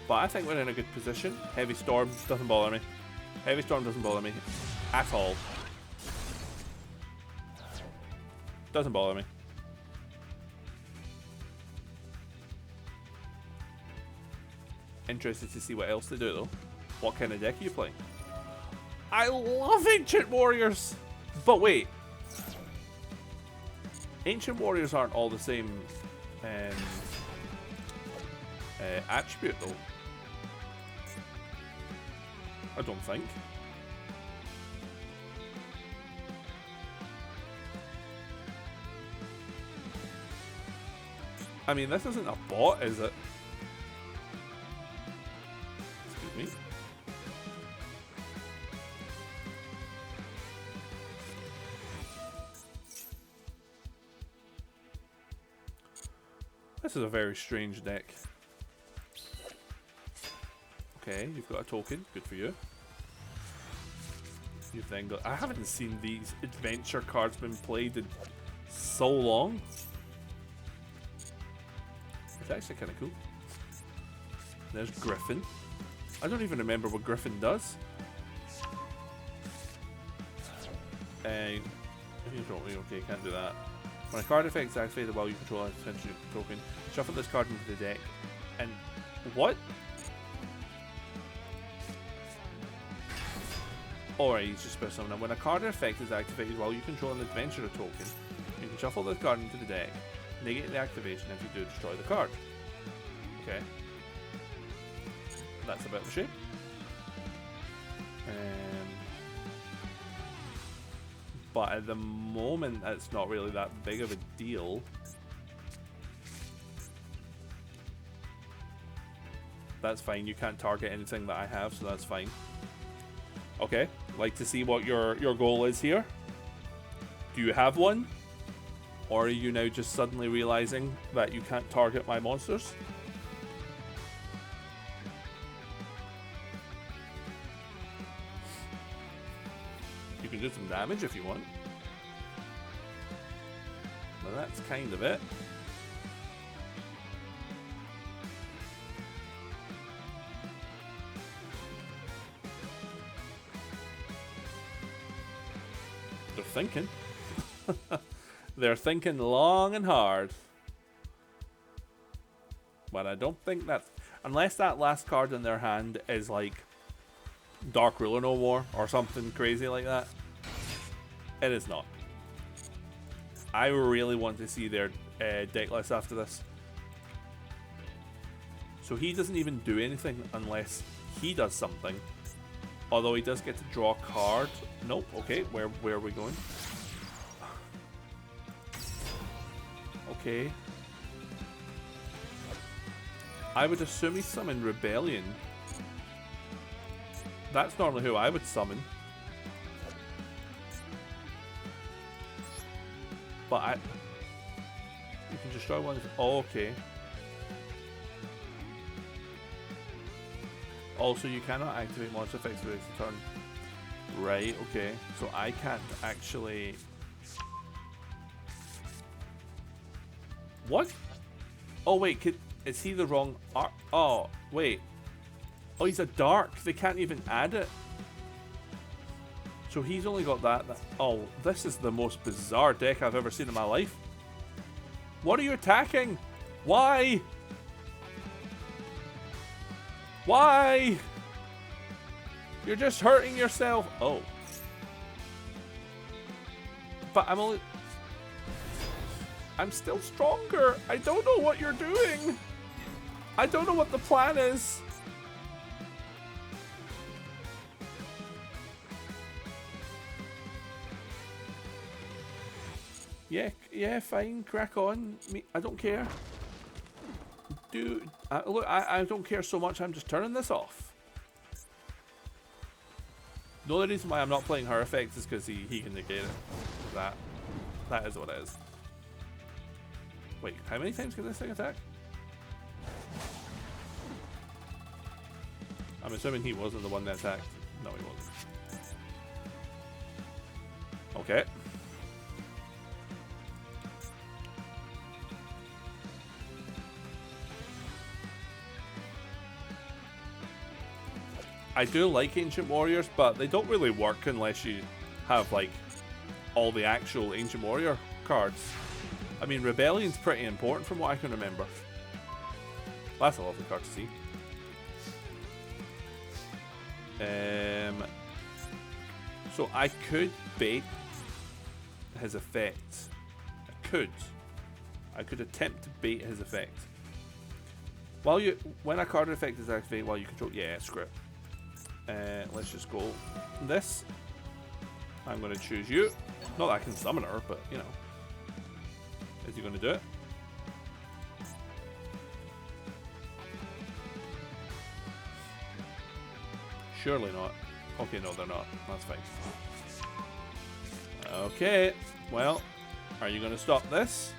But I think we're in a good position. Heavy Storm doesn't bother me. Heavy Storm doesn't bother me at all. Doesn't bother me. Interested to see what else they do though. What kind of deck are you playing? I love Ancient Warriors! But wait. Ancient Warriors aren't all the same attribute though. I don't think. I mean, this isn't a bot, is it? Excuse me. This is a very strange deck. Okay, you've got a token. Good for you. You've then got... I haven't seen these adventure cards been played in so long. It's actually kind of cool. There's Griffin. I don't even remember what Griffin does. Okay, can't do that. When a card effect is activated while you control an attention token, shuffle this card into the deck. And what? Alright, he's just special summoner. When a card effect is activated while you control an adventurer token, you can shuffle this card into the deck. Negate the activation. If you do, destroy the card. Okay. That's a bit of a shame. But at the moment, it's not really that big of a deal. That's fine. You can't target anything that I have, so that's fine. Okay. Like to see what your goal is here. Do you have one? Or are you now just suddenly realizing that you can't target my monsters? You can do some damage if you want. But that's kind of it. They're thinking. They're thinking long and hard. But I don't think that's... Unless that last card in their hand is like Dark Ruler No More or something crazy like that. It is not. I really want to see their deck list after this. So he doesn't even do anything unless he does something. Although he does get to draw a card. Nope. Okay, where are we going? Okay. I would assume he summoned Rebellion. That's normally who I would summon. But you can destroy one. Oh, okay. Also, you cannot activate monster effects for this turn. Right, okay. So I can't actually... What? Oh, wait. Is he the wrong... Oh, wait. Oh, he's a dark. They can't even add it. So he's only got that. Oh, this is the most bizarre deck I've ever seen in my life. What are you attacking? Why? Why? You're just hurting yourself. Oh. But I'm still stronger. I don't know what you're doing. I don't know what the plan is. Yeah, fine, crack on. Me, I don't care. Dude, look, I don't care so much. I'm just turning this off. The only reason why I'm not playing her effects is because he can negate it. That is what it is. Wait, how many times can this thing attack? I'm assuming he wasn't the one that attacked. No, he wasn't. Okay. I do like Ancient Warriors, but they don't really work unless you have, like, all the actual Ancient Warrior cards. I mean, Rebellion's pretty important from what I can remember. That's a lovely card to see. So I could bait his effect. I could attempt to bait his effect. When a card effect is activated while you control, yeah, screw it. Let's just go this. I'm going to choose you. Not that I can summon her, but you know. Is he going to do it? Surely not. Okay, no, they're not. That's fine. Okay. Well, are you going to stop this?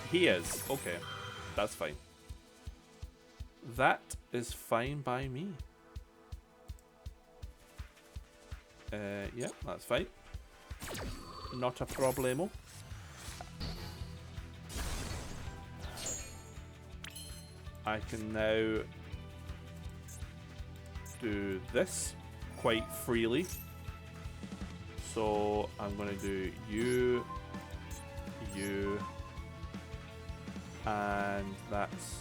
He is. Okay. That's fine. That is fine by me. Yeah, that's fine. Not a problemo. I can now do this quite freely. So I'm going to do you, and that's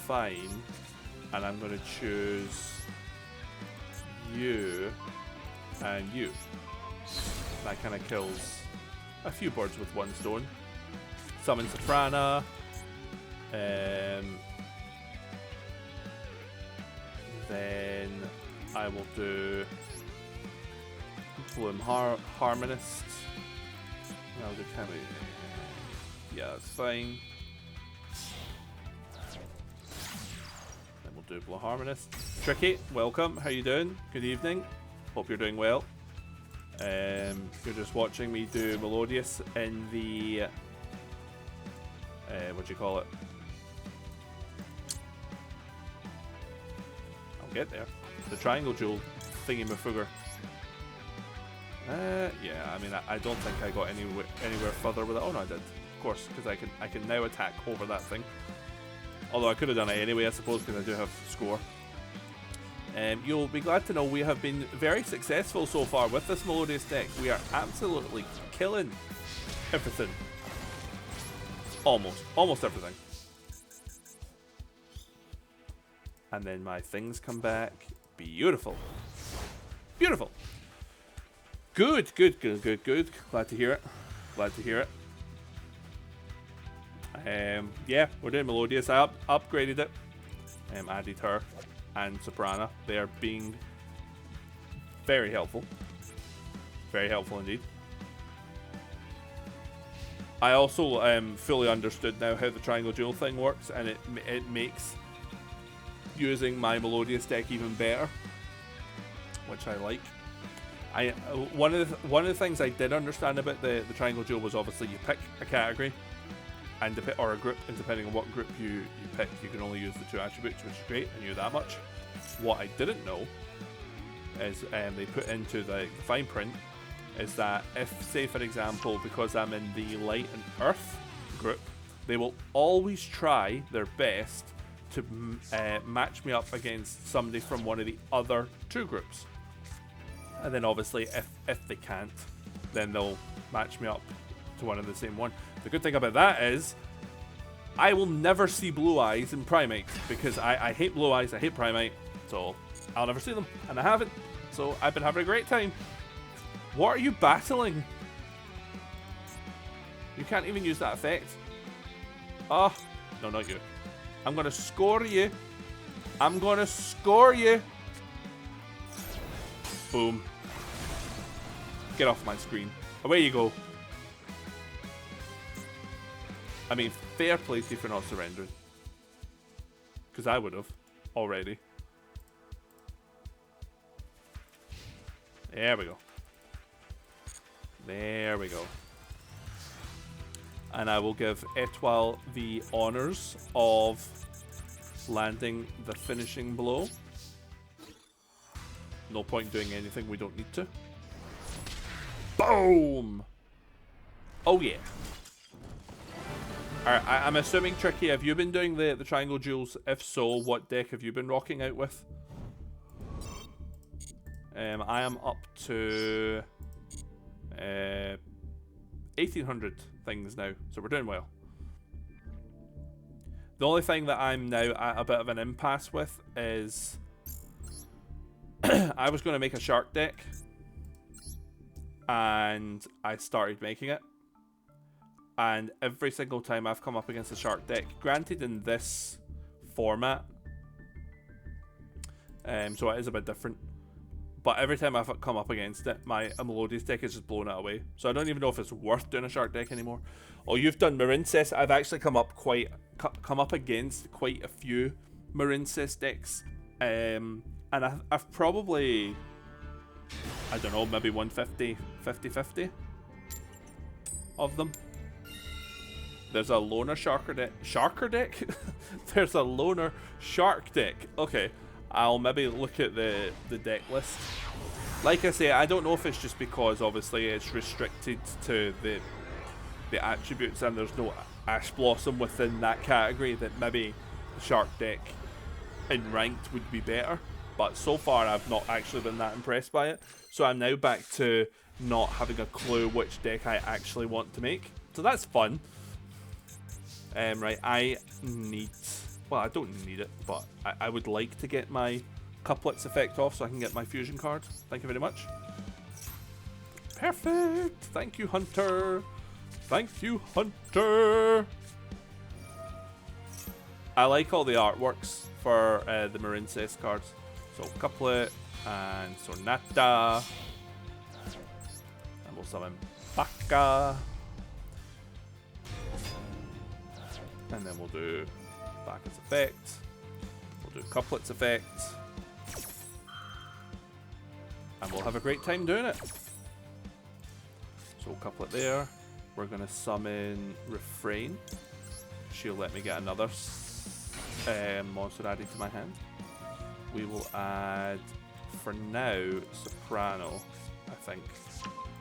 fine. And I'm going to choose you and you. That kind of kills a few birds with one stone. Summon Soprana. Then I will do Bloom Harmonist. I'll do kind of, yeah, that's fine. Then we'll do Bloom Harmonist. Tricky, welcome. How you doing? Good evening. Hope you're doing well. You're just watching me do Melodious in the what do you call it? I'll get there. The triangle jewel thingy-mafooger. Yeah, I mean, I don't think I got anywhere further with it. Oh no, I did. Of course, because I can now attack over that thing. Although I could have done it anyway, I suppose, because I do have score. You'll be glad to know we have been very successful so far with this Melodious deck. We are absolutely killing everything. Almost everything. And then my things come back. Beautiful. Beautiful. Good. Glad to hear it. Yeah, we're doing Melodious. I upgraded it. Added her and Soprana. They are being very helpful. Very helpful indeed. I also fully understood now how the triangle duel thing works, and it makes using my Melodious deck even better, which I like. One of the things I did understand about the triangle duel was obviously you pick a category and or a group, and depending on what group you pick, you can only use the 2 attributes, which is great. I knew that much. What I didn't know is they put into the fine print is that if, say for example, because I'm in the light and earth group, they will always try their best to match me up against somebody from one of the other 2 groups. And then obviously if they can't, then they'll match me up to one of the same one. The good thing about that is I will never see Blue Eyes in Primate, because I hate Blue Eyes, I hate Primate, so I'll never see them, and I haven't. So I've been having a great time. What are you battling? You can't even use that effect. Oh, no, not you. I'm gonna score you. I'm gonna score you. Boom. Get off my screen. Away you go. I mean, fair play to you for not surrendering. Because I would have already. There we go. There we go. And I will give Etoile the honours of landing the finishing blow. No point doing anything we don't need to. Boom! Oh yeah. Alright, I'm assuming, Tricky, have you been doing the triangle duels? If so, what deck have you been rocking out with? I am up to 1800 things now, so we're doing well. The only thing that I'm now at a bit of an impasse with is I was going to make a shark deck, and I started making it, and every single time I've come up against a shark deck, granted in this format, so it is a bit different, but every time I've come up against it, my Melodious deck is just blowing it away. So I don't even know if it's worth doing a shark deck anymore. Oh, you've done Marincess. I've actually come up against quite a few Marincess decks, and I've probably, I don't know, maybe 150, 50-50 of them. There's a loner sharker deck. There's a loner shark deck. Okay. I'll maybe look at the deck list. Like I say, I don't know if it's just because obviously it's restricted to the attributes and there's no Ash Blossom within that category, that maybe the shark deck in ranked would be better. But so far I've not actually been that impressed by it. So I'm now back to not having a clue which deck I actually want to make. So that's fun. Right, I need... Well, I don't need it, but I would like to get my couplets effect off so I can get my fusion card. Thank you very much. Perfect! Thank you, Hunter! Thank you, Hunter! I like all the artworks for the Marincess cards. So, couplet and Sonata. And we'll summon Baka. And then we'll do Baka's effect. We'll do Couplet's effect. And we'll have a great time doing it. So Couplet there. We're going to summon Refrain. She'll let me get another monster added to my hand. We will add, for now, Soprano, I think,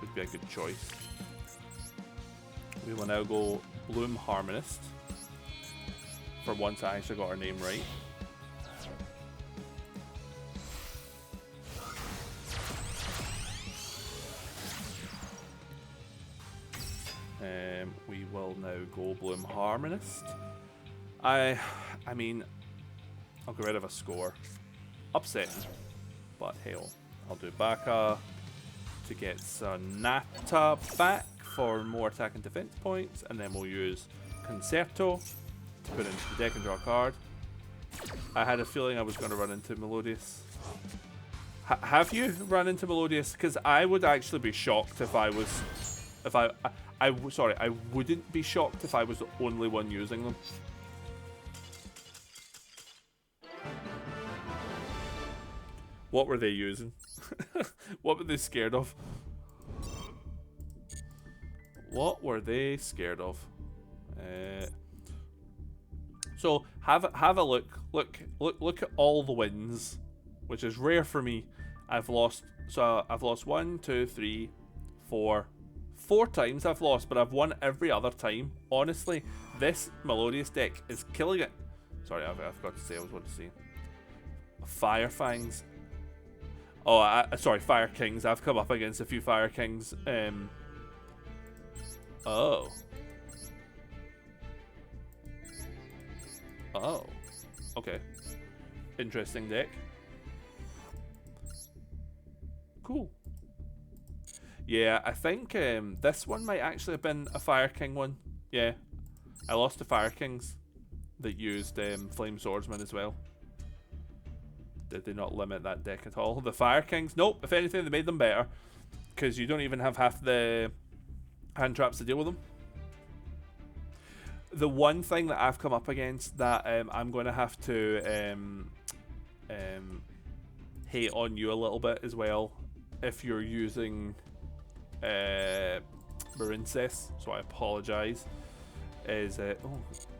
would be a good choice. We will now go Bloom Harmonist. For once I actually got her name right. We will now go Bloom Harmonist. I mean, I'll get rid of a score. Upsetting, but hell. I'll do Baka to get Sonata back for more attack and defense points, and then we'll use Concerto to put into the deck and draw a card. I had a feeling I was going to run into Melodious. Have you run into Melodious? Because I would actually be shocked if I was... Sorry, I wouldn't be shocked if I was the only one using them. What were they using? What were they scared of? What were they scared of? So have a look. Look at all the wins, which is rare for me. I've lost 1, 2, 3, 4 times I've lost, but I've won every other time. Honestly, this Melodious deck is killing it. Sorry, I forgot to say. I was about to say Fire Fangs. Oh, sorry, Fire Kings. I've come up against a few Fire Kings. Oh. Oh. Okay. Interesting deck. Cool. Yeah, I think this one might actually have been a Fire King one. Yeah. I lost to Fire Kings that used Flame Swordsman as well. Did they not limit that deck at all? The Fire Kings? Nope. If anything, they made them better. Because you don't even have half the hand traps to deal with them. The one thing that I've come up against that I'm going to have to hate on you a little bit as well if you're using Marincess, so I apologise, is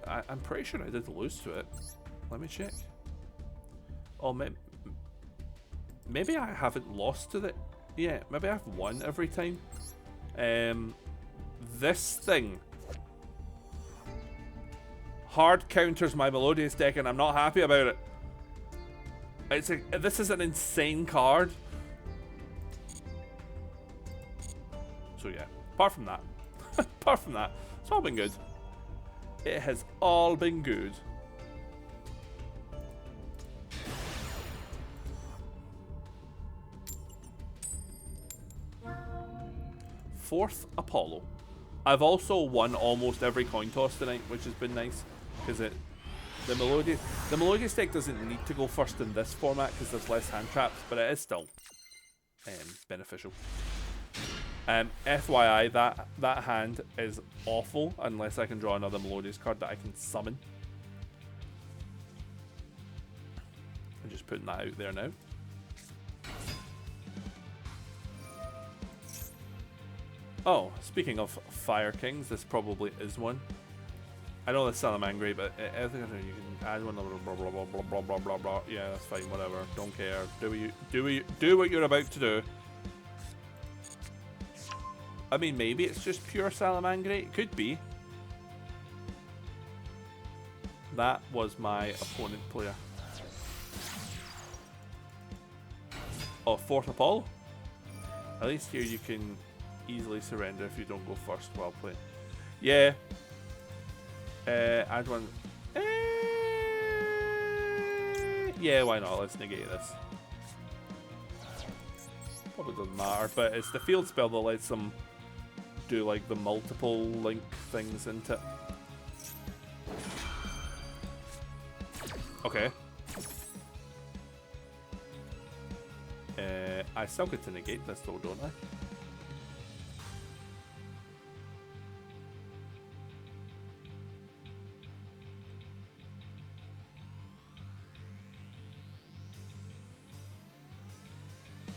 I'm pretty sure I did lose to it. Let me check. Oh, maybe I haven't lost to it. Yeah, maybe I've won every time. This thing hard counters my Melodious deck, and I'm not happy about it. This is an insane card. So yeah, apart from that, it's all been good. It has all been good. Fourth Apollo. I've also won almost every coin toss tonight, which has been nice, because the Melodious deck doesn't need to go first in this format because there's less hand traps, but it is still beneficial. FYI, that hand is awful unless I can draw another Melodious card that I can summon. I'm just putting that out there now. Oh, speaking of Fire Kings, this probably is one. I know that's Salamangreat, but I think you can add one. Blah blah blah blah blah blah blah blah. Yeah, that's fine. Whatever. Don't care. Do what you're about to do. I mean, maybe it's just pure Salamangreat. It could be. That was my opponent player. Oh, fourth Apollo. At least here you can easily surrender if you don't go first while playing. Yeah. Add one. Yeah, why not? Let's negate this. Probably doesn't matter, but it's the field spell that lets them do like the multiple link things into it. Okay. I still get to negate this though, don't I?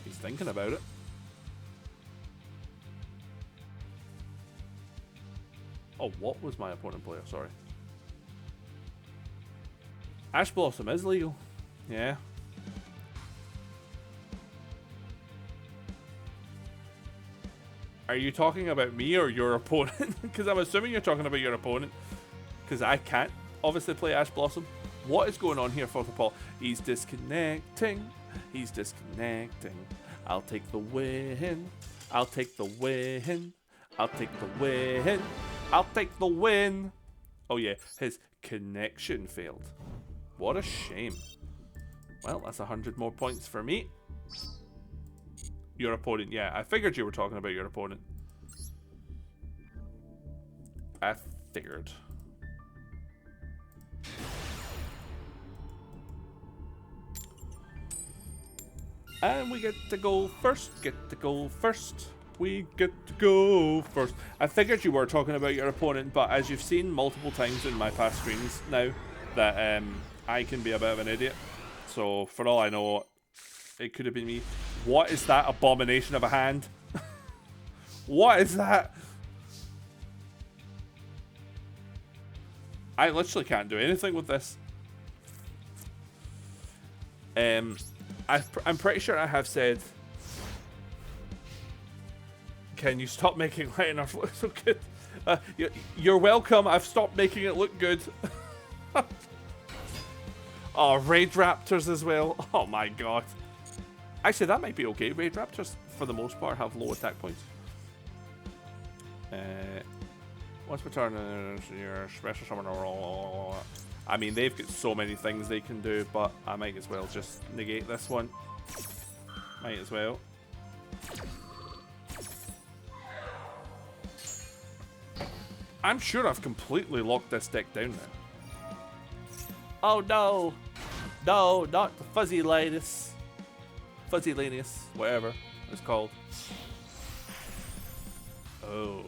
He's thinking about it. Oh, what was my opponent player? Sorry. Ash Blossom is legal. Yeah. Are you talking about me or your opponent? Because I'm assuming you're talking about your opponent. Because I can't obviously play Ash Blossom. What is going on here, Fourth Apollo? He's disconnecting. He's disconnecting. I'll take the win. I'll take the win. I'll take the win. I'll take the win. Oh yeah, his connection failed. What a shame. Well, that's 100 more points for me. Your opponent, yeah. I figured you were talking about your opponent. I figured. And we get to go first. We get to go first. I figured you were talking about your opponent, but as you've seen multiple times in my past streams now, that I can be a bit of an idiot. So for all I know, it could have been me. What is that abomination of a hand? What is that? I literally can't do anything with this. I'm pretty sure I have said, can you stop making light enough look so good? You're welcome. I've stopped making it look good. Oh, Raid Raptors as well. Oh my god. Actually, that might be okay. Raid Raptors, for the most part, have low attack points. Once per turn, your special summon. I mean, they've got so many things they can do, but I might as well just negate this one. Might as well. I'm sure I've completely locked this deck down now. Oh no! No, not the Fuzzy Linus. Fuzzy Linus, whatever it's called. Oh.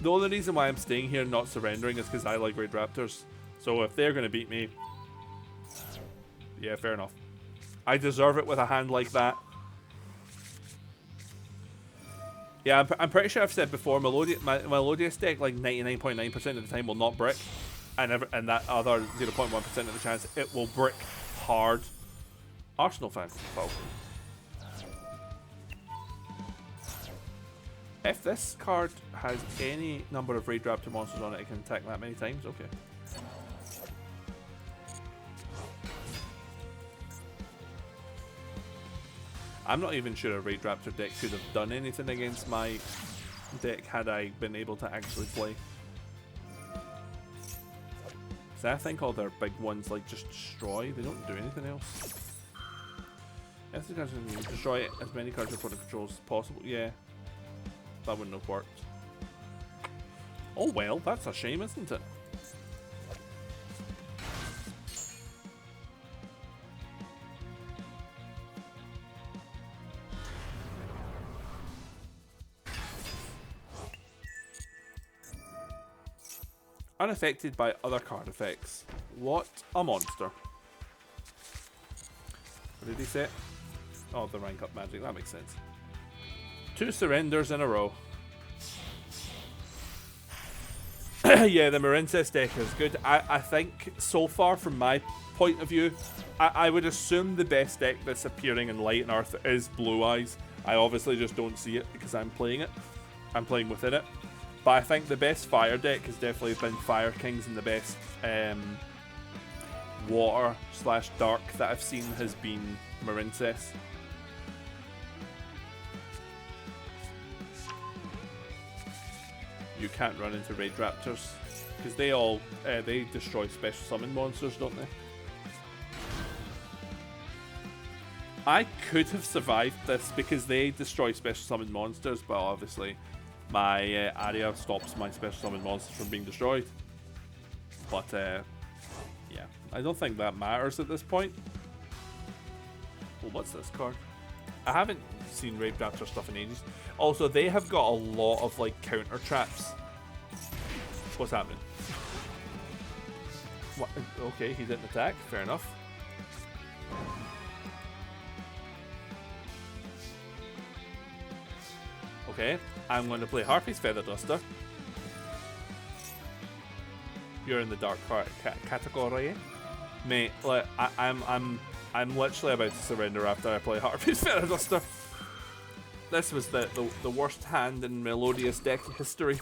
The only reason why I'm staying here and not surrendering is because I like Raid Raptors. So if they're going to beat me, yeah, fair enough. I deserve it with a hand like that. Yeah, I'm pretty sure I've said before, my Melodious deck, like 99.9% of the time, will not brick. And that other 0.1% of the chance, it will brick hard. Arsenal fan. Well, if this card has any number of Raid Raptor monsters on it, it can attack that many times. Okay. I'm not even sure a Raid Raptor deck could have done anything against my deck had I been able to actually play. So I think all their big ones like just destroy, they don't do anything else. If the cards destroy as many cards your opponent controls as possible, yeah. That wouldn't have worked. Oh well, that's a shame, isn't it? Unaffected by other card effects. What a monster. What did he say? Oh, the rank up magic, that makes sense. 2 surrenders in a row. Yeah, the Marincess deck is good. I think, so far from my point of view, I would assume the best deck that's appearing in Light and Earth is Blue Eyes. I obviously just don't see it because I'm playing it. I'm playing within it. But I think the best Fire deck has definitely been Fire Kings, and the best Water/Dark that I've seen has been Marincess. You can't run into Raid Raptors because they all they destroy special summon monsters, don't they? I could have survived this because they destroy special summon monsters, but obviously my area stops my special summon monsters from being destroyed. But yeah, I don't think that matters at this point. Well, what's this card? I haven't seen Raid Raptor stuff in ages. Also, they have got a lot of like counter traps. What's happening? What? Okay, he didn't attack. Fair enough. Okay, I'm going to play Harpy's Feather Duster. You're in the dark category, mate. Like, I'm literally about to surrender after I play Harpy's Feather Duster. This was the worst hand in Melodious deck history.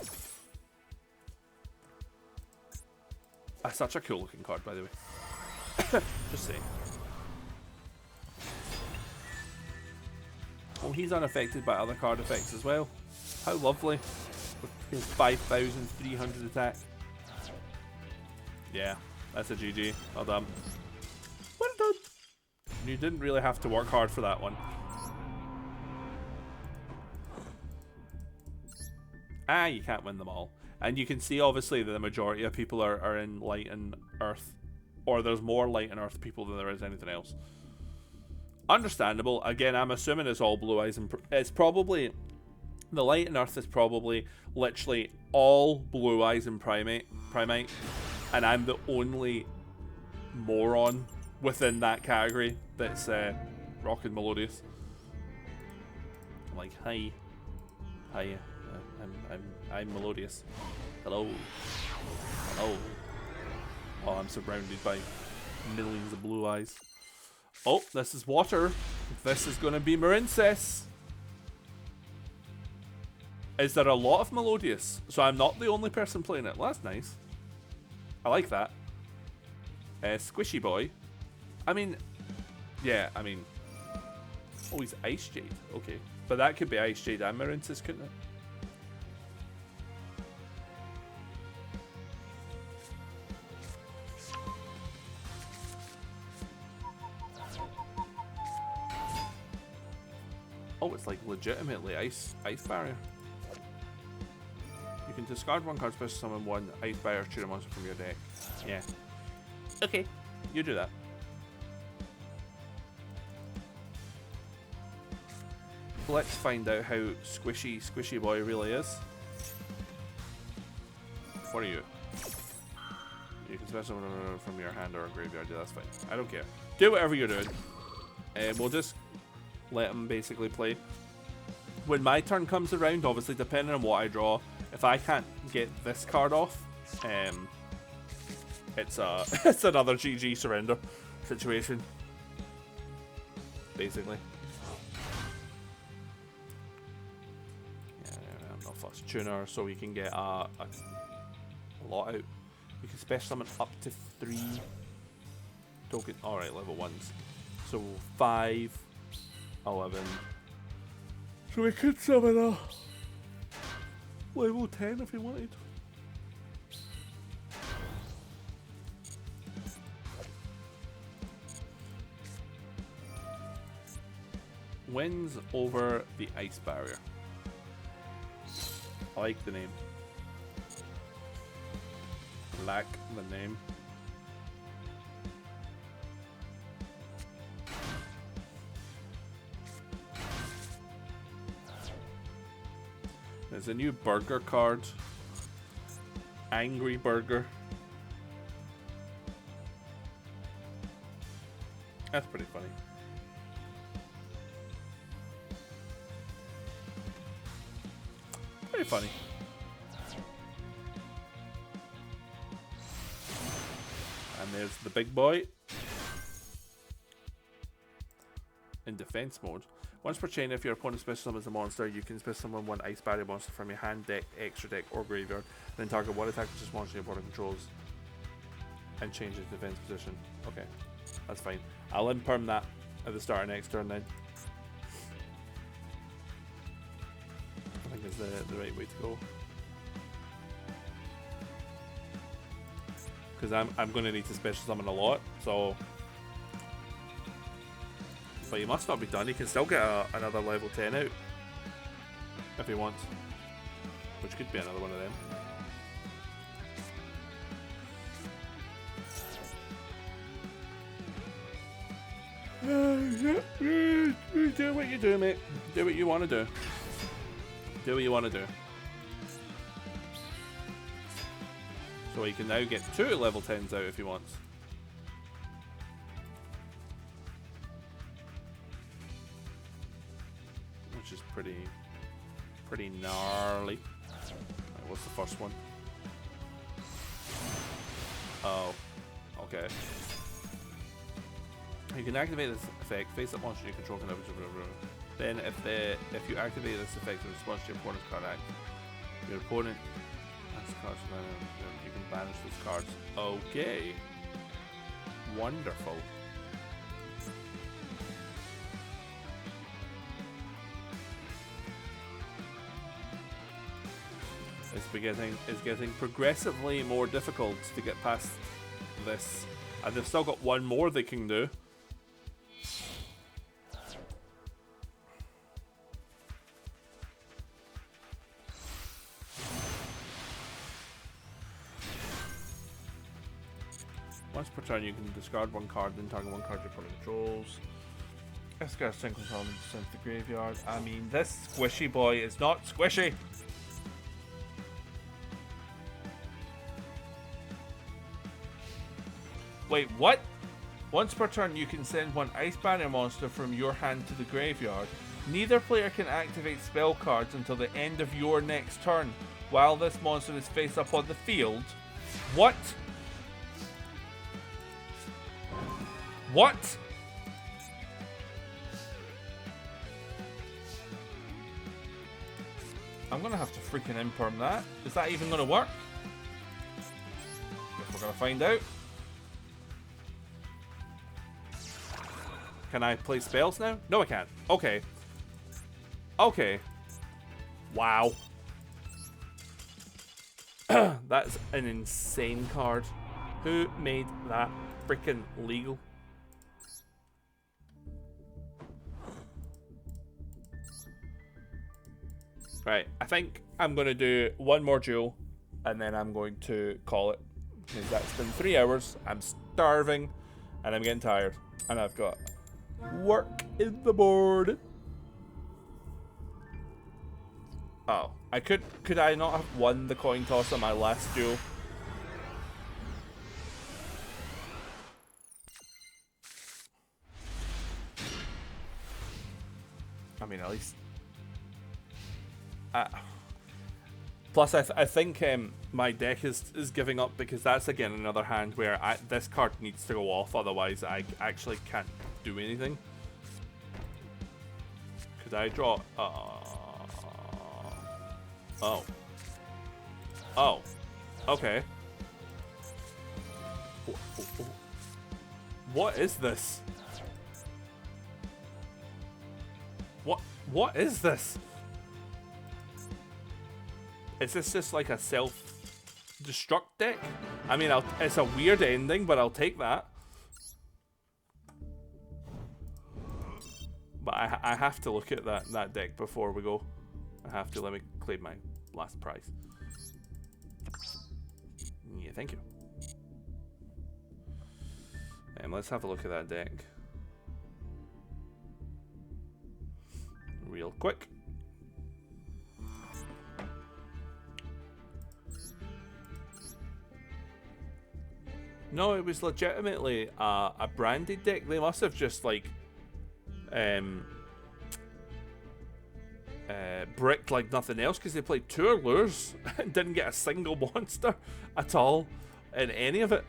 Such a cool looking card, by the way. Just saying. Oh, he's unaffected by other card effects as well. How lovely. With his 5,300 attack. Yeah, that's a GG. Well done. Well done. You didn't really have to work hard for that one. Ah, you can't win them all. And you can see, obviously, that the majority of people are in Light and Earth. Or there's more Light and Earth people than there is anything else. Understandable. Again, I'm assuming it's all Blue Eyes. And it's probably... The Light and Earth is probably literally all Blue Eyes and Primate. And I'm the only moron within that category that's rocking Melodious. I'm like, hi. Hi. I'm Melodious. Hello. Hello. Oh, I'm surrounded by millions of Blue Eyes. Oh, this is water. This is going to be Marincess. Is there a lot of Melodious? So I'm not the only person playing it. Well, that's nice. I like that. Squishy boy. I mean, yeah, I mean. Oh, he's Ice Jade. Okay. But that could be Ice Jade and Marincess, couldn't it? Oh, it's like legitimately ice barrier. You can discard one card, special summon one ice barrier tutor monster from your deck. Yeah. Okay, you do that. Let's find out how squishy boy really is. What are you? You can special summon from your hand or a graveyard. Yeah, that's fine. I don't care. Do whatever you're doing. And we'll just let him basically play. When my turn comes around, obviously depending on what I draw, if I can't get this card off, it's it's another GG surrender situation. Basically. Yeah, I'm not fussed. Tuner, so we can get a lot out. We can special summon up to 3 token. Alright, level 1s. So 5, 11. So we could summon a level 10 if we wanted. Wins over the ice barrier. I like the name. Like the name. There's a new burger card. Angry Burger. That's pretty funny. Pretty funny. And there's the big boy. In defense mode. Once per chain, if your opponent special summons a monster, you can special summon one ice barrier monster from your hand, deck, extra deck, or graveyard. Then target one attack with this monster your opponent controls and change its defense position. Okay, that's fine. I'll imperm that at the start of next turn then. I think it's the right way to go. Because I'm going to need to special summon a lot, so... But he must not be done. He can still get another level 10 out if he wants, which could be another one of them. Do what you do, mate. Do what you want to do. Do what you want to do. So he can now get 2 level 10s out if he wants. Which is pretty gnarly. Right, what's the first one? Oh, okay. You can activate this effect. Face up monster you control can have. Then, if you activate this effect in response to your opponent's card act, your opponent has cards. You can banish those cards. Okay. Wonderful. It's getting progressively more difficult to get past this, and they've still got one more they can do. Once per turn, you can discard one card, then target one card your opponent controls. Escort a single summon sent to the graveyard. I mean, this squishy boy is not squishy. Wait, what? Once per turn, you can send one ice barrier monster from your hand to the graveyard. Neither player can activate spell cards until the end of your next turn, while this monster is face up on the field. What? What? I'm gonna have to freaking imperm that. Is that even gonna work? Guess we're gonna find out. Can I play spells now? No, I can't. Okay. Okay. Wow. That's an insane card. Who made that freaking legal? Right, I think I'm going to do one more duel, and then I'm going to call it. Because that's been 3 hours, I'm starving, and I'm getting tired. And I've got work in the board. Oh, could I not have won the coin toss on my last duel? I mean, at least. Plus, I think my deck is giving up because that's again another hand where this card needs to go off, otherwise I actually can't do anything. Could I draw? Oh. Oh. Okay. What is this? What is this? Is this just like a self-destruct deck? I mean, it's a weird ending, but I'll take that. But I have to look at that deck before we go. I have to. Let me claim my last prize. Yeah, thank you. Let's have a look at that deck. Real quick. No, it was legitimately a branded deck. They must have just like bricked like nothing else, because they played 2 Allures and didn't get a single monster at all in any of it.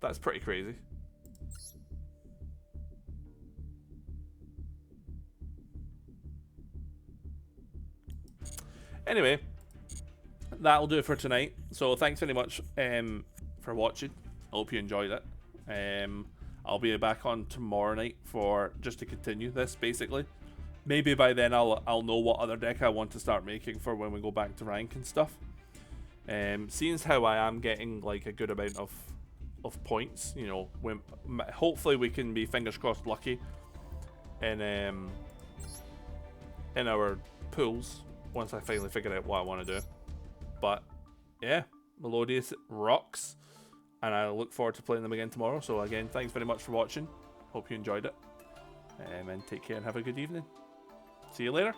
That's pretty crazy. Anyway, that'll do it for tonight. So thanks very much for watching. I hope you enjoyed it. I'll be back on tomorrow night for just to continue this, basically. Maybe by then I'll know what other deck I want to start making for when we go back to rank and stuff. Seeing as how I am getting like a good amount of points, you know, hopefully we can be, fingers crossed, lucky in our pools once I finally figure out what I want to do. But yeah, Melodious rocks, and I look forward to playing them again tomorrow. So again, thanks very much for watching. Hope you enjoyed it, and take care and have a good evening. See you later.